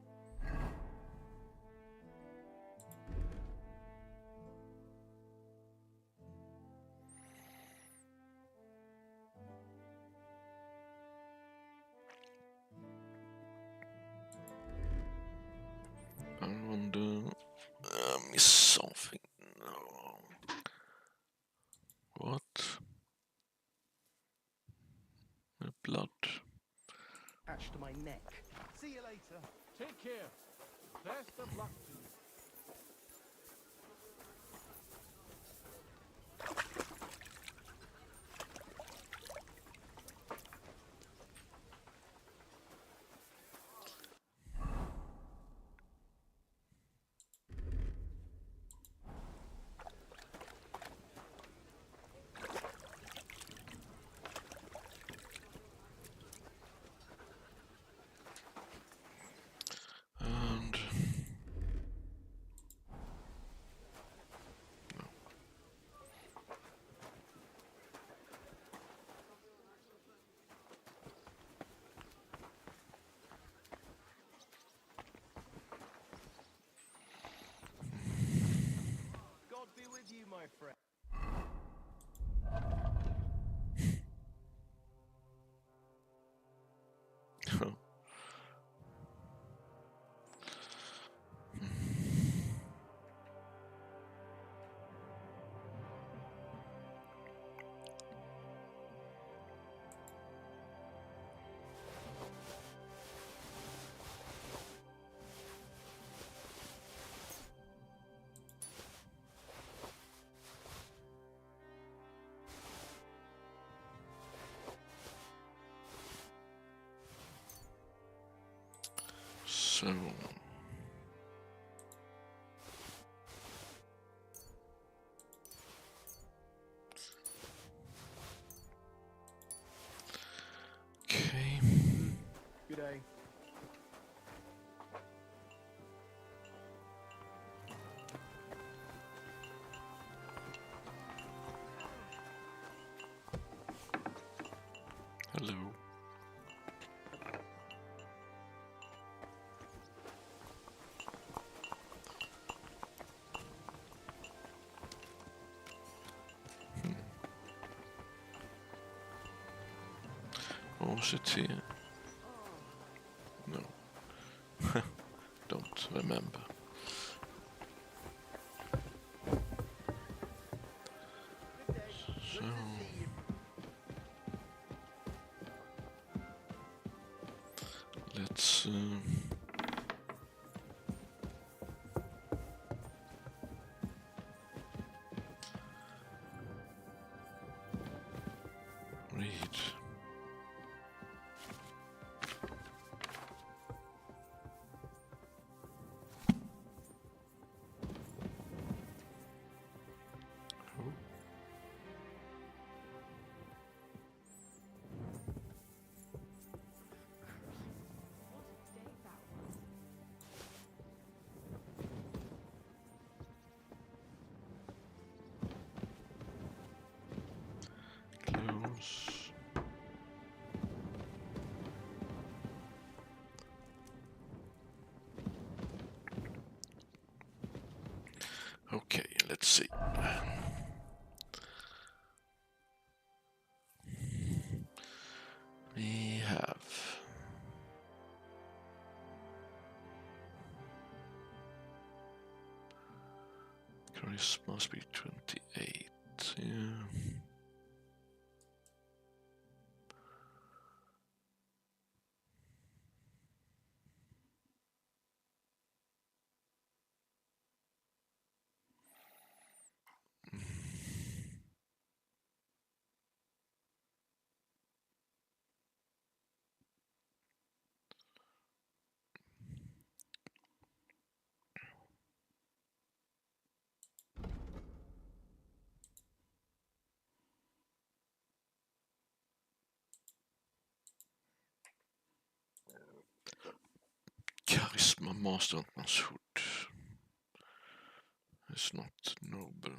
miss something. No. What? The blood. Attached to my neck. See you later. Take care. Best of luck to you. God be with you, my friend. So. Okay. Good day. Hello. What was it here? No. Don't remember. So. Let's read. Close. Okay, let's see. We have Charisma must be 28. Yeah. Charisma Master Antman's hood is not noble.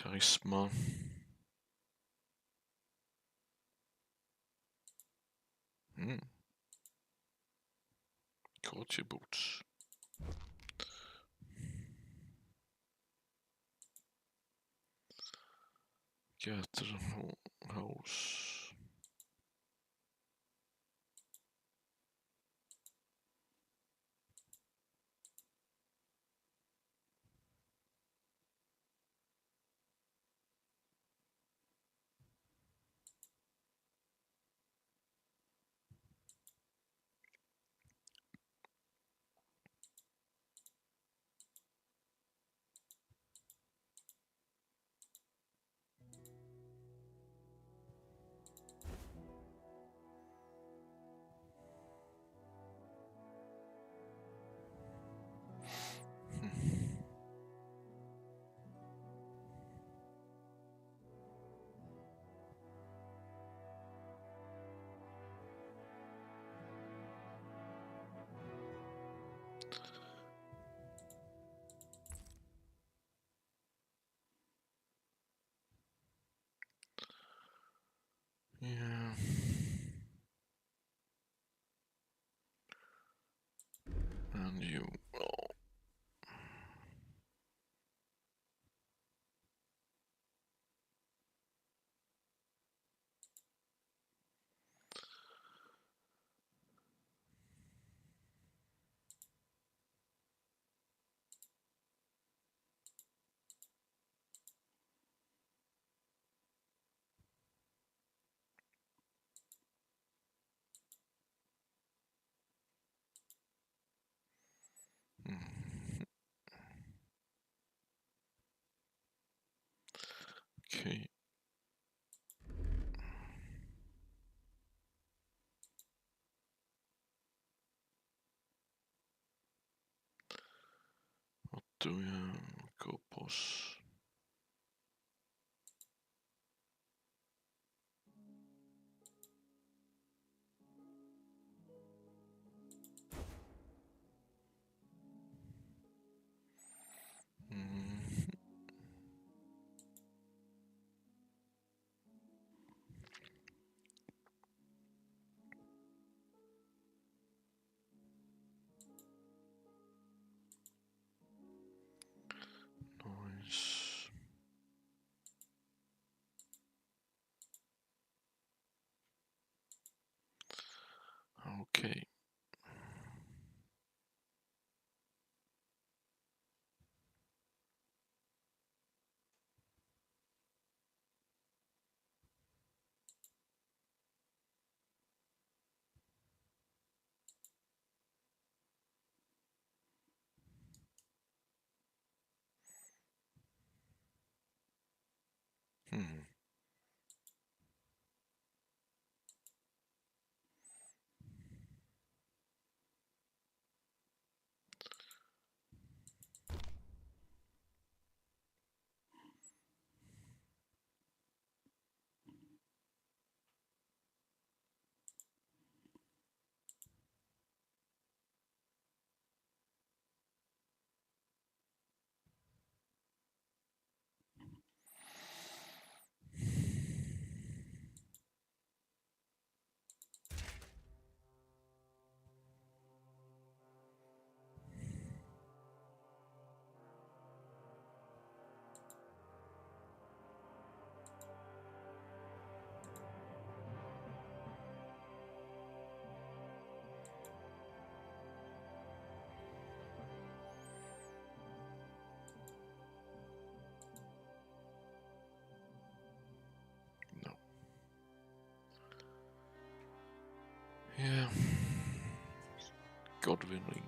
Charisma. Courtier boots. Gather house. Yeah. And you will. Okay. What do we have? Copos. Nice. Okay. Yeah. Godwin ring.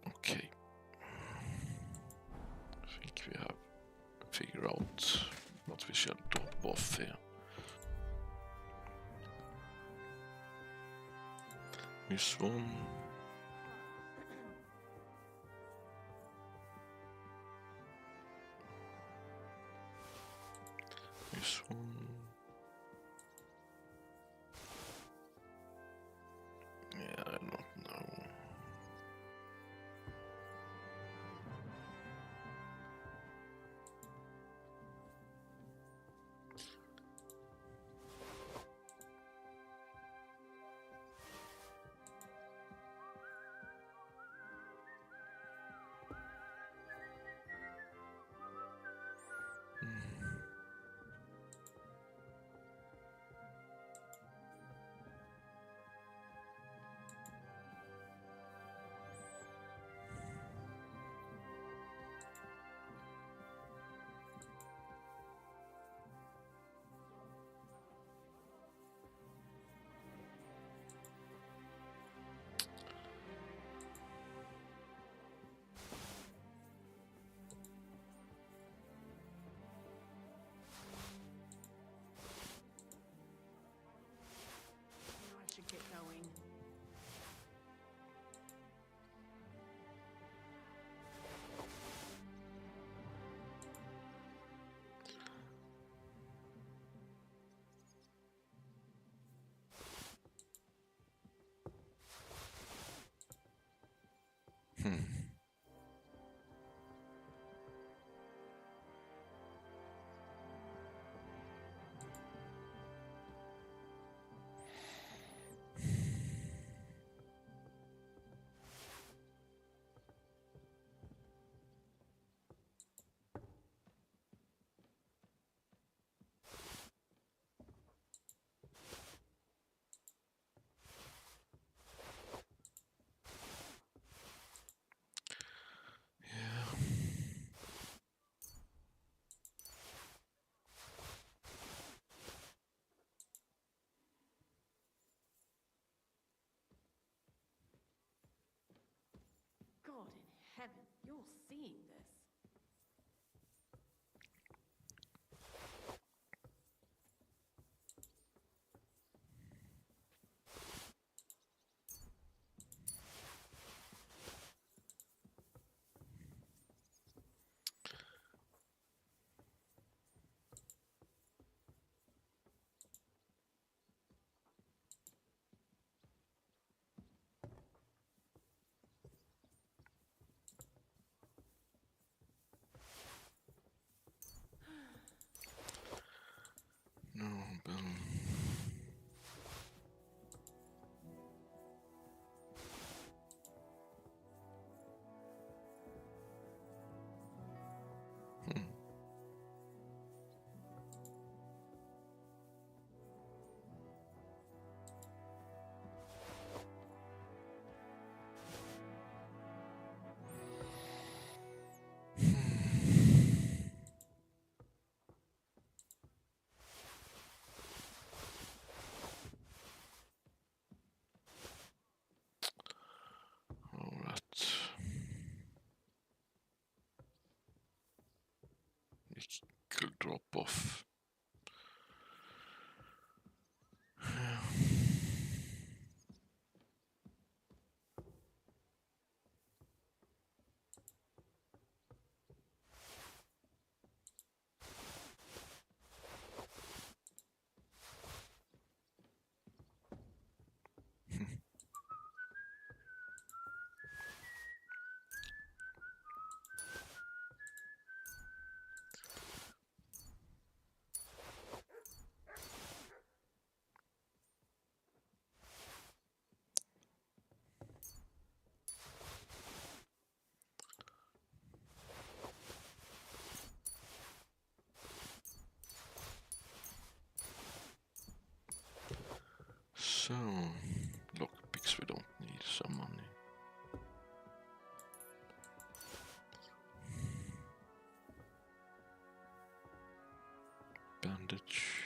Okay. I think we have figured out what we shall drop off here. This one. This one. God in heaven, you're seeing this. No, but... Alright. It could drop off. So, lockpicks we don't need, some money. Bandage.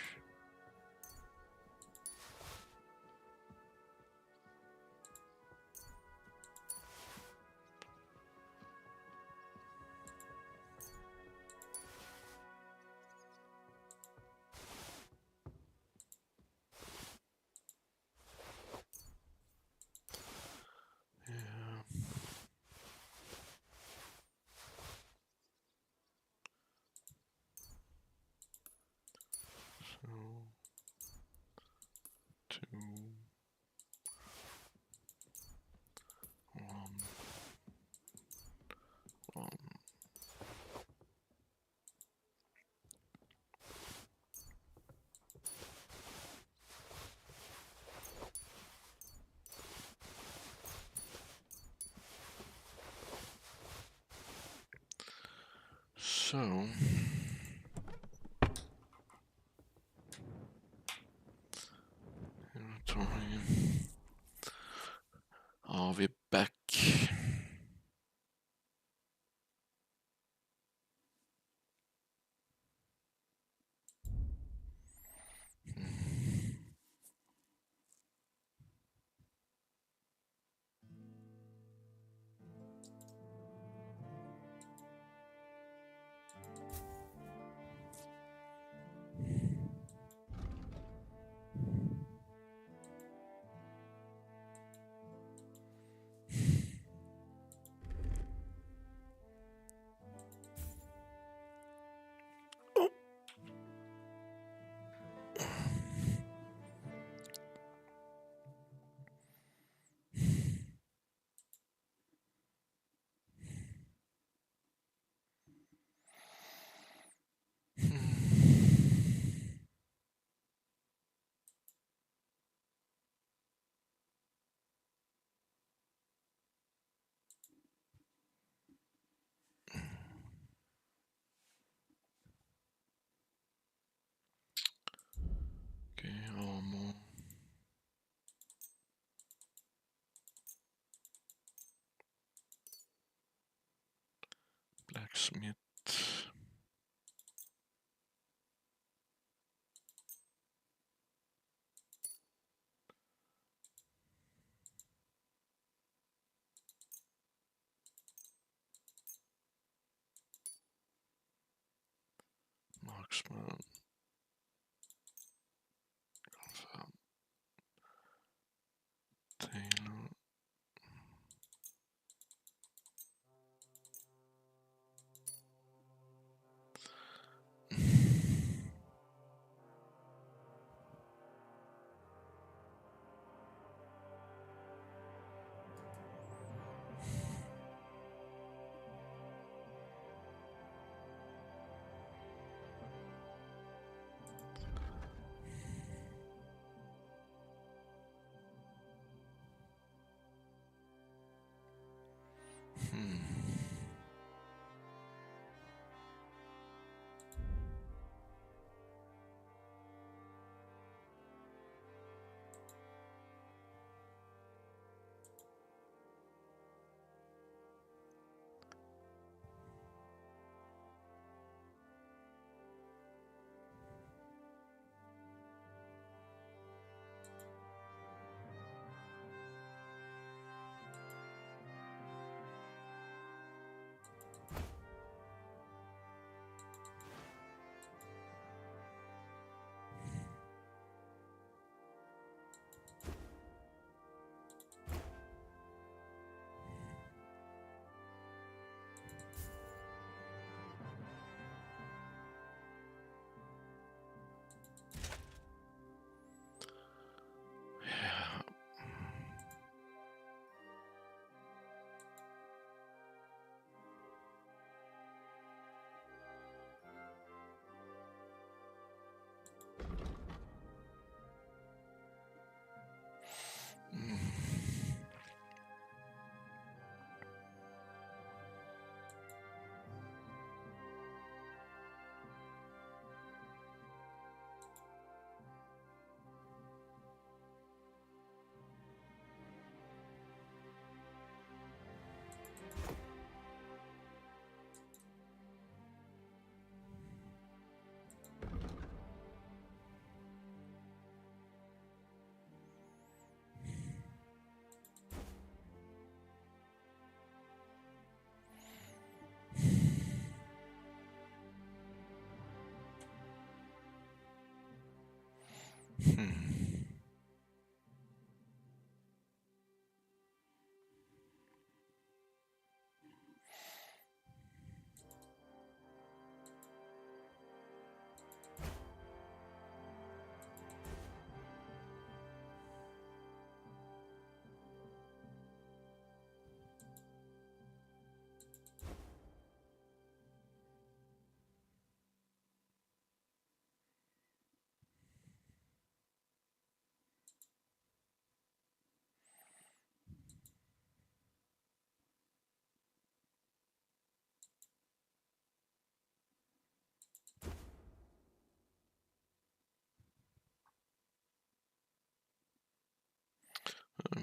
So, are we back? Locksmith. Marksman. Confirm. Taylor.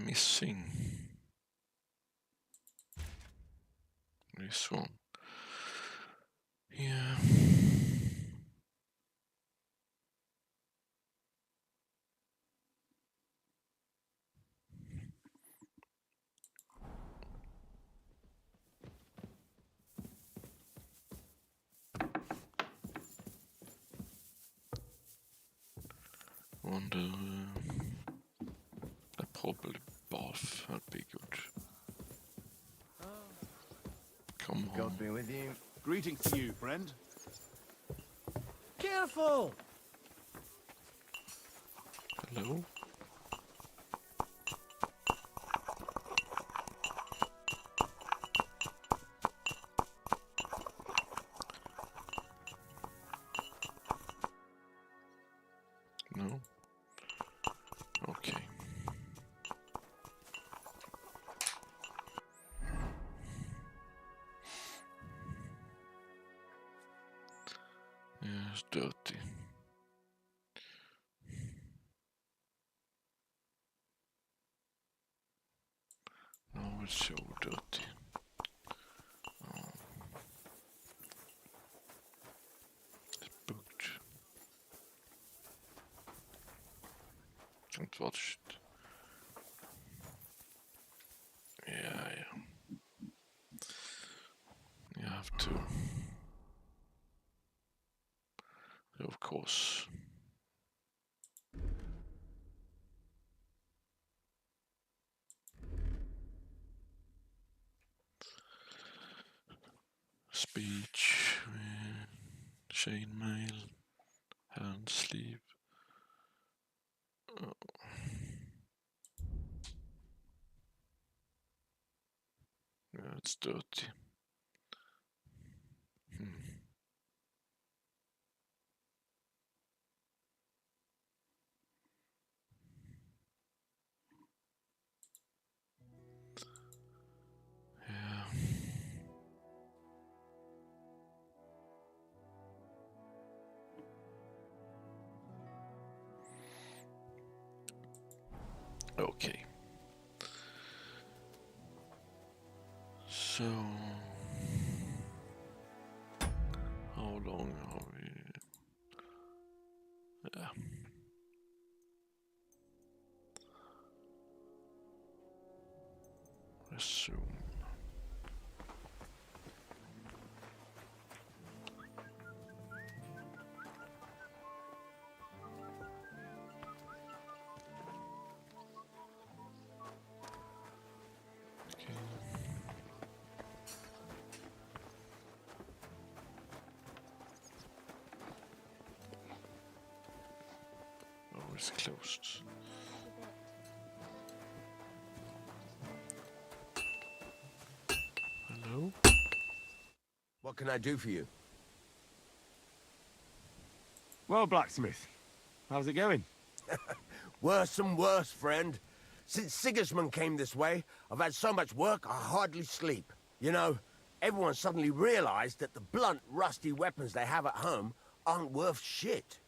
Missing this one. Yeah. Wonder probably bath would be good. Come on. God be with you. Greetings to you, friend. Careful! Hello? No? Okay. Yeah, it's dirty. No, it's so dirty. Oh. haven't watched. Yeah. You have to. Of course. Speech, chainmail, hand sleeve. Oh. Yeah, it's dirty. Yeah. Okay. So, how long are we? Yeah. Resume. Oh, it's closed. Hello? What can I do for you? Well, blacksmith, how's it going? Worse and worse, friend. Since Sigismund came this way, I've had so much work I hardly sleep. You know, everyone suddenly realized that the blunt, rusty weapons they have at home aren't worth shit.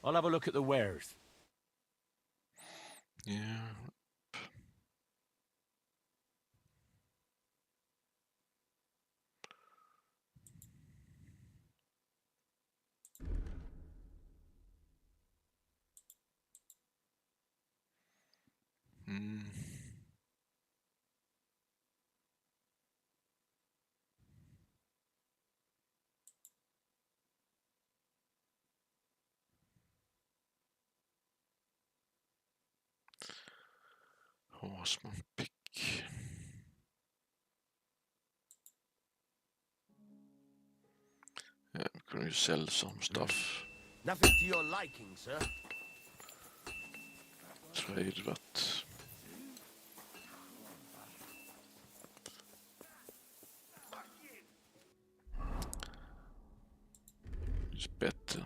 I'll have a look at the wares. Yeah. Horseman pick. Yeah, can you sell some stuff? Nothing to your liking, sir. Trade that. It's better.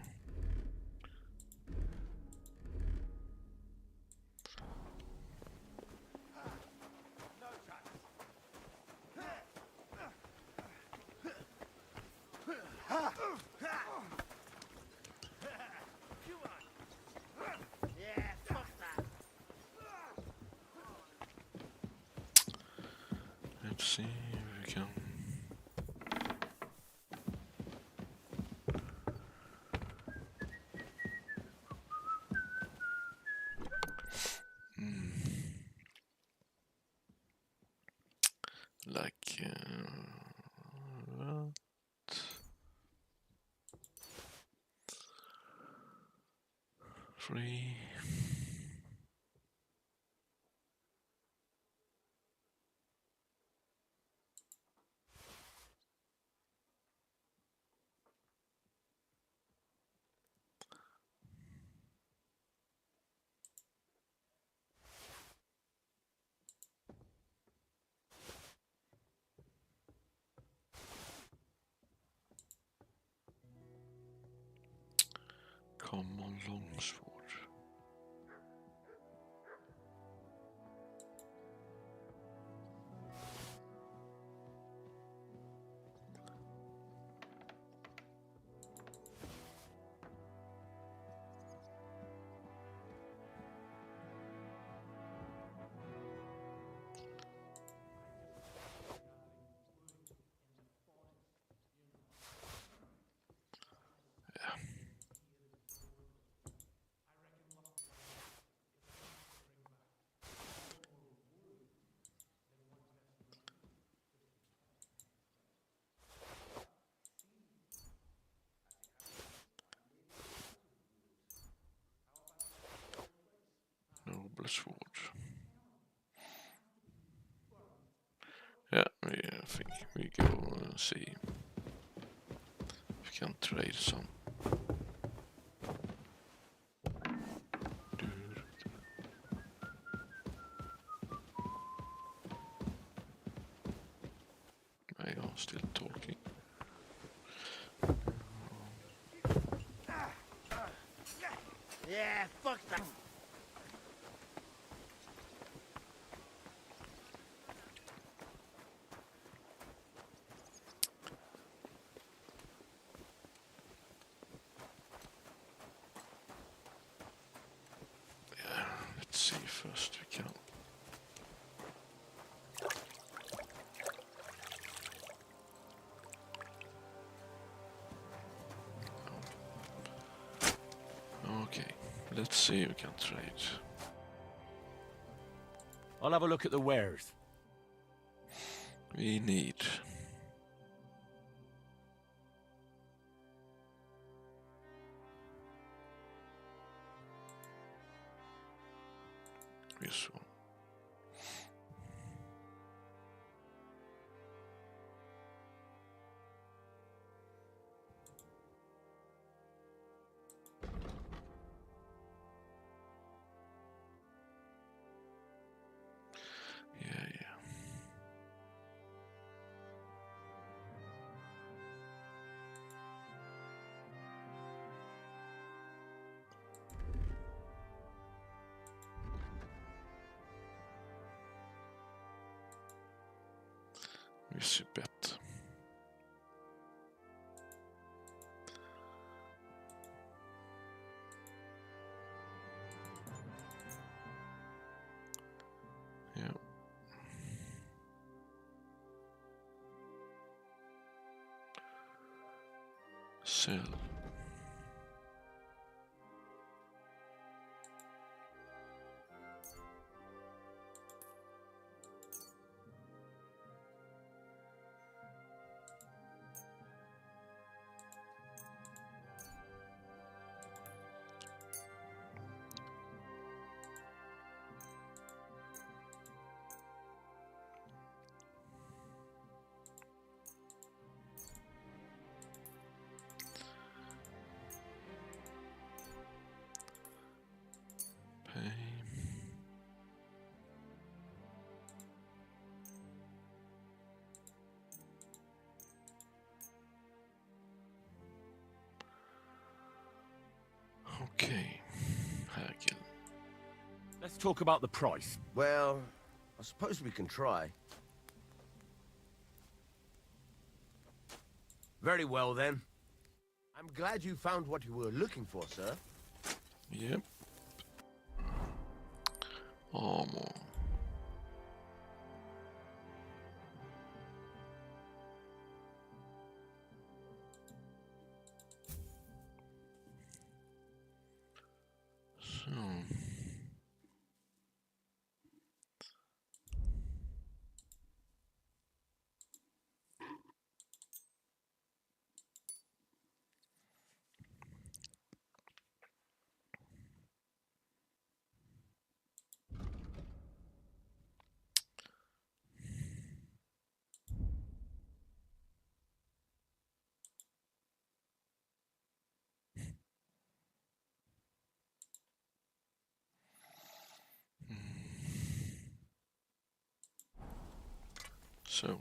Let's see if we can. Like that. Free. Common longsword. plus wood. Yeah, I think we go and see if we can trade some. I am still talking. Yeah, fuck that. Yeah, let's see first we can. Okay, let's see if we can trade. I'll have a look at the wares. We need this one. Yeah. We see bet. Yeah. Sell. Pay. Okay, Hagel. Let's talk about the price. Well, I suppose we can try. Very well, then. I'm glad you found what you were looking for, sir. Yep. Armor. So. So.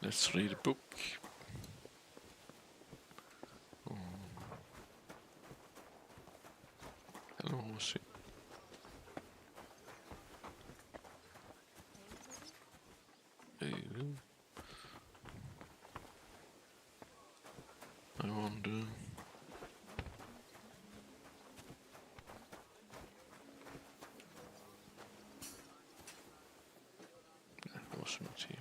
Let's read a book. Oh. Hello, Horsey. I wonder. That wasn't here.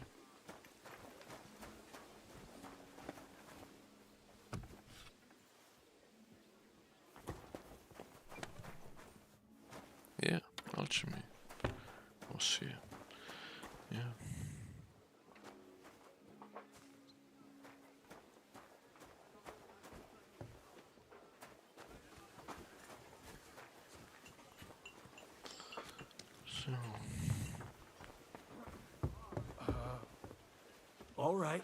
Yeah, alchemy was here. Yeah. All right.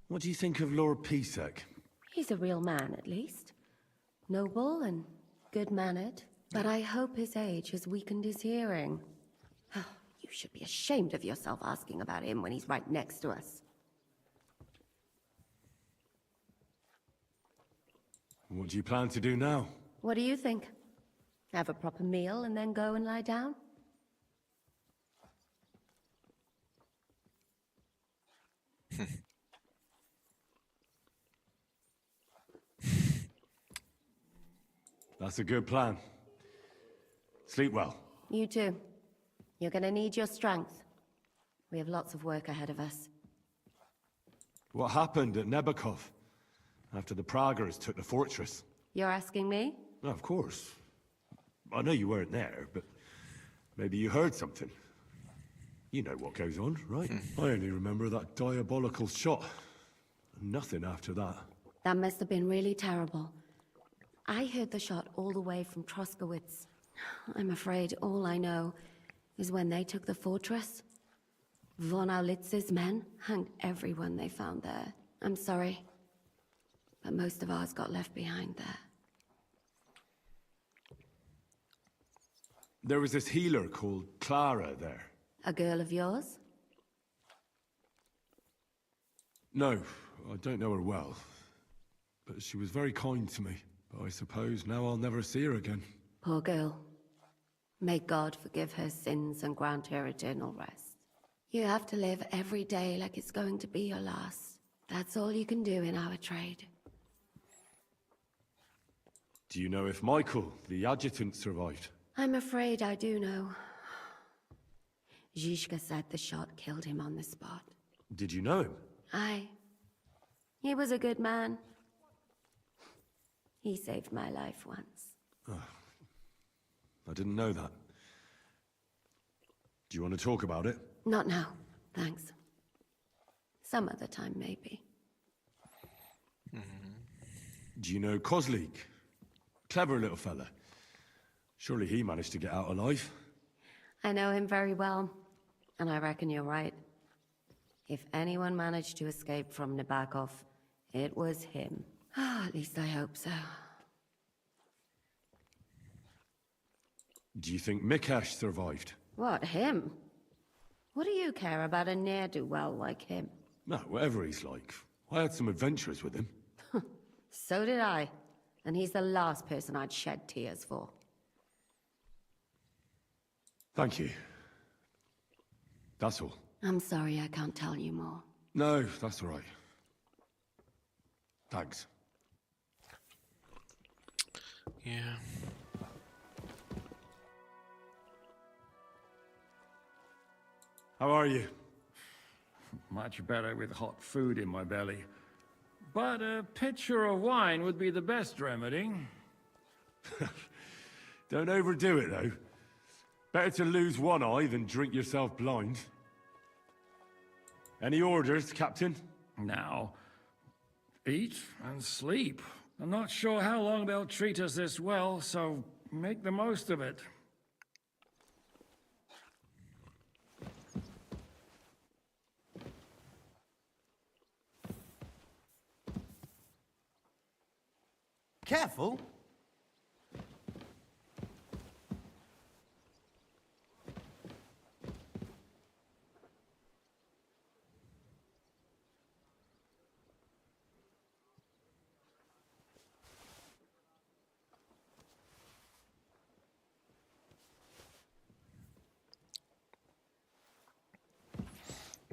What do you think of Lord Pisek? He's a real man, at least. Noble and good-mannered. But I hope his age has weakened his hearing. You should be ashamed of yourself asking about him when he's right next to us. What do you plan to do now? What do you think? Have a proper meal and then go and lie down? That's a good plan. Sleep well. You too. You're gonna need your strength. We have lots of work ahead of us. What happened at Nebakov after the Praguers took the fortress? You're asking me? No, of course. I know you weren't there, but maybe you heard something. You know what goes on, right? I only remember that diabolical shot. Nothing after that. That must have been really terrible. I heard the shot all the way from Troskowitz. I'm afraid all I know is when they took the fortress, von Aulitz's men hanged everyone they found there. I'm sorry, but most of ours got left behind there. There was this healer called Clara there. A girl of yours? No, I don't know her well. But she was very kind to me. But I suppose now I'll never see her again. Poor girl. May God forgive her sins and grant her eternal rest. You have to live every day like it's going to be your last. That's all you can do in our trade. Do you know if Michael, the adjutant, survived? I'm afraid I do know. Zizka said the shot killed him on the spot. Did you know him? Aye. He was a good man. He saved my life once. Oh, I didn't know that. Do you want to talk about it? Not now, thanks. Some other time, maybe. Do you know Kozlik? Clever little fella. Surely he managed to get out alive. I know him very well, and I reckon you're right. If anyone managed to escape from Nebakov, it was him. At least I hope so. Do you think Mikash survived? What, him? What do you care about a ne'er-do-well like him? No, whatever he's like. I had some adventures with him. So did I. And he's the last person I'd shed tears for. Thank you. That's all. I'm sorry I can't tell you more. No, that's all right. Thanks. Yeah. How are you? Much better with hot food in my belly. But a pitcher of wine would be the best remedy. Don't overdo it, though. Better to lose one eye than drink yourself blind. Any orders, Captain? Now, eat and sleep. I'm not sure how long they'll treat us this well, so make the most of it. Careful.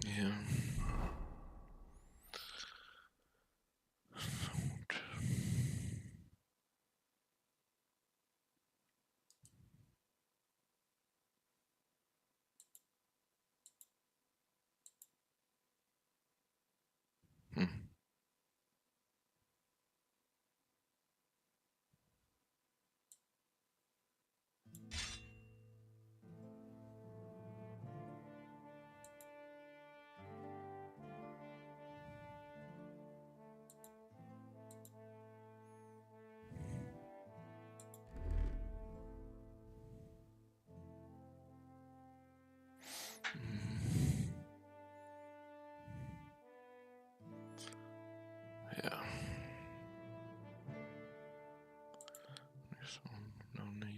Yeah.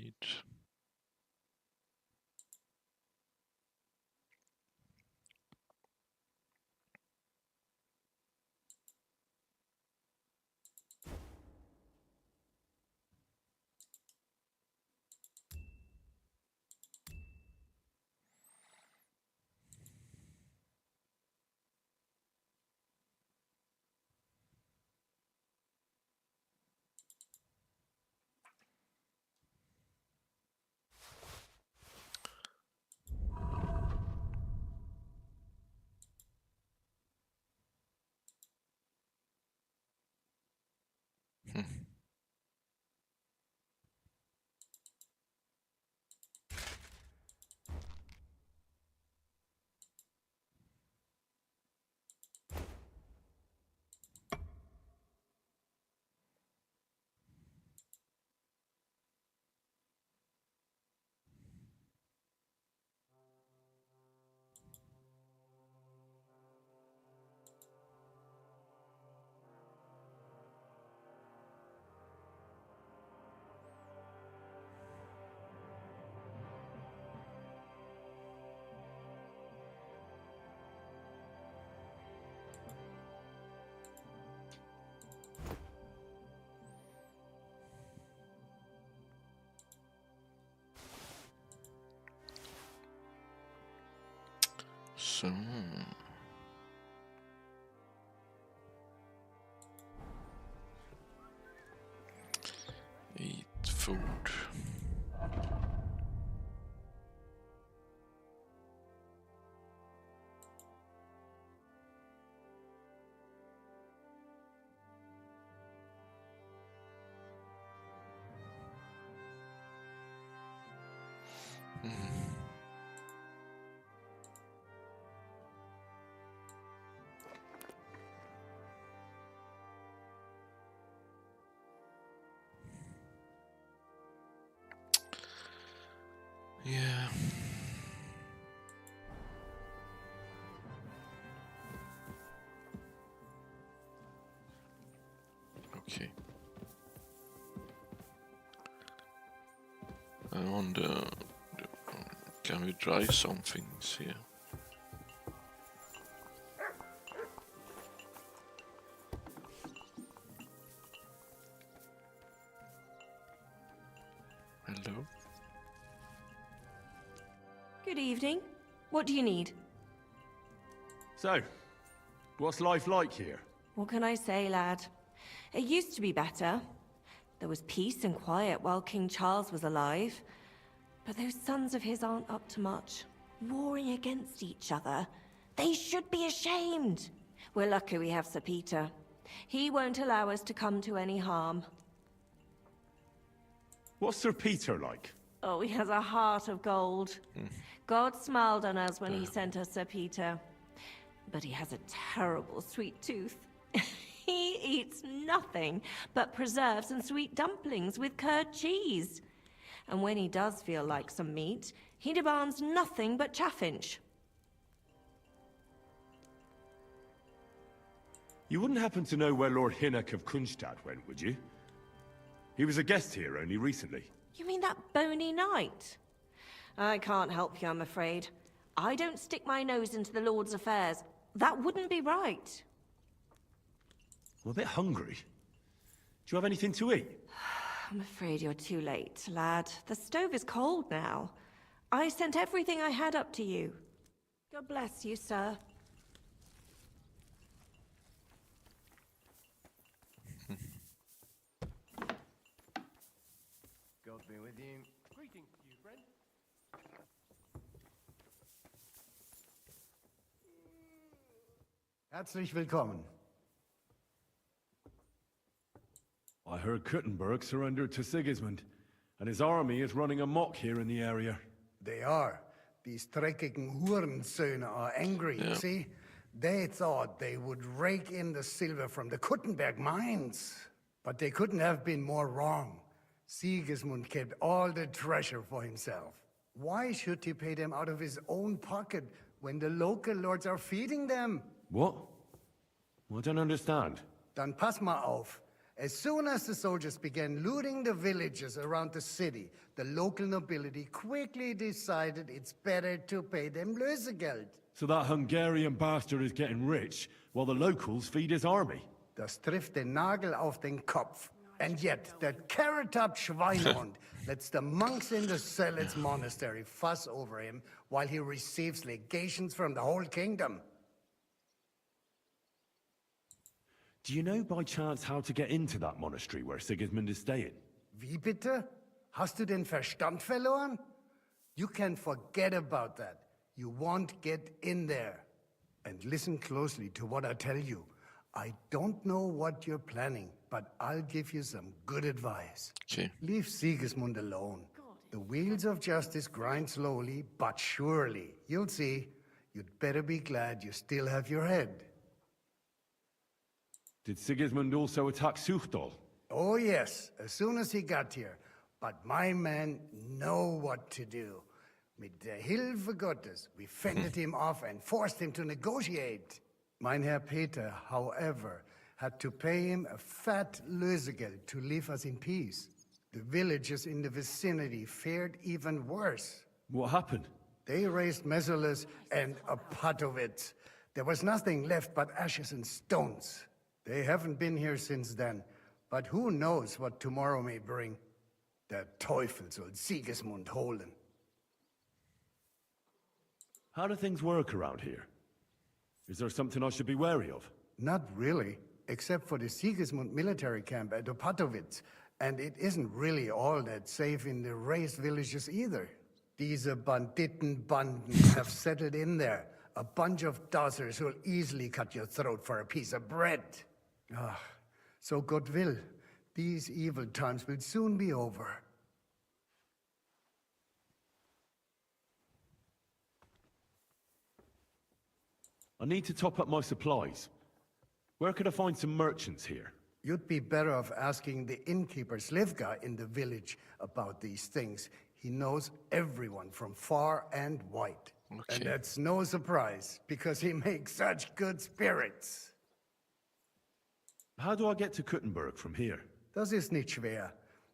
need. So eat food. Yeah. Okay. I wonder, can we try some things here? Hello? Good evening. What do you need? So, what's life like here? What can I say, lad? It used to be better. There was peace and quiet while King Charles was alive. But those sons of his aren't up to much. Warring against each other. They should be ashamed. We're lucky we have Sir Peter. He won't allow us to come to any harm. What's Sir Peter like? Oh, he has a heart of gold. God smiled on us when he sent us Sir Peter. But he has a terrible sweet tooth. He eats nothing but preserves and sweet dumplings with curd cheese. And when he does feel like some meat, he demands nothing but chaffinch. You wouldn't happen to know where Lord Hinnock of Kunstad went, would you? He was a guest here only recently. You mean that bony knight? I can't help you, I'm afraid. I don't stick my nose into the Lord's affairs. That wouldn't be right. I'm a bit hungry. Do you have anything to eat? I'm afraid you're too late, lad. The stove is cold now. I sent everything I had up to you. God bless you, sir. God be with you. Greetings to you, friend. Herzlich willkommen. I heard Kuttenberg surrendered to Sigismund, and his army is running amok here in the area. They are. These dreckigen Hurensöhne are angry, you see? They thought they would rake in the silver from the Kuttenberg mines. But they couldn't have been more wrong. Sigismund kept all the treasure for himself. Why should he pay them out of his own pocket when the local lords are feeding them? What? I don't understand. Dann pass mal auf. As soon as the soldiers began looting the villages around the city, the local nobility quickly decided it's better to pay them Lösegeld. So that Hungarian bastard is getting rich, while the locals feed his army. Das trifft den Nagel auf den Kopf. And yet, that carrot-top Schweinehund lets the monks in the Zealots monastery fuss over him while he receives legations from the whole kingdom. Do you know by chance how to get into that monastery where Sigismund is staying? Wie bitte? Hast du den Verstand verloren? You can forget about that. You won't get in there. And listen closely to what I tell you. I don't know what you're planning, but I'll give you some good advice. Okay. Leave Sigismund alone. The wheels of justice grind slowly, but surely. You'll see. You'd better be glad you still have your head. Did Sigismund also attack Suchdol? Oh yes, as soon as he got here. But my men know what to do. Mit der Hilfe Gottes, we fended him off and forced him to negotiate. Mein Herr Peter, however, had to pay him a fat Lösegeld to leave us in peace. The villagers in the vicinity fared even worse. What happened? They raised Mesolis and Opatovitz. There was nothing left but ashes and stones. They haven't been here since then, but who knows what tomorrow may bring. Der Teufel soll Sigismund holen. How do things work around here? Is there something I should be wary of? Not really, except for the Sigismund military camp at Opatovitz. And it isn't really all that safe in the raised villages either. These Banditenbanden have settled in there. A bunch of dossers who'll easily cut your throat for a piece of bread. Ah, so God will. These evil times will soon be over. I need to top up my supplies. Where could I find some merchants here? You'd be better off asking the innkeeper Slivka in the village about these things. He knows everyone from far and wide. Okay. And that's no surprise, because he makes such good spirits. How do I get to Kuttenberg from here? Das ist nicht schwer.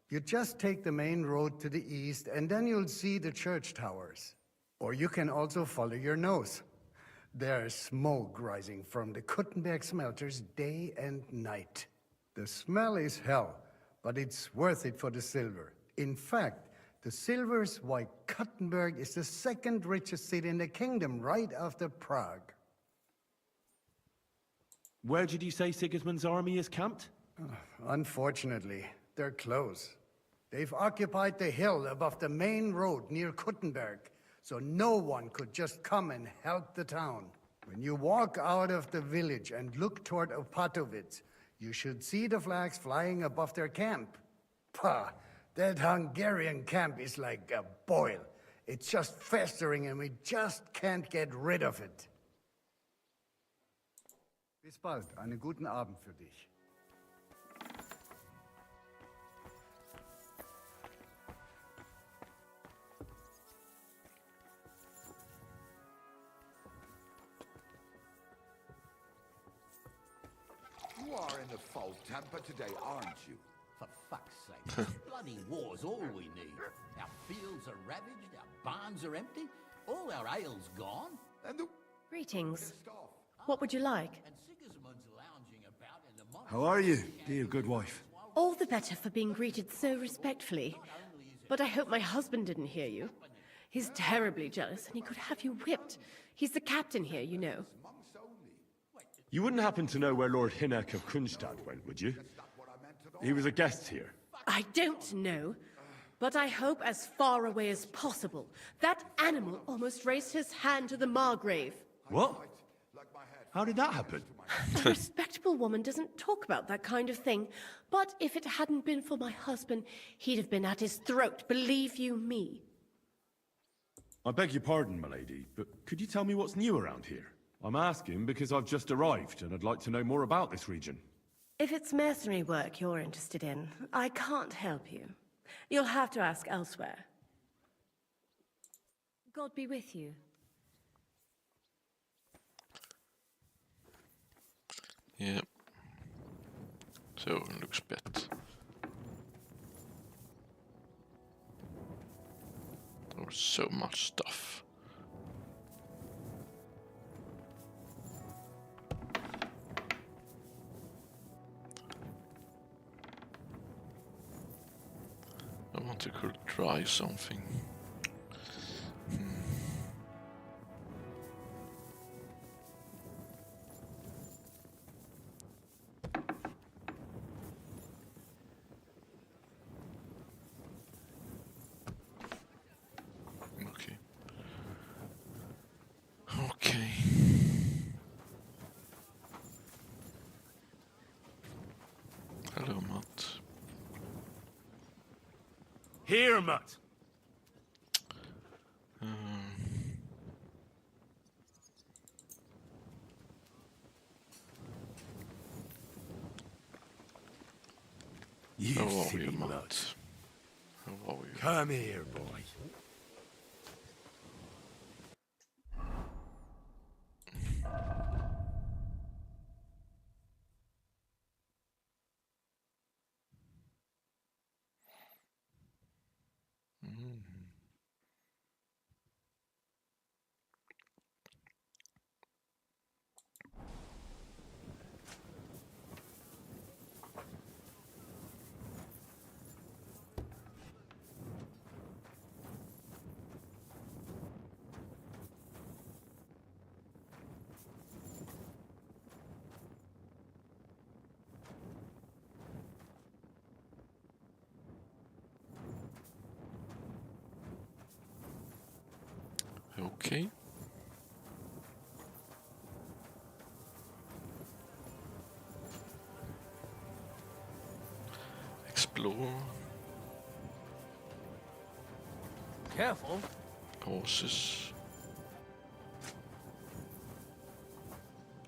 You just take the main road to the east, and then you'll see the church towers. Or you can also follow your nose. There's smoke rising from the Kuttenberg smelters day and night. The smell is hell, but it's worth it for the silver. In fact, the silver's why Kuttenberg is the second richest city in the kingdom, right after Prague. Where did you say Sigismund's army is camped? Unfortunately, they're close. They've occupied the hill above the main road near Kuttenberg, so no one could just come and help the town. When you walk out of the village and look toward Opatovitz, you should see the flags flying above their camp. Pah, that Hungarian camp is like a boil. It's just festering and we just can't get rid of it. Bis bald, einen guten Abend für dich. You are in a foul temper today, aren't you? For fuck's sake, bloody war's all we need. Our fields are ravaged, our barns are empty, all our ale's gone. And the... Greetings. What would you like? And Sigismund's lounging about in the How are you, dear good wife? All the better for being greeted so respectfully. But I hope my husband didn't hear you. He's terribly jealous and he could have you whipped. He's the captain here, you know. You wouldn't happen to know where Lord Hinnek of Kunstad went, would you? He was a guest here. I don't know, but I hope as far away as possible. That animal almost raised his hand to the Margrave. What? How did that happen? A respectable woman doesn't talk about that kind of thing. But if it hadn't been for my husband, he'd have been at his throat, believe you me. I beg your pardon, milady, but could you tell me what's new around here? I'm asking because I've just arrived and I'd like to know more about this region. If it's mercenary work you're interested in, I can't help you. You'll have to ask elsewhere. God be with you. Ja. So it looks better. There's so much stuff. I want to try something. Okay. Hello, Matt. Here, Matt. You How are silly you, nut. Matt? How are you? Come here, boy. Okay. Explore. Careful. Horses.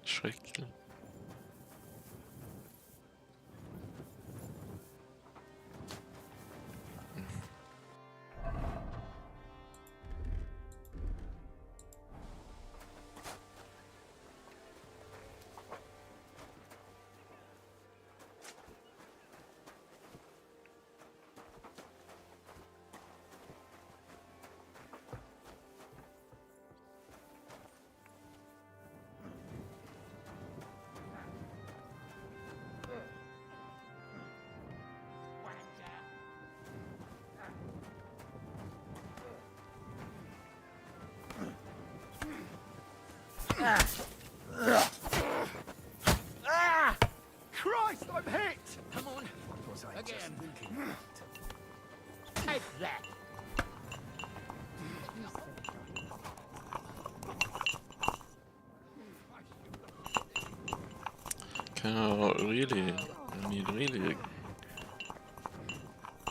Schreckl. Christ, I'm hit! Come on. What was I Again. just thinking? Take that. Can I really? I need really.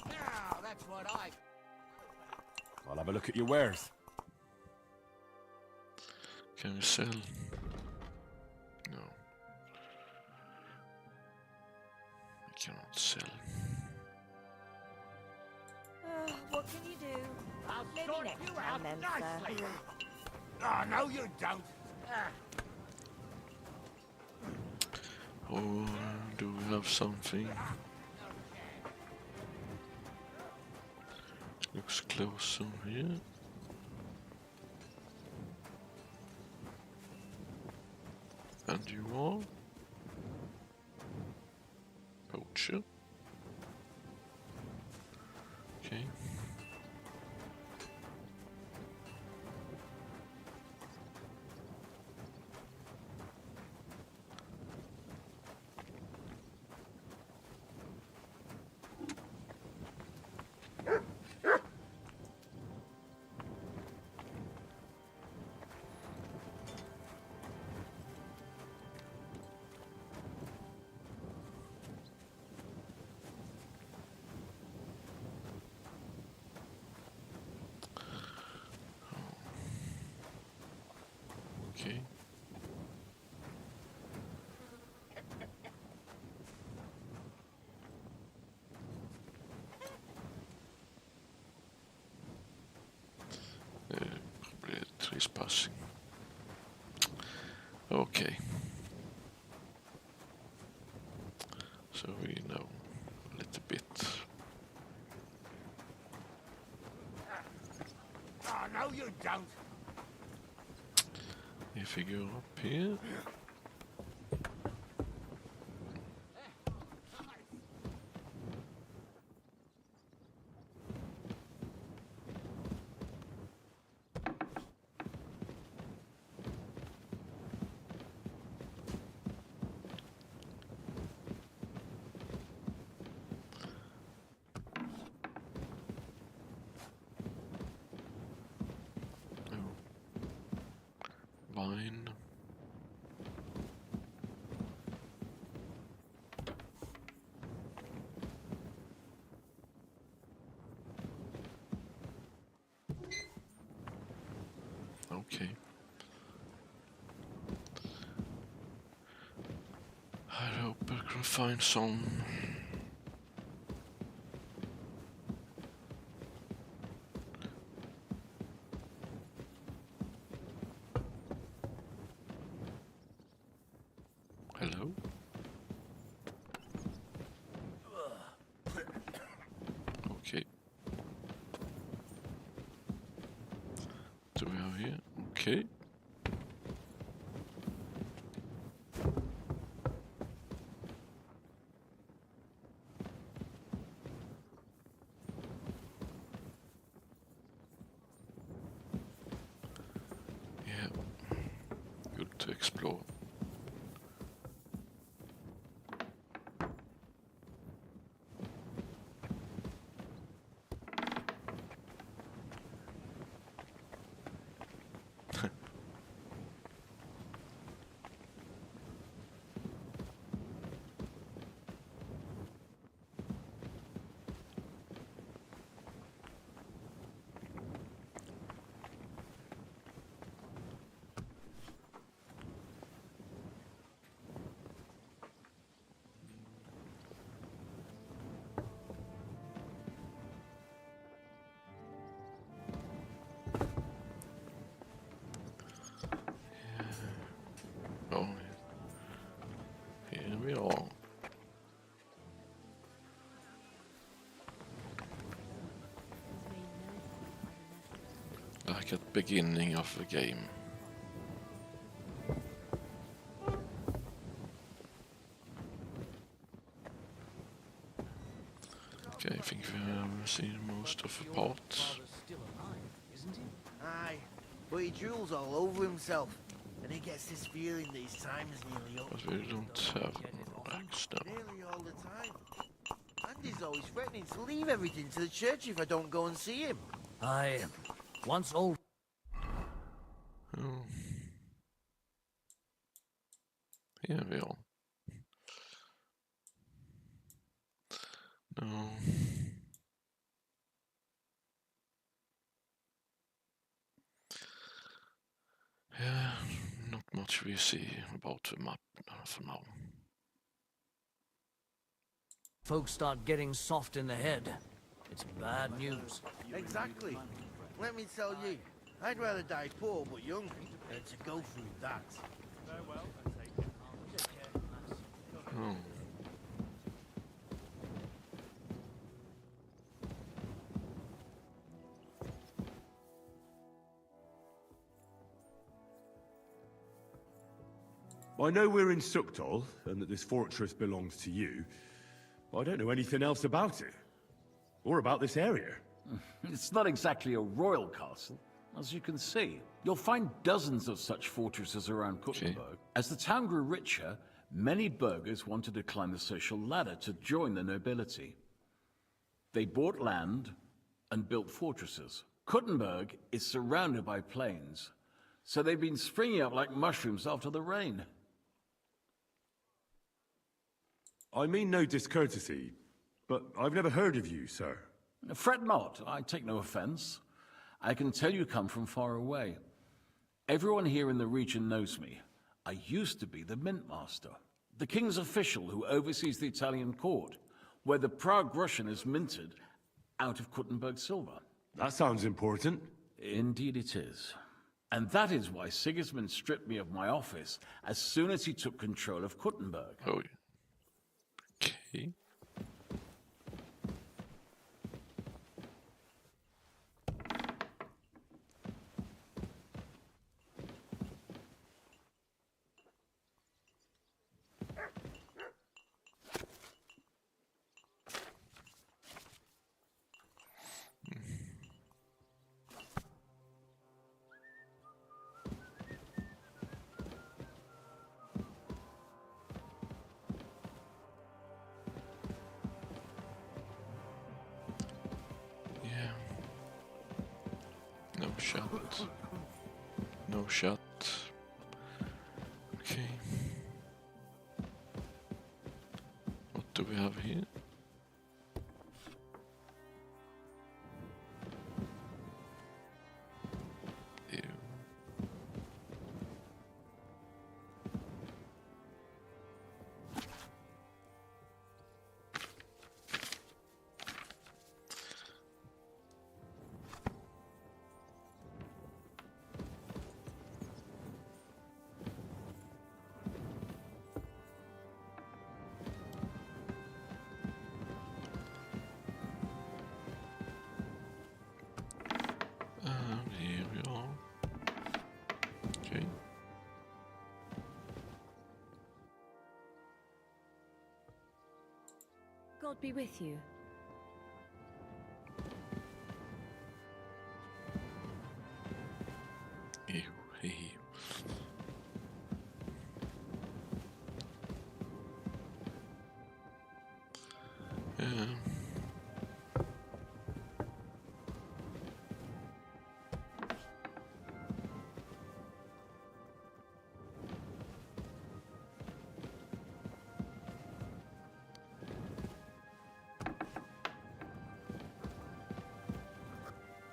Now, that's what I... I'll have a look at your wares. Can we sell? No. I cannot sell. What can you do? Maybe sort next you time out then, nicely. sir. Oh, no, you don't. Oh, do we have something? Looks closer here. And you are? Poacher. Okay. Okay. Probably trespassing. Okay. So we know a little bit. Oh, no, you don't. If we go up here. Wine. Okay. I hope I can find some. Hello? Okay. Do we have here? Okay. Yeah. Good to explore. Oh, here we are. Like at the beginning of the game. Okay, I think we have seen most of the parts. Still alive, isn't he? Aye, but he drools all over himself, and he gets this feeling that his time is nearly up. But we don't have racks now. Nearly all the time. And he's always threatening to leave everything to the church if I don't go and see him. Aye, once all... Oh. Here we are. No. Yeah, not much we see about the map for now. Folks start getting soft in the head. It's bad news. Exactly. Let me tell you, I'd rather die poor but young than to go through that. Farewell and take care. Oh. I know we're in Suktol, and that this fortress belongs to you, but I don't know anything else about it. Or about this area. It's not exactly a royal castle, as you can see. You'll find dozens of such fortresses around Kuttenberg. As the town grew richer, many burghers wanted to climb the social ladder to join the nobility. They bought land and built fortresses. Kuttenberg is surrounded by plains, so they've been springing up like mushrooms after the rain. I mean no discourtesy, but I've never heard of you, sir. Fret not, I take no offense. I can tell you come from far away. Everyone here in the region knows me. I used to be the mint master, the king's official who oversees the Italian court, where the Prague Russian is minted out of Kuttenberg silver. That sounds important. Indeed it is. And that is why Sigismund stripped me of my office as soon as he took control of Kuttenberg. Oh, okay. Okay. No shot. No shot. Okay. What do we have here? Ew. Here we are. Okay. God be with you. Ew, ew.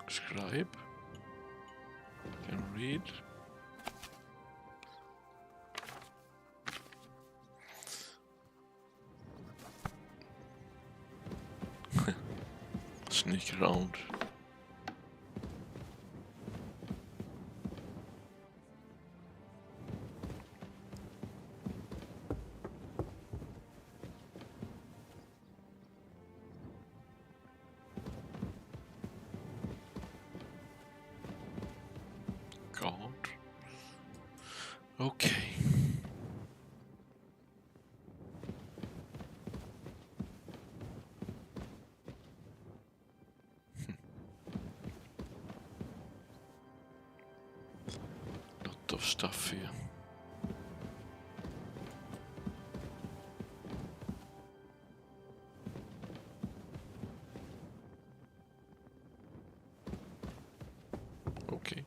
Scribe. Can read. Sneak around. God. Okay. Lot of stuff here. Okay.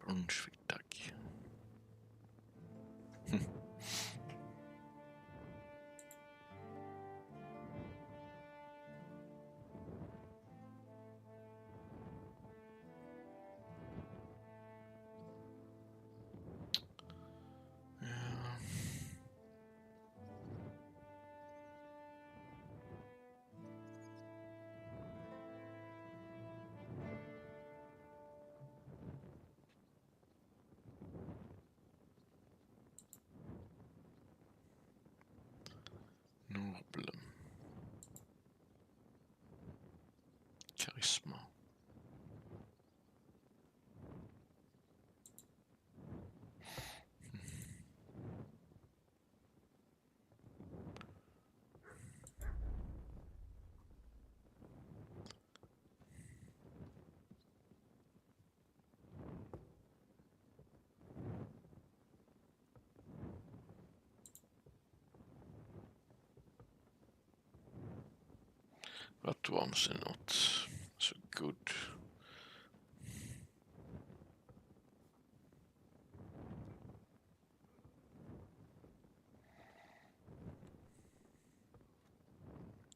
Brunswick duck. That one's not so good.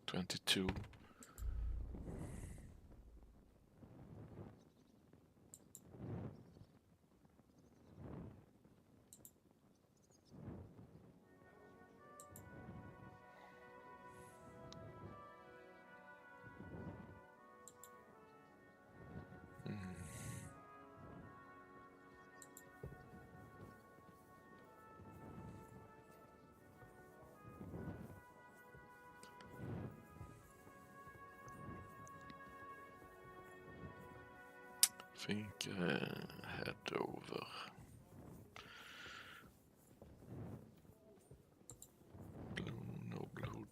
$22. I think head over. Blue Noblehood.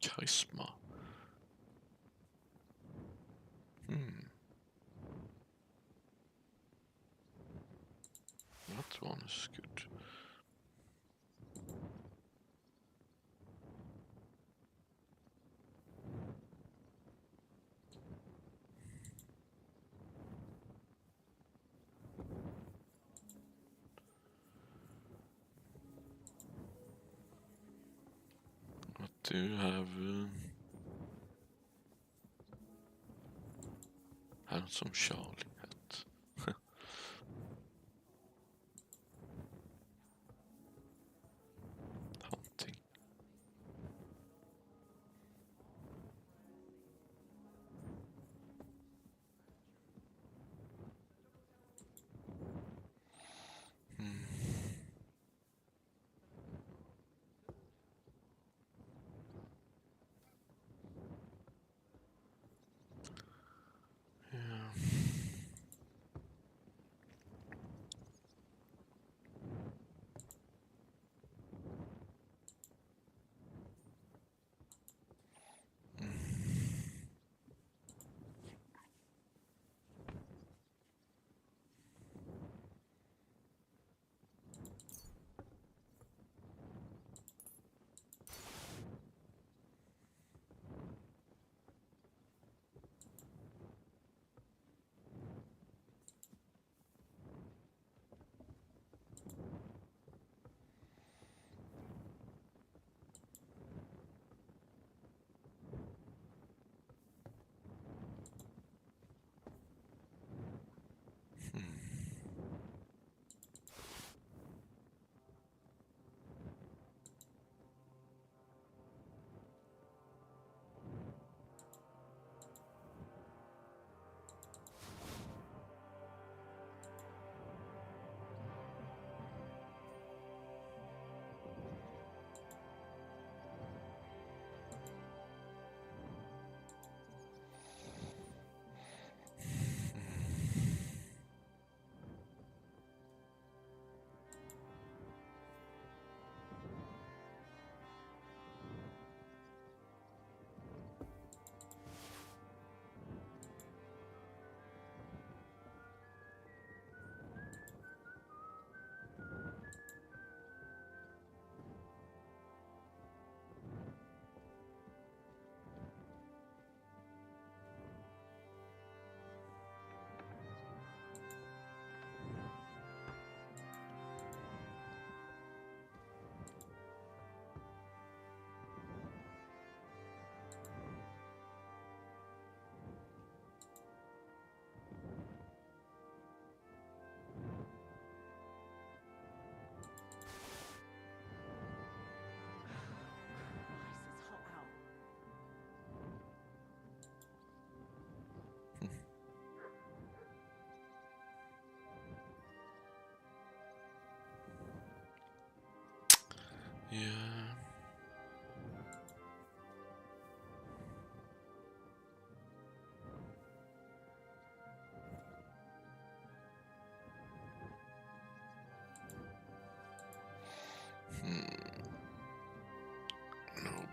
Charisma. That one is good. What do you have? Handsome Charlie hat. Hunting. Yeah.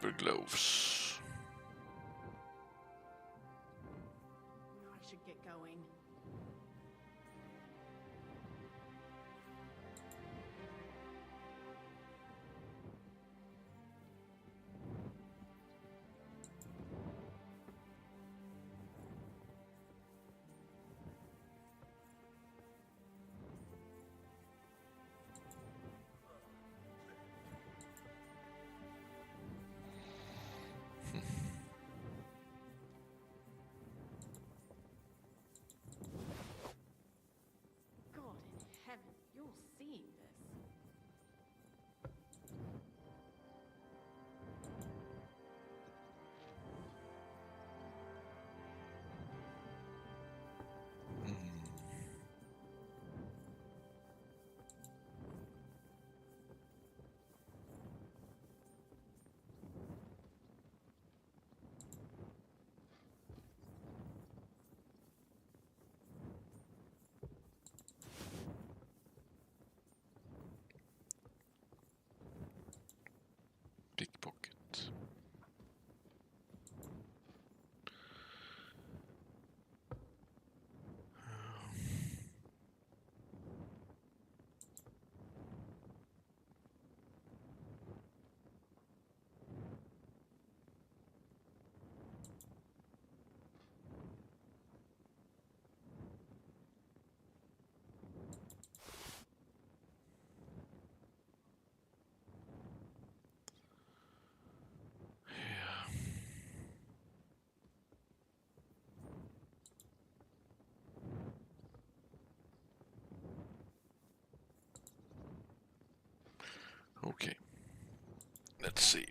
rubber gloves. I should get going. God in heaven, you're seeing this. Pickpocket. Okay, let's see.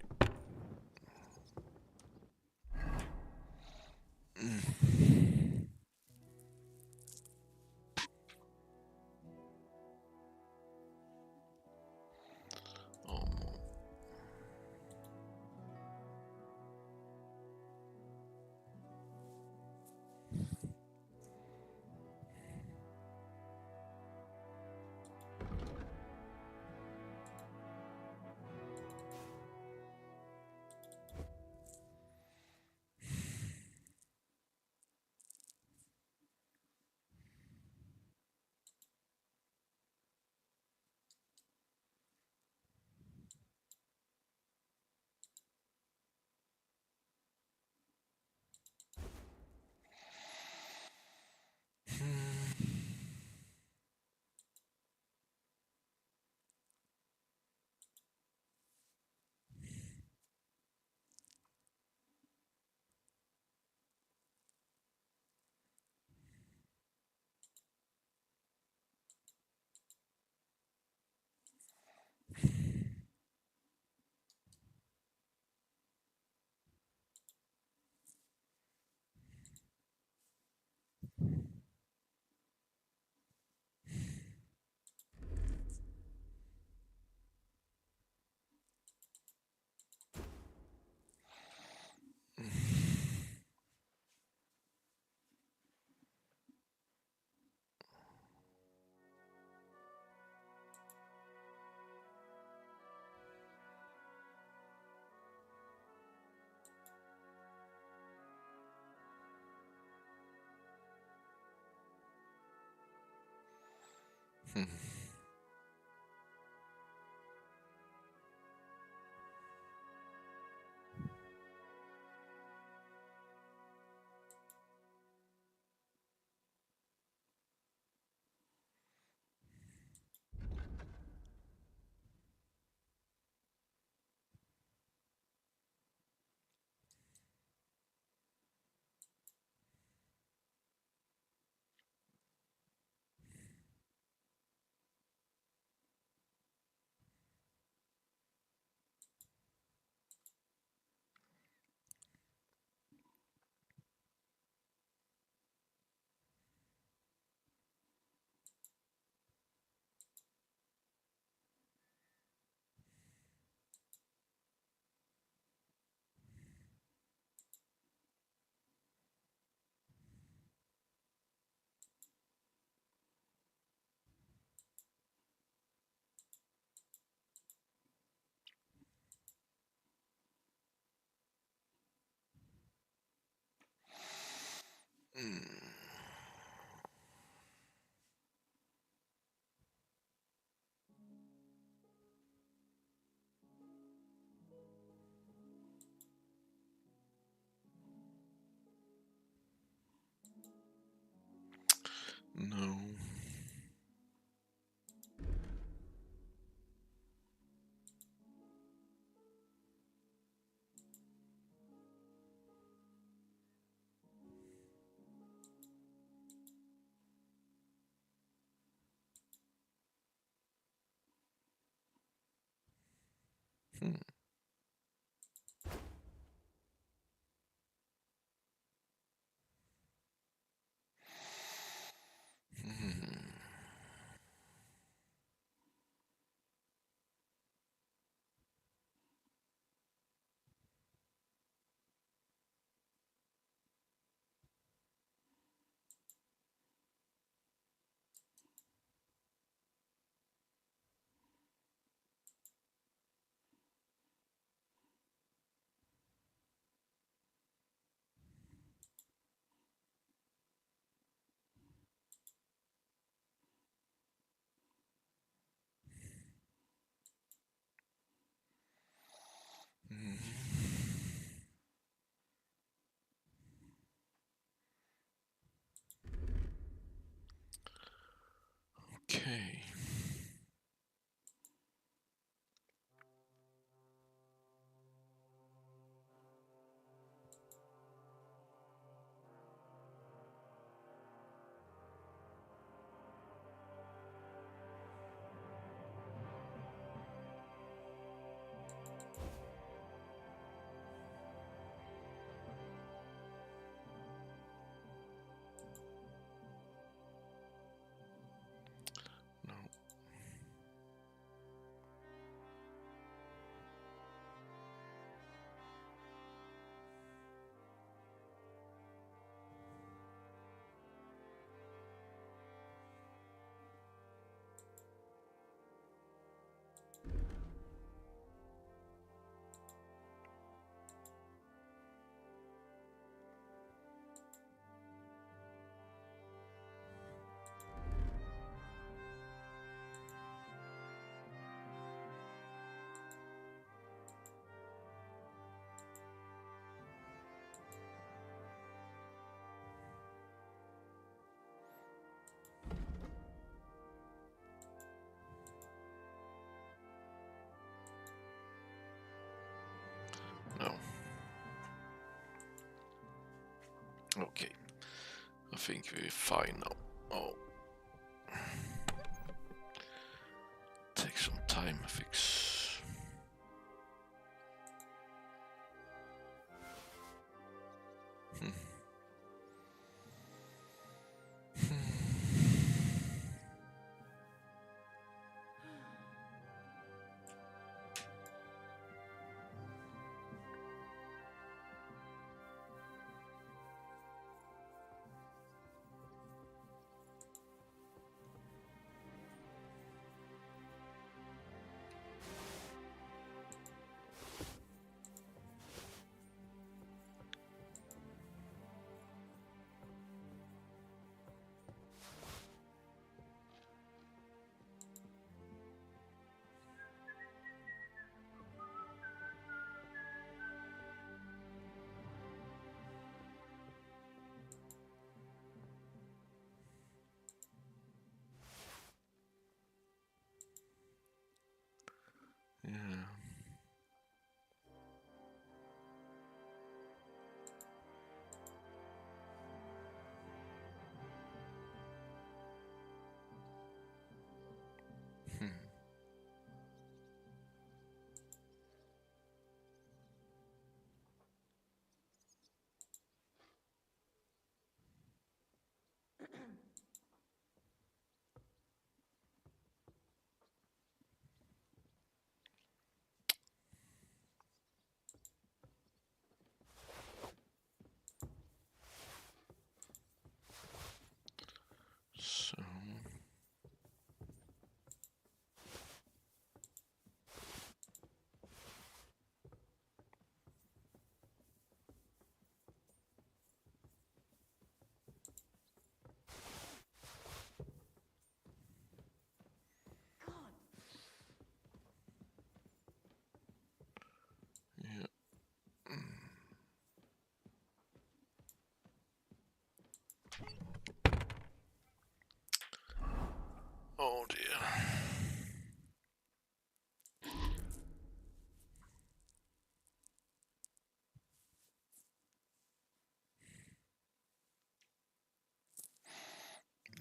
No. Okay. No. Okay. I think we're fine now. Oh. Take some time to fix. Oh dear.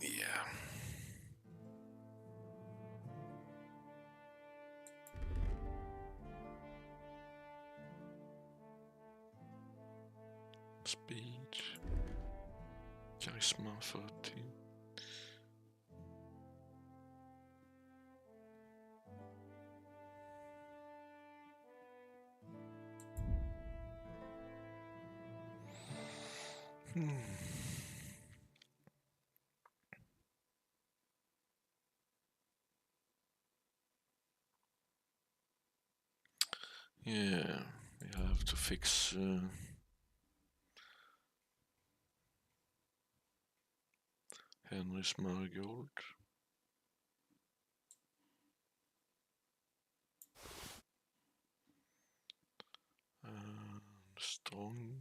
Yeah. Speed. Charisma 40. Yeah, we have to fix Henry's marigold. And strong.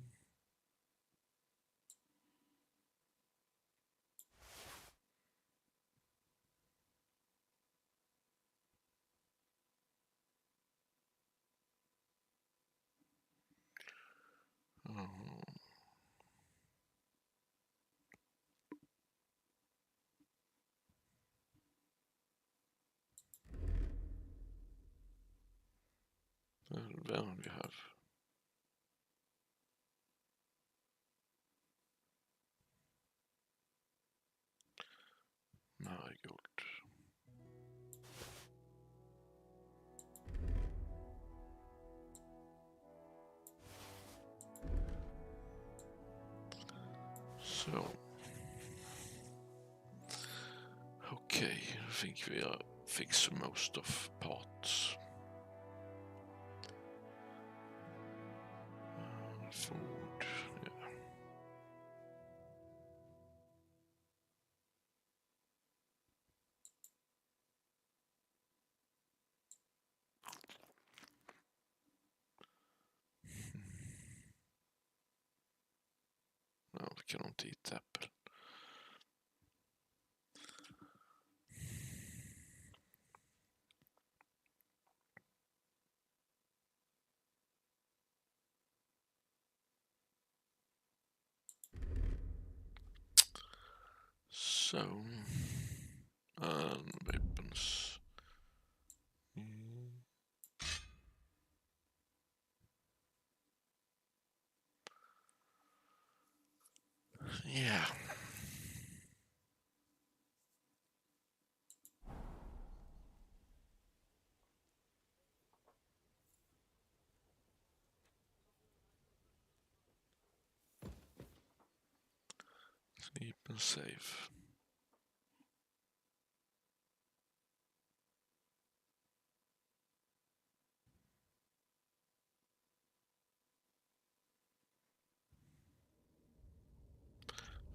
Then we have marigold. So, okay, I think we are fixed most of parts. Food, yeah. No, we cannot eat apple. So, and weapons. Yeah. Sleep and save.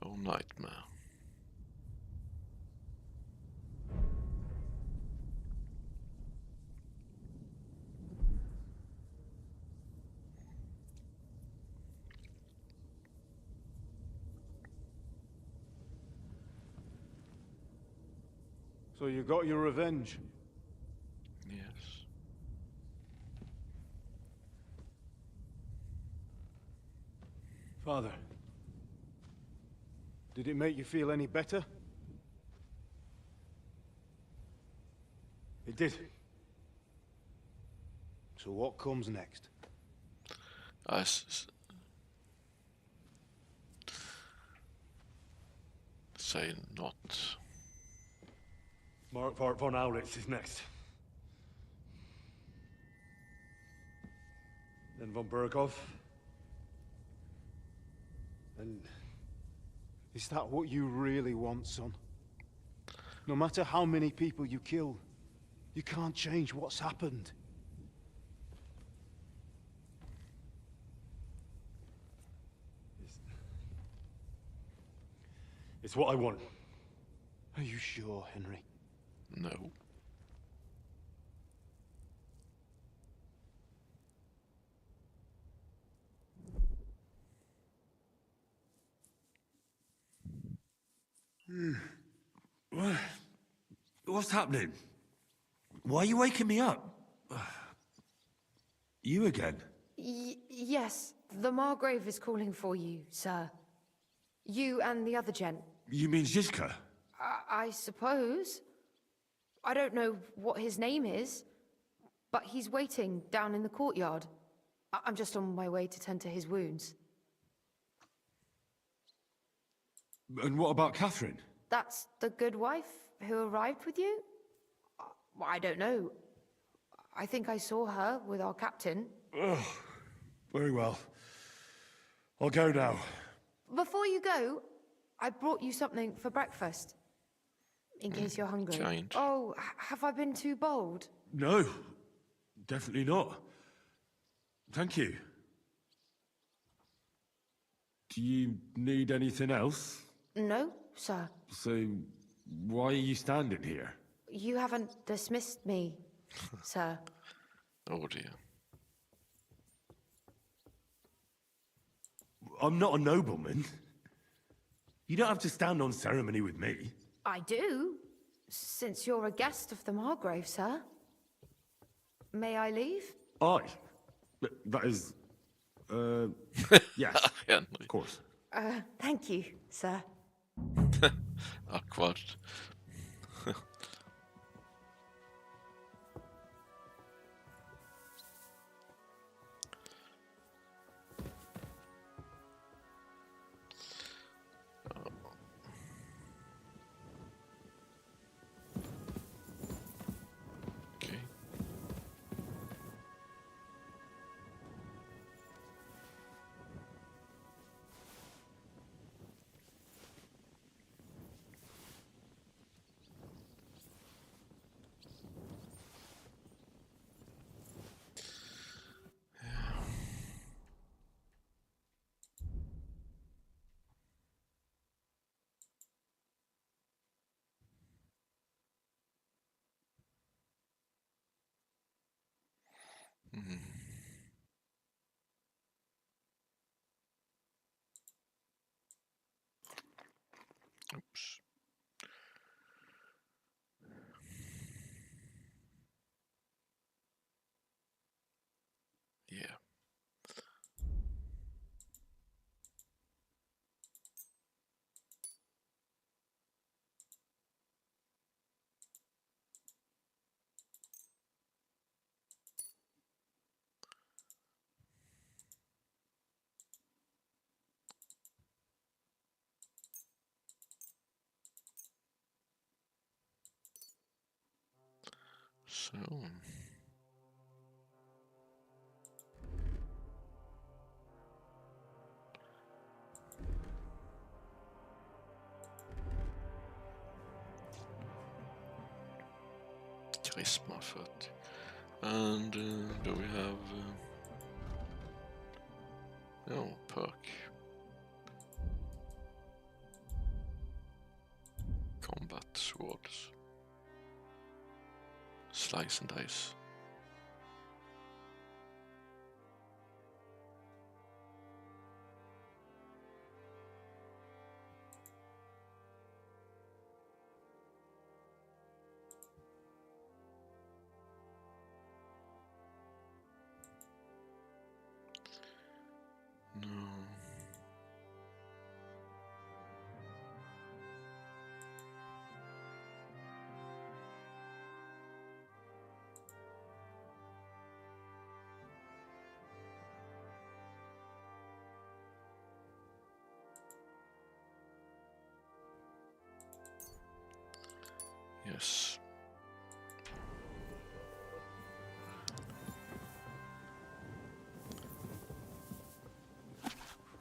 Oh, nightmare. So you got your revenge? Yes. Father, did it make you feel any better? It did. So what comes next? Say not. Mark von Aulitz is next. Then von Burgow. And is that what you really want, son? No matter how many people you kill, you can't change what's happened. It's what I want. Are you sure, Henry? No. What's happening? Why are you waking me up? You again? Yes, the Margrave is calling for you, sir. You and the other gent. You mean Zizka? I suppose. I don't know what his name is, but he's waiting down in the courtyard. I'm just on my way to tend to his wounds. And what about Catherine? That's the good wife who arrived with you? I don't know. I think I saw her with our captain. Ugh. Very well. I'll go now. Before you go, I brought you something for breakfast. In case you're hungry. Kind. Oh, have I been too bold? No, definitely not. Thank you. Do you need anything else? No, sir. So, why are you standing here? You haven't dismissed me, sir. Oh dear. I'm not a nobleman. You don't have to stand on ceremony with me. I do, since you're a guest of the Margrave, sir. May I leave? That is... yes, of course. Thank you, sir. Awkward. Okay. Oops. Yeah. So charisma 40. And do we have no perk? Combat swords. Slice and dice. No. Yes.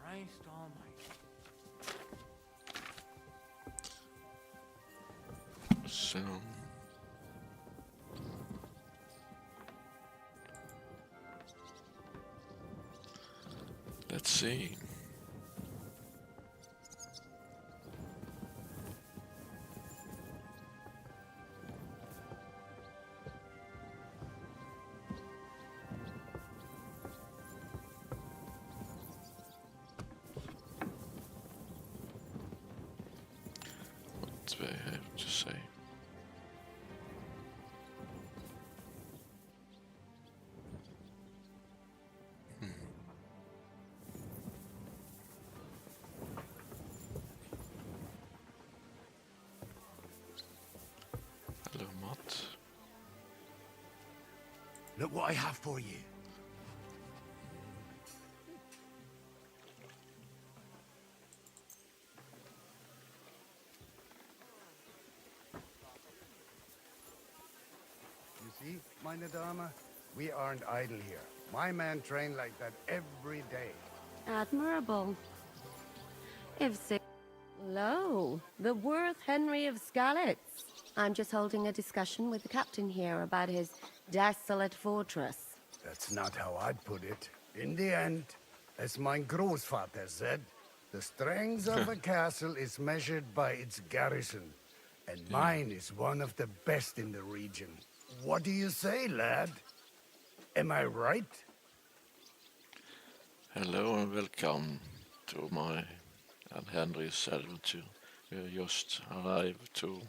Christ almighty. So let's see. What do I have to say? Look what I have for you. You see, meine Dame, we aren't idle here. My man trained like that every day. Admirable. If so... Lo, the Worth Henry of Skalitz. I'm just holding a discussion with the captain here about his desolate fortress. That's not how I'd put it. In the end, as mein Großvater said, the strength of a castle is measured by its garrison. And mine is one of the best in the region. What do you say, lad? Am I right? Hello and welcome to my and Henry's adventure. We just arrived to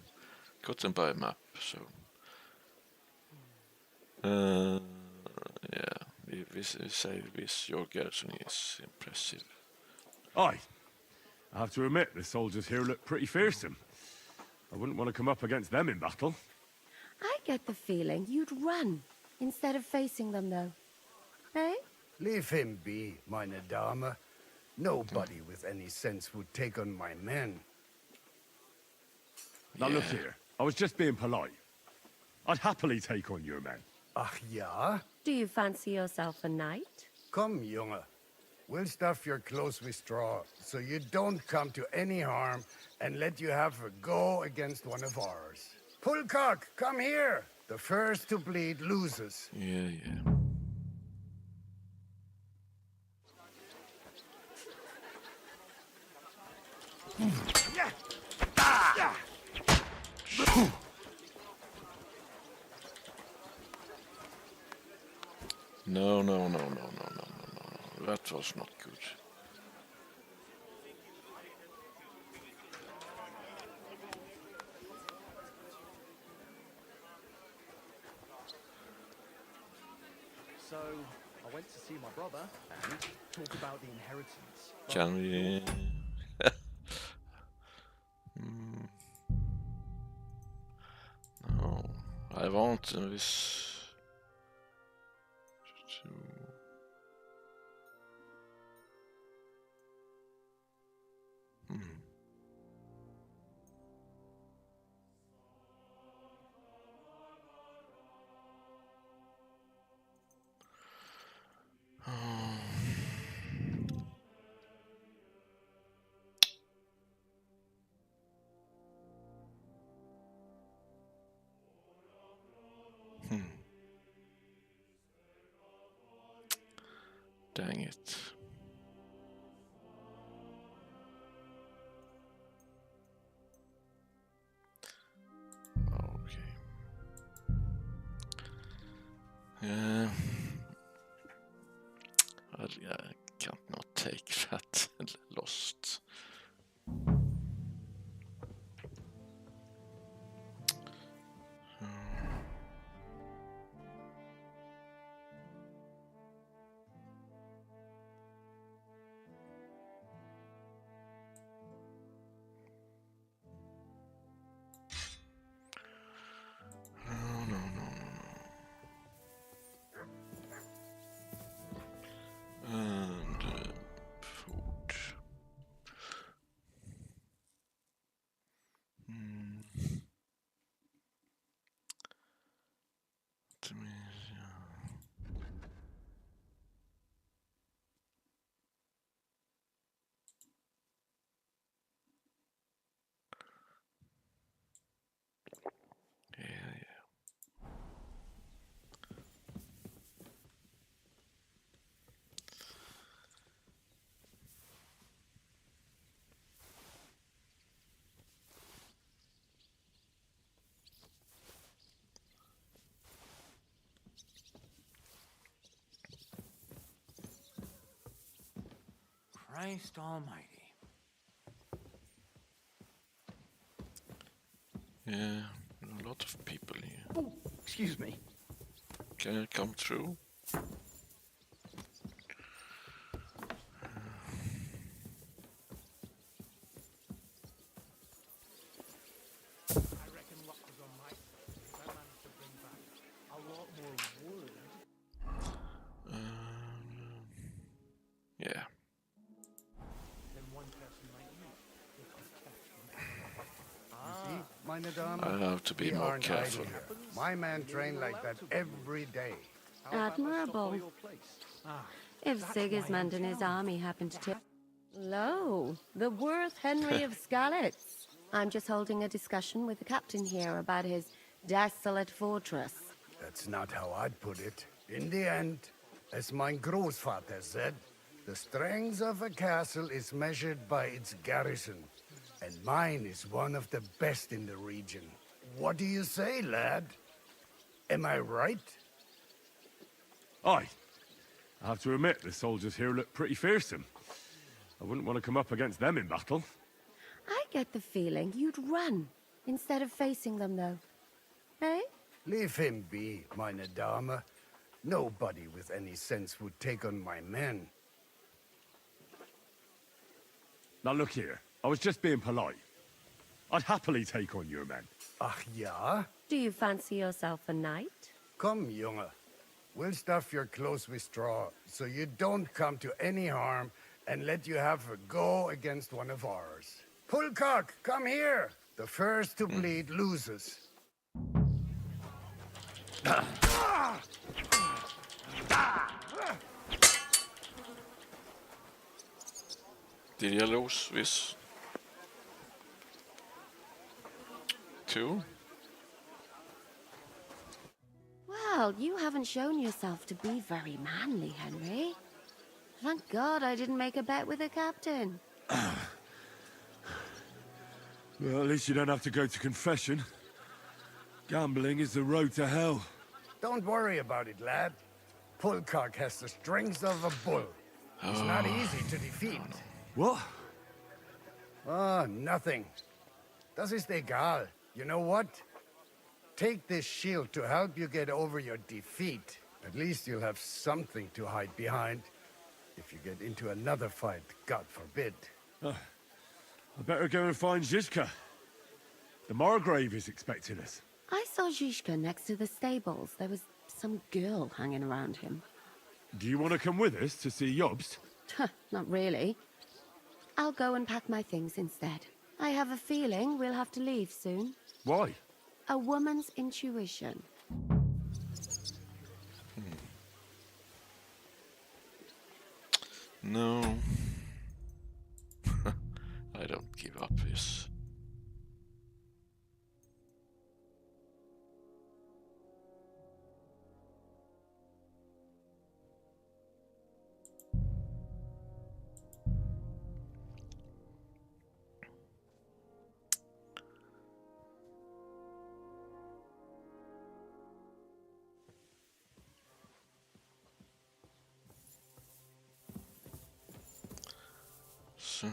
Gothenburg map, so yeah, we say this your garrison is impressive. Aye. I have to admit, the soldiers here look pretty fearsome. I wouldn't want to come up against them in battle. I get the feeling you'd run instead of facing them, though. Eh? Leave him be, meine Dame. Nobody with any sense would take on my men. Now look here, I was just being polite. I'd happily take on your men. Ach ja? Do you fancy yourself a knight? Come, Junge. We'll stuff your clothes with straw, so you don't come to any harm, and let you have a go against one of ours. Pullcock, come here! The first to bleed loses. Yeah. No. That was not good. So, I went to see my brother and talk about the inheritance. Can we... No, I want this... Dang it. Okay. I can't not take that lost. Christ almighty. Yeah, a lot of people here. Oh, excuse me. Can I come through? I reckon luck was on my side. I managed to bring back a lot more wood Meine Dame. I have to be We more aren't careful. idle here. My men train like that every day. Admirable. If Sigismund and his army happen to take... Lo, the worth Henry of Skalitz. I'm just holding a discussion with the captain here about his desolate fortress. That's not how I'd put it. In the end, as my Großvater said, the strength of a castle is measured by its garrison. And mine is one of the best in the region. What do you say, lad? Am I right? Aye. I have to admit, the soldiers here look pretty fearsome. I wouldn't want to come up against them in battle. I get the feeling you'd run instead of facing them, though. Eh? Leave him be, meine Dame. Nobody with any sense would take on my men. Now look here, I was just being polite. I'd happily take on your men. Ach ja? Do you fancy yourself a knight? Come, Junge. We'll stuff your clothes with straw, so you don't come to any harm, and let you have a go against one of ours. Pullcock, come here! The first to bleed loses. Did you lose this? 2? Well, you haven't shown yourself to be very manly, Henry. Thank God I didn't make a bet with the captain. Well, at least you don't have to go to confession. Gambling is the road to hell. Don't worry about it, lad. Pullcock has the strength of a bull. He's not easy to defeat. What? Ah, nothing. Das ist egal. You know what? Take this shield to help you get over your defeat. At least you'll have something to hide behind. If you get into another fight, God forbid. I better go and find Zizka. The Margrave is expecting us. I saw Zizka next to the stables. There was some girl hanging around him. Do you want to come with us to see Jobst? Not really. I'll go and pack my things instead. I have a feeling we'll have to leave soon. Why? A woman's intuition. No. I don't give up this. So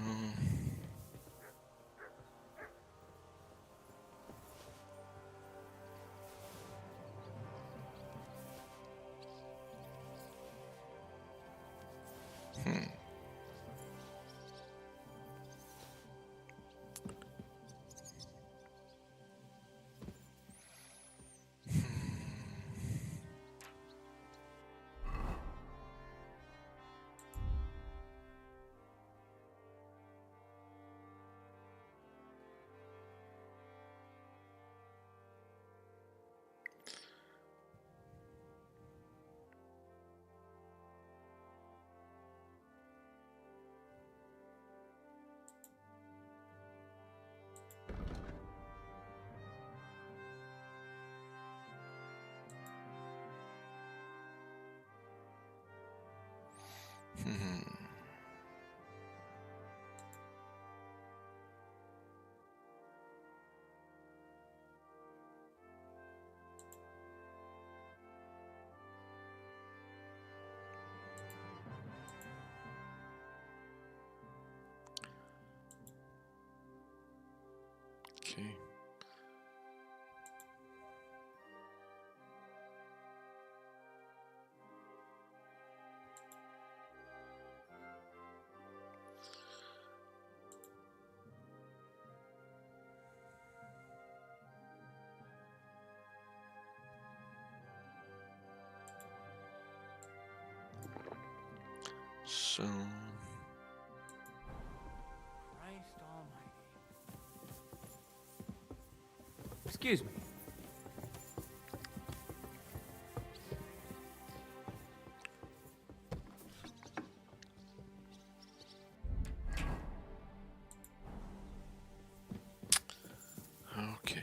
okay. So Christ almighty. Excuse me. Okay.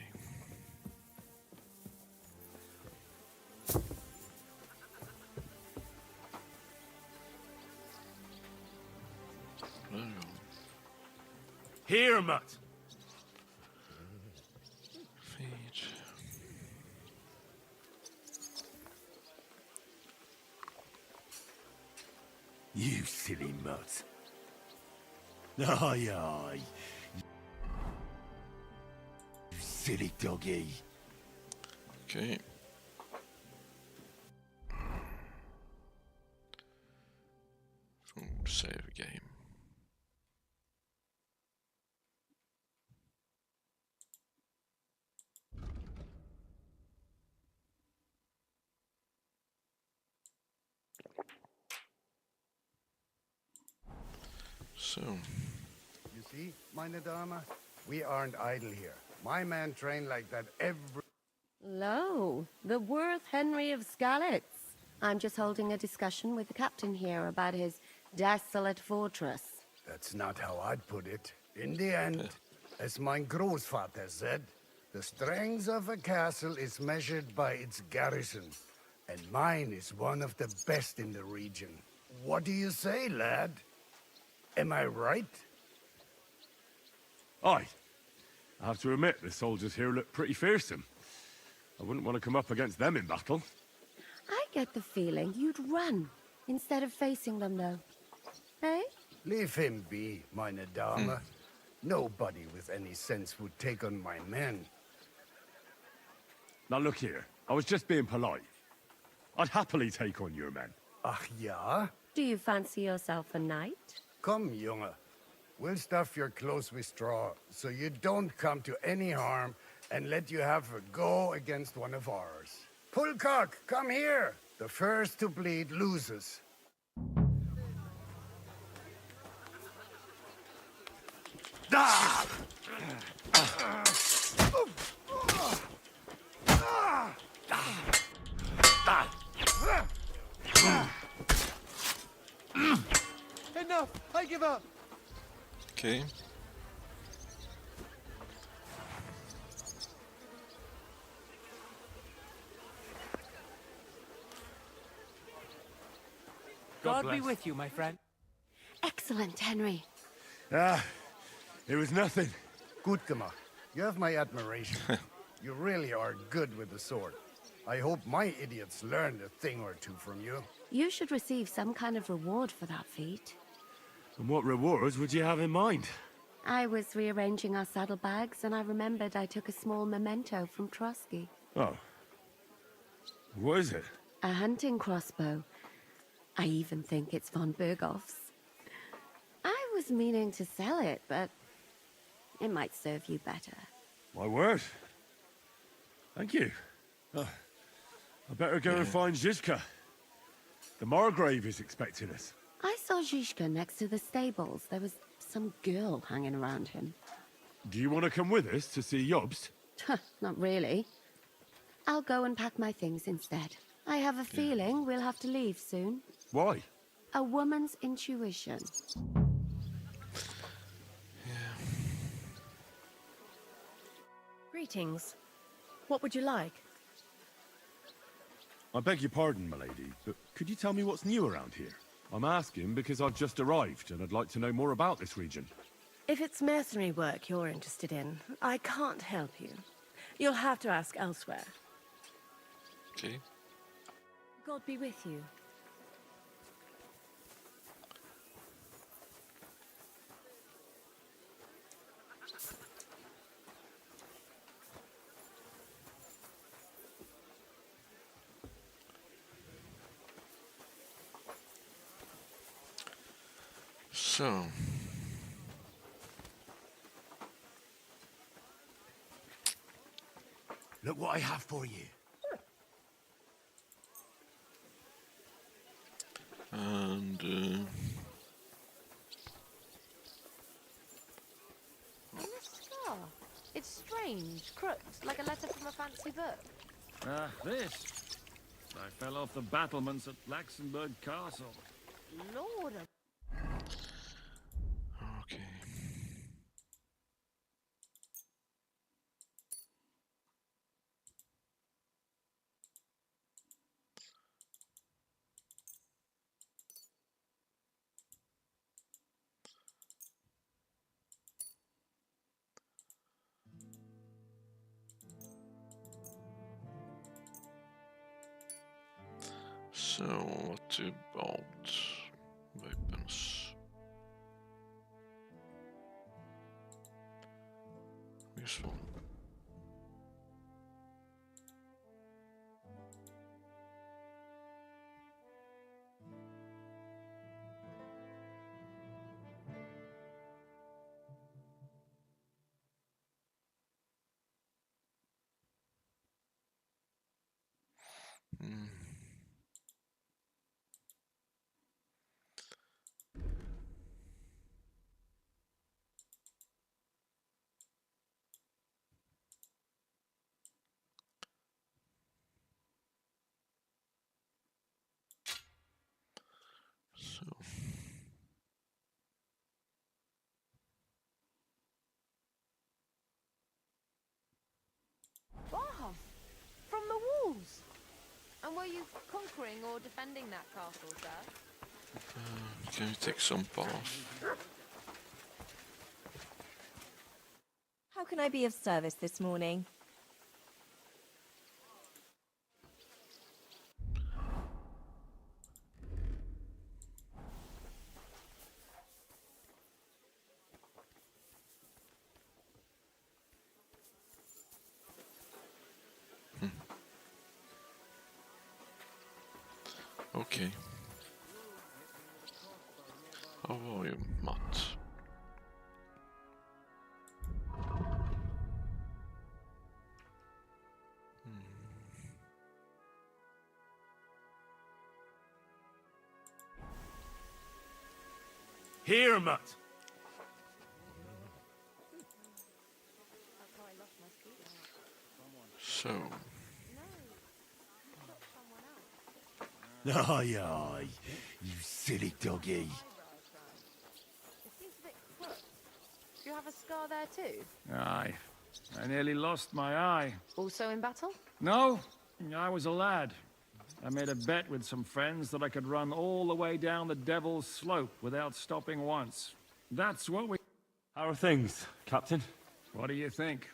Here, Mutt. Feed. You silly mutt. Aye, aye. You silly doggy. Okay. Save game. So. You see, meine Dame, we aren't idle here. My man trained like that every... Lo, the worth Henry of Skalitz. I'm just holding a discussion with the captain here about his desolate fortress. That's not how I'd put it. In the end, as mein Großvater said, the strength of a castle is measured by its garrison. And mine is one of the best in the region. What do you say, lad? Am I right? Aye. I have to admit, the soldiers here look pretty fearsome. I wouldn't want to come up against them in battle. I get the feeling you'd run instead of facing them, though. Eh? Leave him be, meine Dame. Nobody with any sense would take on my men. Now look here, I was just being polite. I'd happily take on your men. Ach ja? Do you fancy yourself a knight? Come, Junge. We'll stuff your clothes with straw, so you don't come to any harm, and let you have a go against one of ours. Pulcock, come here! The first to bleed loses. Ah! Enough! I give up! Okay. God be with you, my friend. Excellent, Henry. Ah, it was nothing. Gut gemacht. You have my admiration. You really are good with the sword. I hope my idiots learned a thing or two from you. You should receive some kind of reward for that feat. And what rewards would you have in mind? I was rearranging our saddlebags, and I remembered I took a small memento from Trosky. Oh. What is it? A hunting crossbow. I even think it's von Burgow's. I was meaning to sell it, but it might serve you better. My word. Thank you. I better go and find Zizka. The Margrave is expecting us. I saw Zizka next to the stables. There was some girl hanging around him. Do you want to come with us to see Jobst? Not really. I'll go and pack my things instead. I have a feeling we'll have to leave soon. Why? A woman's intuition. Greetings. What would you like? I beg your pardon, milady, but could you tell me what's new around here? I'm asking because I've just arrived and I'd like to know more about this region. If it's mercenary work you're interested in, I can't help you. You'll have to ask elsewhere. Okay. God be with you. So. Look what I have for you. And It's strange, crooked, like a letter from a fancy book. This. I fell off the battlements at Laxenburg Castle. Lord. Okay. So, what about weapons? This one. So. Wow! From the walls! And were you conquering or defending that castle, sir? Can you take some off? How can I be of service this morning? Okay. How are you, Matt? Here, Matt. So. Aye, aye, you silly doggy. It seems a bit crooked. Do you have a scar there too? Aye. I nearly lost my eye. Also in battle? No, I was a lad. I made a bet with some friends that I could run all the way down the Devil's Slope without stopping once. That's what we... How are things, Captain? What do you think?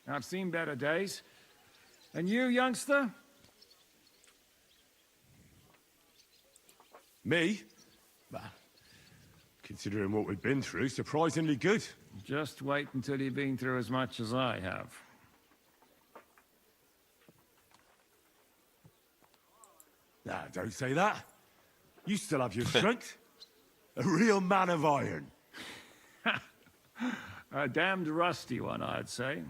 I've seen better days. And you, youngster? Me? Bah, considering what we've been through, surprisingly good. Just wait until you've been through as much as I have. Nah, don't say that. You still have your strength. A real man of iron. A damned rusty one, I'd say.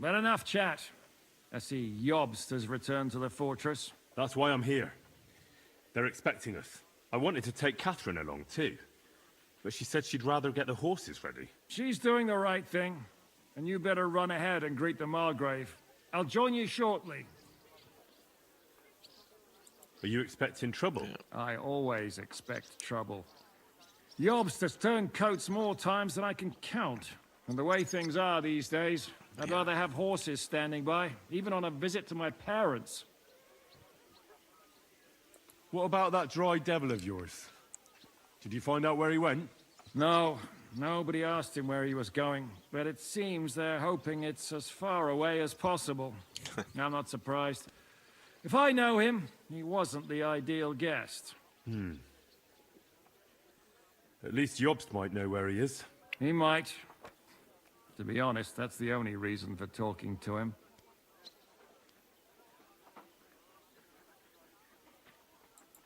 But enough chat. I see Jobst has returned to the fortress. That's why I'm here. They're expecting us. I wanted to take Catherine along too, but she said she'd rather get the horses ready. She's doing the right thing, and you better run ahead and greet the Margrave. I'll join you shortly. Are you expecting trouble? I always expect trouble. Jobst has turned coats more times than I can count. And the way things are these days, I'd rather have horses standing by, even on a visit to my parents. What about that dry devil of yours? Did you find out where he went? No, nobody asked him where he was going, but it seems they're hoping it's as far away as possible. I'm not surprised. If I know him, he wasn't the ideal guest. At least Jobst might know where he is. He might. To be honest, that's the only reason for talking to him.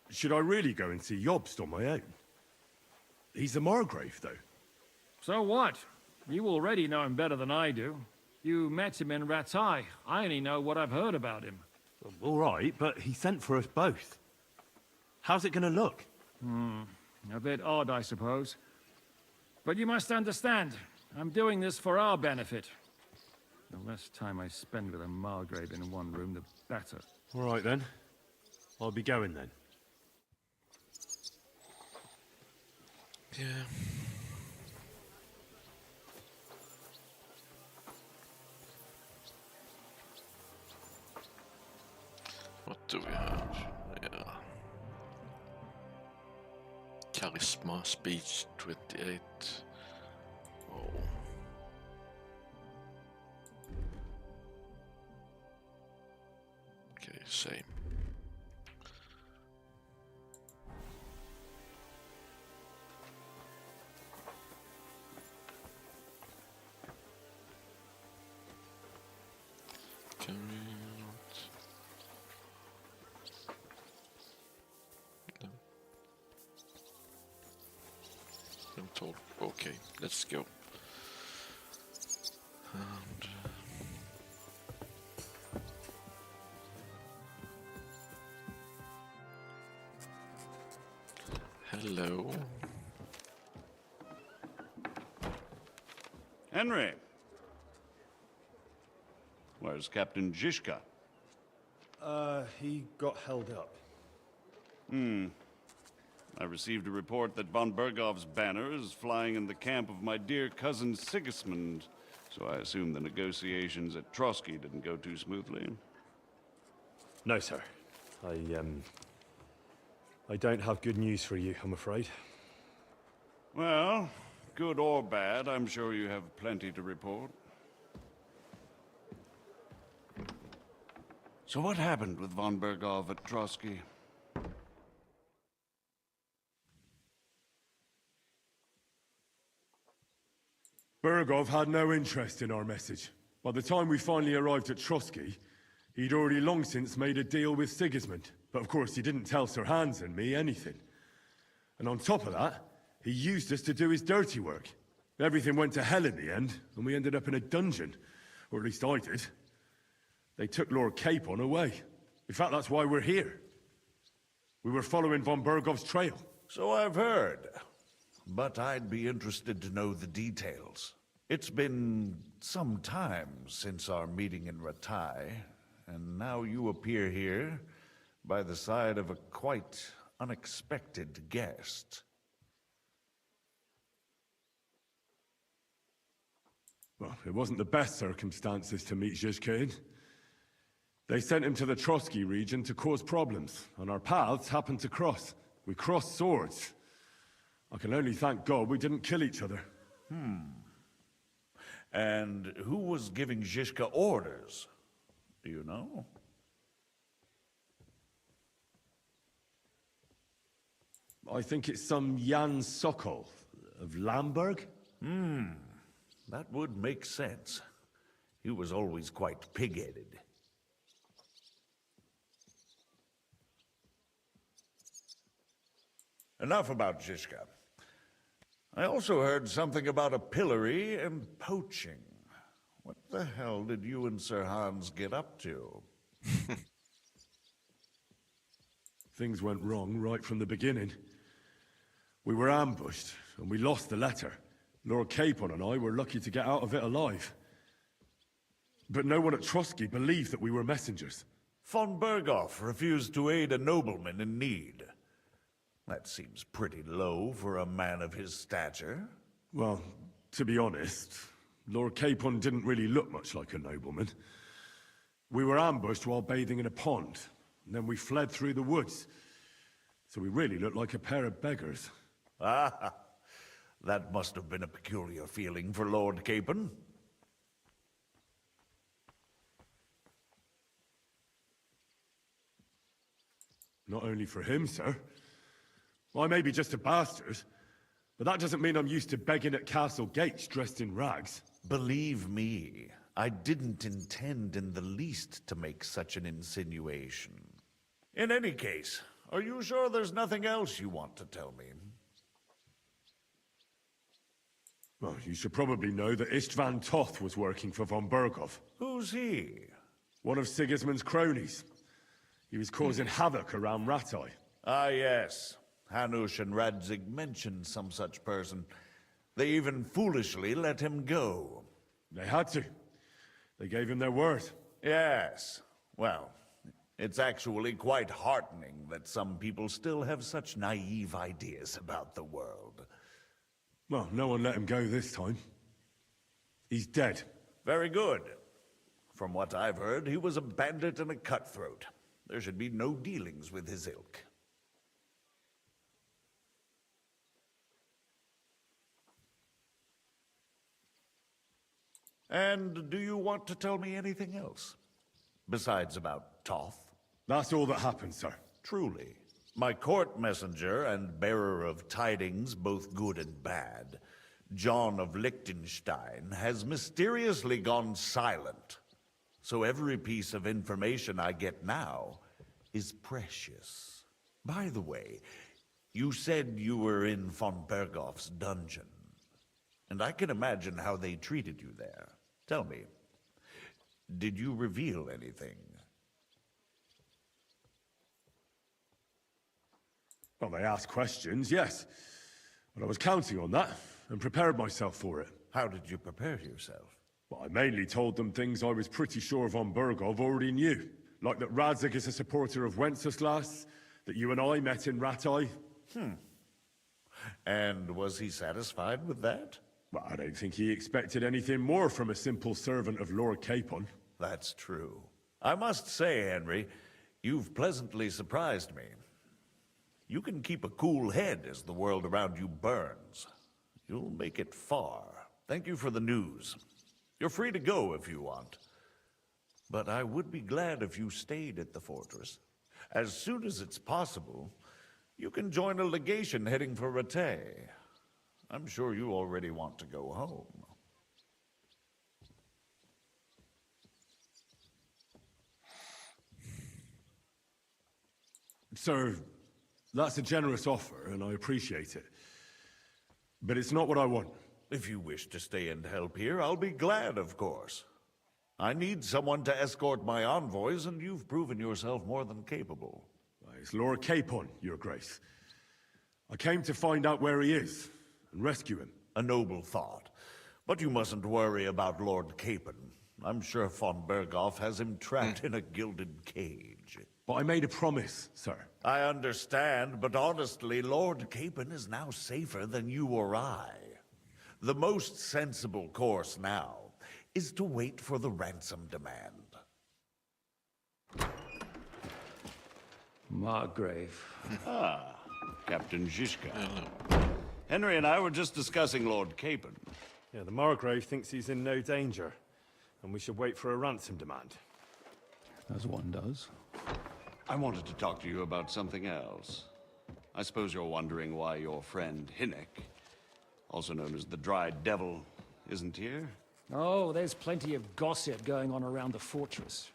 Should I really go and see Jobst on my own? He's a Margrave, though. So what? You already know him better than I do. You met him in Ratai. I only know what I've heard about him. All right, but he sent for us both. How's it gonna look? A bit odd, I suppose. But you must understand, I'm doing this for our benefit. The less time I spend with a Margrave in one room, the better. All right, then. I'll be going, then. Yeah. What do we have? Yeah. Charisma, speech, 28. Oh. Okay, same. Okay, let's go. And hello. Henry. Where's Captain Zizka? He got held up. I received a report that von Burgow's banner is flying in the camp of my dear cousin Sigismund, so I assume the negotiations at Trosky didn't go too smoothly. No, sir. I don't have good news for you, I'm afraid. Well, good or bad, I'm sure you have plenty to report. So what happened with von Burgow at Trosky? Burgow had no interest in our message. By the time we finally arrived at Trosky, he'd already long since made a deal with Sigismund. But of course, he didn't tell Sir Hans and me anything. And on top of that, he used us to do his dirty work. Everything went to hell in the end, and we ended up in a dungeon. Or at least I did. They took Lord Capon away. In fact, that's why we're here. We were following von Burgow's trail. So I've heard. But I'd be interested to know the details. It's been some time since our meeting in Ratai, and now you appear here by the side of a quite unexpected guest. Well, it wasn't the best circumstances to meet Zizka in. They sent him to the Trosky region to cause problems, and our paths happened to cross. We crossed swords. I can only thank God we didn't kill each other. And who was giving Zizka orders? Do you know? I think it's some Jan Sokol of Lamberg. That would make sense. He was always quite pig-headed. Enough about Zizka. I also heard something about a pillory and poaching. What the hell did you and Sir Hans get up to? Things went wrong right from the beginning. We were ambushed, and we lost the letter. Lord Capon and I were lucky to get out of it alive. But no one at Trosky believed that we were messengers. Von Burgow refused to aid a nobleman in need. That seems pretty low for a man of his stature. Well, to be honest, Lord Capon didn't really look much like a nobleman. We were ambushed while bathing in a pond, and then we fled through the woods. So we really looked like a pair of beggars. Ah, that must have been a peculiar feeling for Lord Capon. Not only for him, sir. I may be just a bastard, but that doesn't mean I'm used to begging at castle gates dressed in rags. Believe me, I didn't intend in the least to make such an insinuation. In any case, are you sure there's nothing else you want to tell me? Well, you should probably know that Istvan Toth was working for von Burgow. Who's he? One of Sigismund's cronies. He was causing havoc around Ratai. Ah, yes. Hanush and Radzig mentioned some such person. They even foolishly let him go. They had to. They gave him their word. Yes. Well, it's actually quite heartening that some people still have such naive ideas about the world. Well, no one let him go this time. He's dead. Very good. From what I've heard, he was a bandit and a cutthroat. There should be no dealings with his ilk. And do you want to tell me anything else? Besides about Toth? That's all that happened, sir. Truly. My court messenger and bearer of tidings, both good and bad, John of Liechtenstein, has mysteriously gone silent. So every piece of information I get now is precious. By the way, you said you were in von Burgow's dungeon. And I can imagine how they treated you there. Tell me, did you reveal anything? Well, they asked questions, yes. But I was counting on that, and prepared myself for it. How did you prepare yourself? Well, I mainly told them things I was pretty sure von Burgow already knew. Like that Radzig is a supporter of Wenceslas, that you and I met in Ratai. And was he satisfied with that? Well, I don't think he expected anything more from a simple servant of Lord Capon. That's true. I must say, Henry, you've pleasantly surprised me. You can keep a cool head as the world around you burns. You'll make it far. Thank you for the news. You're free to go if you want. But I would be glad if you stayed at the fortress. As soon as it's possible, you can join a legation heading for Rattay. I'm sure you already want to go home. Sir, that's a generous offer, and I appreciate it. But it's not what I want. If you wish to stay and help here, I'll be glad, of course. I need someone to escort my envoys, and you've proven yourself more than capable. It's Lord Capon, Your Grace. I came to find out where he is, and rescue him. A noble thought. But you mustn't worry about Lord Capon. I'm sure von Burgow has him trapped in a gilded cage. But I made a promise, sir. I understand, but honestly, Lord Capon is now safer than you or I. The most sensible course now is to wait for the ransom demand. Margrave. Captain Zizka. Henry and I were just discussing Lord Capon. Yeah, the Margrave thinks he's in no danger, and we should wait for a ransom demand. As one does. I wanted to talk to you about something else. I suppose you're wondering why your friend Hinnek, also known as the Dried Devil, isn't here? Oh, there's plenty of gossip going on around the fortress.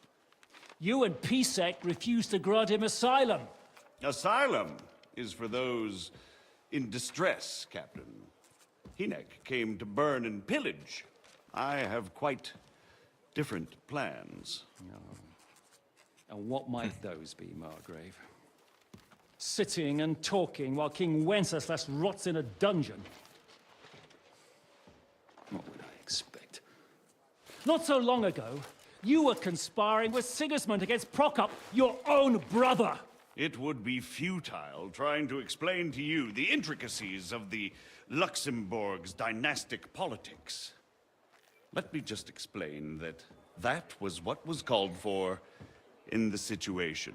You and Pisek refused to grant him asylum. Asylum is for those in distress, Captain. Hinnek came to burn and pillage. I have quite different plans. And what might those be, Margrave? Sitting and talking while King Wenceslas rots in a dungeon. What would I expect? Not so long ago, you were conspiring with Sigismund against Prokop, your own brother. It would be futile trying to explain to you the intricacies of the Luxembourg's dynastic politics. Let me just explain that that was what was called for in the situation.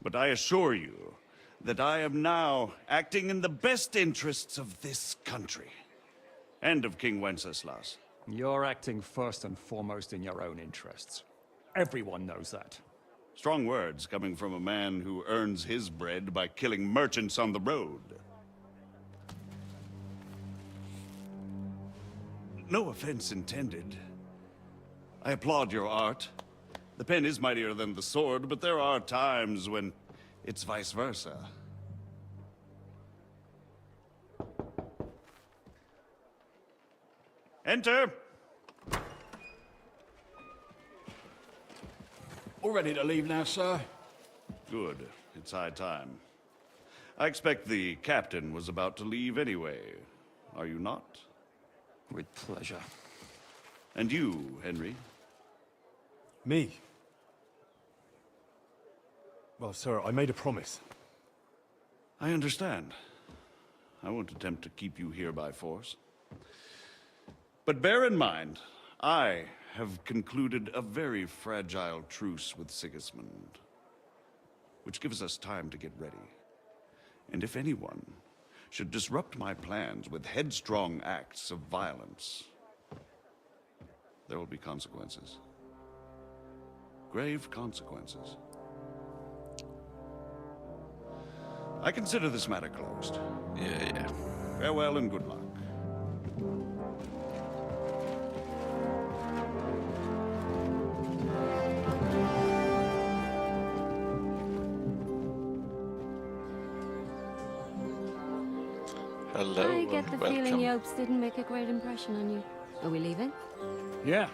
But I assure you that I am now acting in the best interests of this country and of King Wenceslas. You're acting first and foremost in your own interests. Everyone knows that. Strong words coming from a man who earns his bread by killing merchants on the road. No offense intended. I applaud your art. The pen is mightier than the sword, but there are times when it's vice versa. Enter! All ready to leave now, sir? Good. It's high time. I expect the captain was about to leave anyway. are you not? With pleasure. And you, Henry? Me? Well, sir, I made a promise. I understand. I won't attempt to keep you here by force. But bear in mind, I have concluded a very fragile truce with Sigismund, which gives us time to get ready. And if anyone should disrupt my plans with headstrong acts of violence, there will be consequences. Grave consequences. I consider this matter closed. Yeah. Farewell and good luck. Hello. I get the welcome. feeling Yopes didn't make a great impression on you. Are we leaving? Yeah.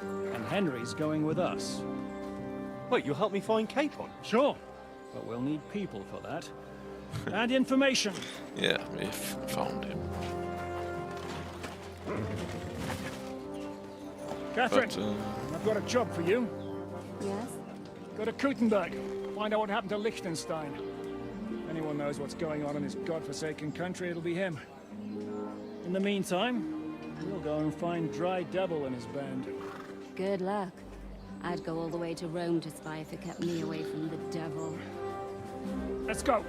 And Henry's going with us. Wait, you'll help me find Capon? Sure. But we'll need people for that. And information. Yeah, we found him. Catherine, But, I've got a job for you. Yes? Go to Kuttenberg. Find out what happened to Liechtenstein. If anyone knows what's going on in this godforsaken country, it'll be him. In the meantime, we'll go and find Dry Devil and his band. Good luck. I'd go all the way to Rome to spy if it kept me away from the devil. Let's go.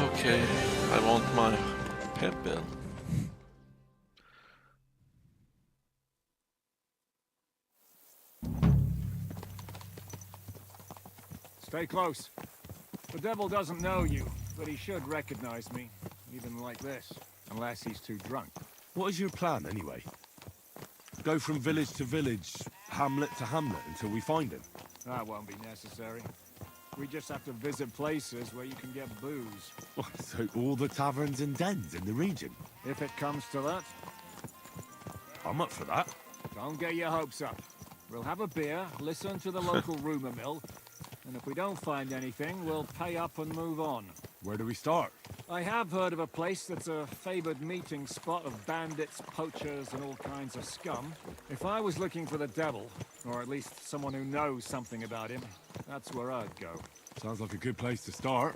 okay, I want my pebble. Stay close. The devil doesn't know you, but he should recognize me, even like this, unless he's too drunk. What is your plan, anyway? Go from village to village, hamlet to hamlet, until we find him? That won't be necessary. We just have to visit places where you can get booze. So all the taverns and dens in the region? If it comes to that. I'm up for that. Don't get your hopes up. We'll have a beer, listen to the local rumor mill, and if we don't find anything, we'll pay up and move on. Where do we start? I have heard of a place that's a favored meeting spot of bandits, poachers, and all kinds of scum. If I was looking for the devil, or at least someone who knows something about him, that's where I'd go. Sounds like a good place to start.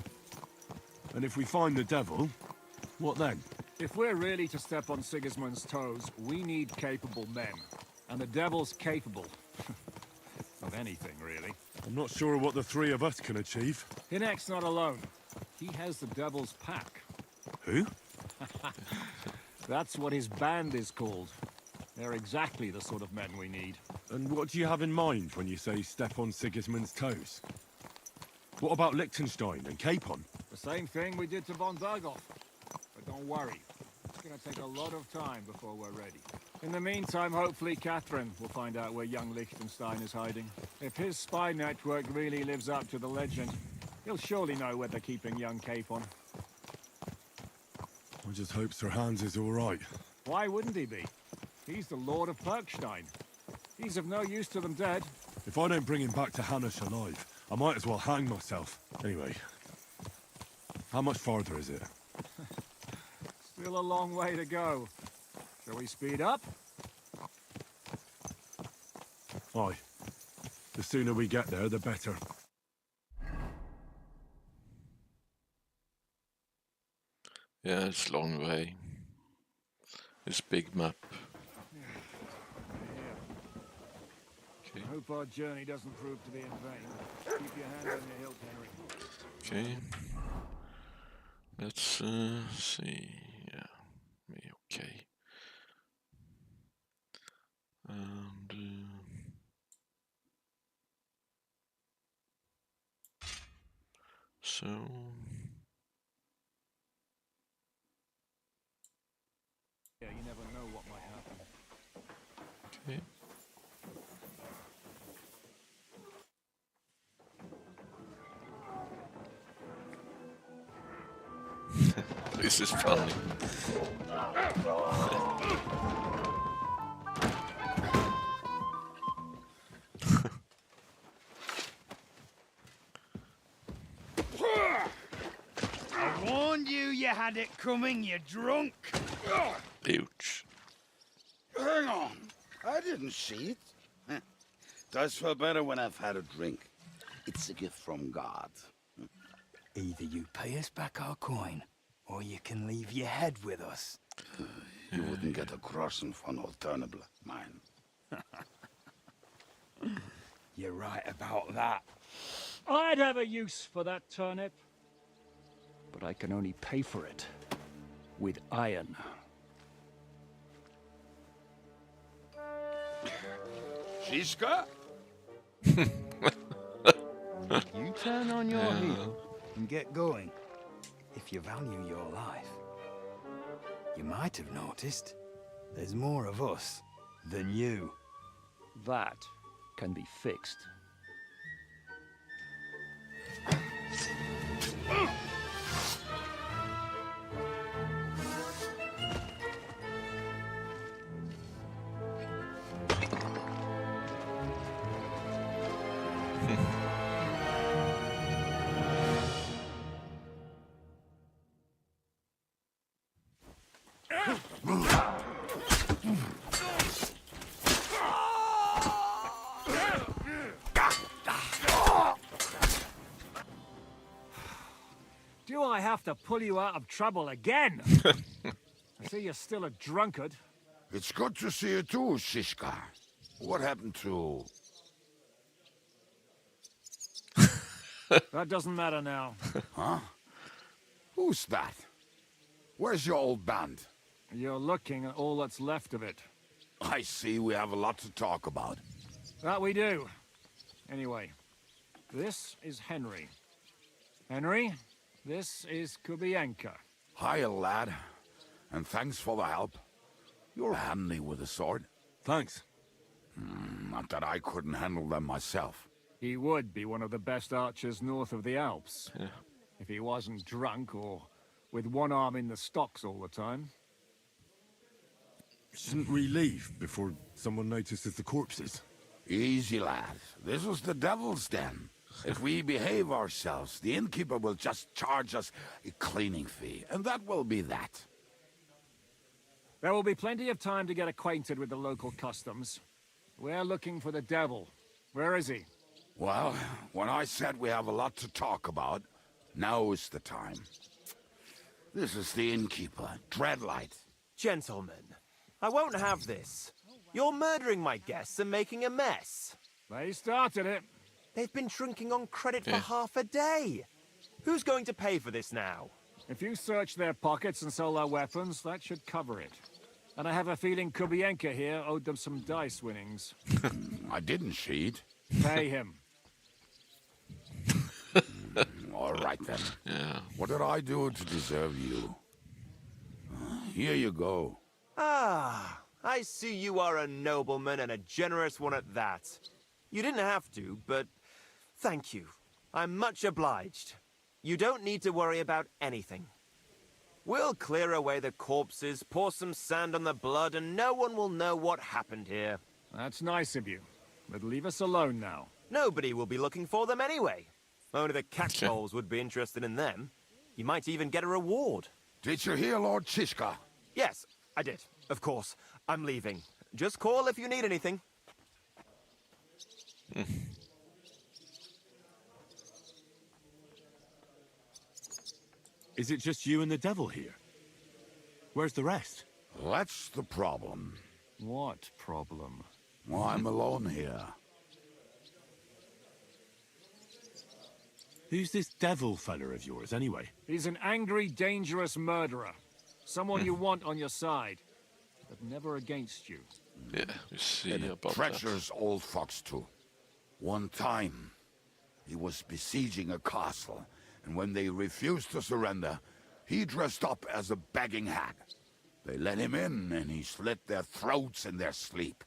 And if we find the devil, what then? If we're really to step on Sigismund's toes, we need capable men. And the devil's capable. Of anything, really. I'm not sure what the three of us can achieve. Hinek's not alone. He has the devil's pack. Who? That's what his band is called. They're exactly the sort of men we need. And what do you have in mind when you say step on Sigismund's toes? What about Liechtenstein and Capon? The same thing we did to von Burgow. But don't worry. It's gonna take a lot of time before we're ready. In the meantime, hopefully Catherine will find out where young Liechtenstein is hiding. If his spy network really lives up to the legend, he'll surely know where they're keeping young Capon. I just hope Sir Hans is all right. Why wouldn't he be? He's the Lord of Perkstein. He's of no use to them dead. If I don't bring him back to Hannish alive, I might as well hang myself. Anyway, how much farther is it? Still a long way to go. Shall we speed up? Aye. The sooner we get there, the better. Yeah, it's a long way. It's big map. Okay. Hope our journey doesn't prove to be in vain. Keep your hand on your hilt, Henry. Okay. Let's see. Yeah, me okay. And so. Yeah, you never know what might happen. Okay. This is funny. I warned you you had had it coming, you drunk. Ouch. Hang on. I didn't see it. Does feel better when I've had a drink. It's a gift from God. Either you pay us back our coin, or you can leave your head with us. You wouldn't get a crossing for an alternative, mine. You're right about that. I'd have a use for that turnip. But I can only pay for it with iron. Zizka? You turn on your heel and get going. If you value your life. You might have noticed there's more of us than you. That can be fixed. Do I have to pull you out of trouble again? I see you're still a drunkard. It's good to see you too, Zizka. What happened to... That doesn't matter now. Huh? Who's that? Where's your old band? You're looking at all that's left of it. I see we have a lot to talk about. That we do. Anyway, this is Henry. Henry, this is Kubienka. Hiya, lad. And thanks for the help. You're handy with a sword. Thanks. Not that I couldn't handle them myself. He would be one of the best archers north of the Alps. Yeah. If he wasn't drunk or with one arm in the stocks all the time. Shouldn't we leave before someone notices the corpses? Easy, lad. This was the devil's den. If we behave ourselves, the innkeeper will just charge us a cleaning fee, and that will be that. There will be plenty of time to get acquainted with the local customs. We're looking for the devil. Where is he? Well, when I said we have a lot to talk about, now is the time. This is the innkeeper, Dreadlight. Gentlemen, I won't have this. You're murdering my guests and making a mess. They started it. They've been drinking on credit for half a day. Who's going to pay for this now? If you search their pockets and sell their weapons, that should cover it. And I have a feeling Kubienka here owed them some dice winnings. I didn't cheat. Pay him. All right, then. Yeah. What did I do to deserve you? Here you go. Ah, I see you are a nobleman and a generous one at that. You didn't have to, but thank you. I'm much obliged. You don't need to worry about anything. We'll clear away the corpses, pour some sand on the blood, and no one will know what happened here. That's nice of you. But leave us alone now. Nobody will be looking for them anyway. Only the catcalls would be interested in them. You might even get a reward. Did you hear Lord Zizka? Yes, I did. Of course. I'm leaving. Just call if you need anything. Is it just you and the devil here? Where's the rest? That's the problem. What problem? Well, I'm alone here. Who's this devil fella of yours, anyway? He's an angry, dangerous murderer. Someone you want on your side, but never against you. Yeah, you see And about treacherous old fox, too. One time, he was besieging a castle, and when they refused to surrender, he dressed up as a begging hag. They let him in, and he slit their throats in their sleep.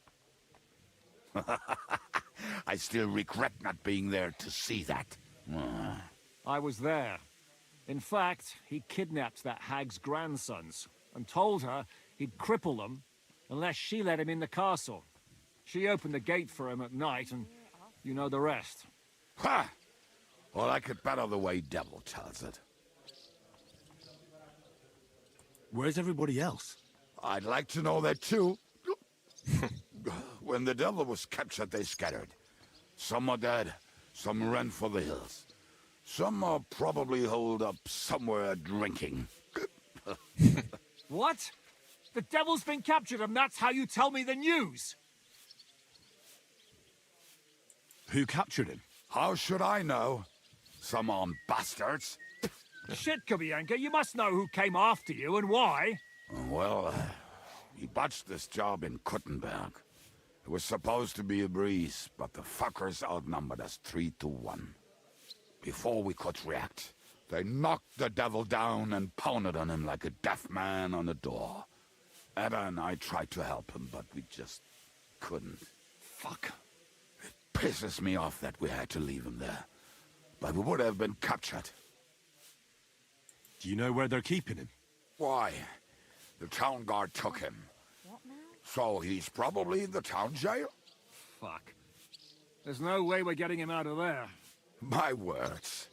I still regret not being there to see that. I was there. In fact, he kidnapped that hag's grandsons and told her he'd cripple them unless she let him in the castle. She opened the gate for him at night, and you know the rest. Ha! Well, I could better the way Devil tells it. Where's everybody else? I'd like to know that too. When the devil was captured, they scattered. Some are dead, some ran for the hills. Some are probably holed up somewhere drinking. What? The devil's been captured and that's how you tell me the news? Who captured him? How should I know? Some armed bastards. Shit, Kubianka, you must know who came after you and why. Well, he botched this job in Kuttenberg. It was supposed to be a breeze, but the fuckers outnumbered us 3-1. Before we could react, they knocked the devil down and pounded on him like a deaf man on a door. Ada and I tried to help him, but we just couldn't. Fuck. It pisses me off that we had to leave him there. But we would have been captured. Do you know where they're keeping him? Why? The town guard took him. So he's probably in the town jail? Fuck. There's no way we're getting him out of there. My words.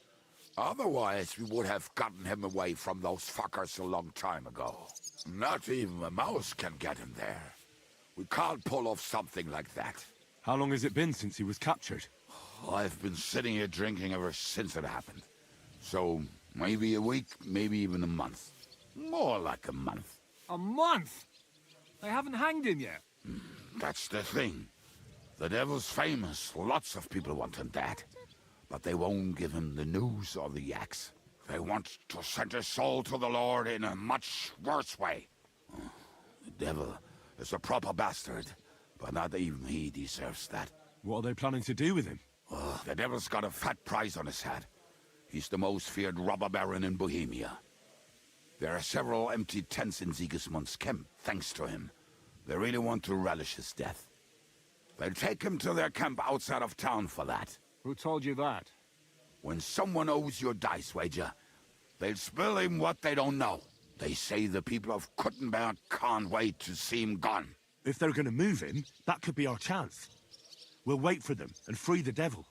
Otherwise, we would have gotten him away from those fuckers a long time ago. Not even a mouse can get him there. We can't pull off something like that. How long has it been since he was captured? I've been sitting here drinking ever since it happened. So, maybe a week, maybe even a month. More like a month. A month? They haven't hanged him yet. That's the thing. The devil's famous. Lots of people want him dead. But they won't give him the news or the yaks. They want to send his soul to the Lord in a much worse way. The devil is a proper bastard, but not even he deserves that. What are they planning to do with him? The devil's got a fat price on his head. He's the most feared robber baron in Bohemia. There are several empty tents in Sigismund's camp, thanks to him. They really want to relish his death. They'll take him to their camp outside of town for that. Who told you that? When someone owes you a dice wager, they'll spill him what they don't know. They say the people of Kuttenberg can't wait to see him gone. If they're going to move him, that could be our chance. We'll wait for them and free the devil.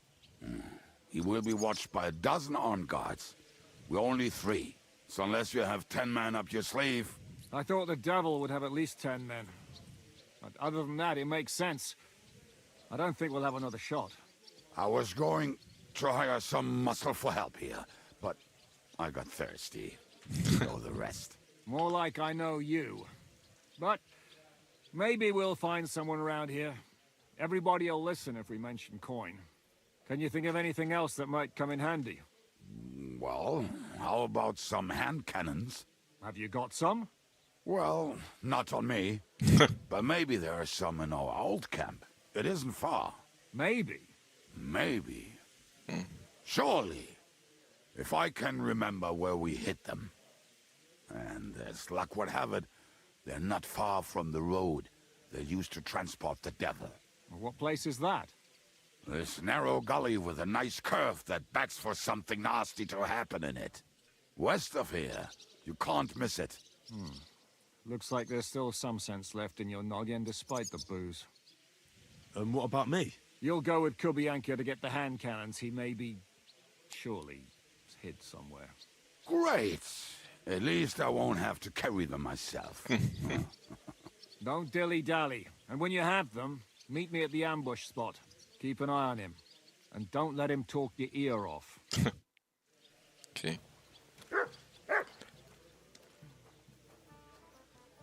He will be watched by a dozen armed guards. We're only 3, so unless you have 10 men up your sleeve... I thought the devil would have at least 10 men. But other than that, it makes sense. I don't think we'll have another shot. I was going to hire some muscle for help here, but I got thirsty. You know the rest. More like I know you. But maybe we'll find someone around here. Everybody will listen if we mention coin. Can you think of anything else that might come in handy? Well, how about some hand cannons? Have you got some? Well, not on me. But maybe there are some in our old camp. It isn't far. Maybe. Maybe. Surely. If I can remember where we hit them. And as luck would have it, they're not far from the road they used to transport the devil. What place is that? This narrow gully with a nice curve that begs for something nasty to happen in it. West of here, you can't miss it. Looks like there's still some sense left in your noggin despite the booze. And what about me? You'll go with Kubianka to get the hand cannons. He may be... surely hid somewhere. Great! At least I won't have to carry them myself. Don't dilly-dally. And when you have them, meet me at the ambush spot. Keep an eye on him. And don't let him talk your ear off. Okay.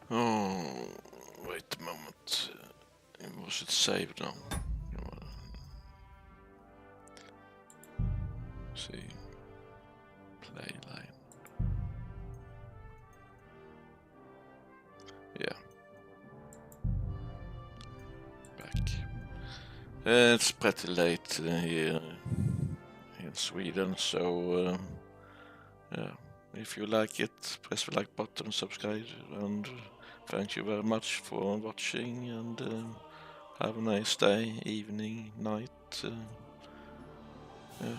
Oh, wait a moment. Was it saved now? See. Play line. Yeah. Back. It's pretty late here in Sweden, so yeah. If you like it, press the like button, subscribe, and thank you very much for watching, and have a nice day, evening, night. Yeah.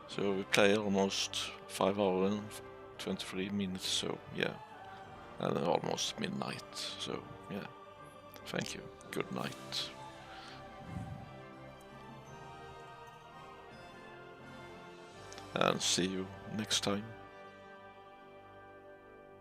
So we play almost 5 hours and 23 minutes, so yeah, and almost midnight, so yeah, thank you, good night. And see you next time.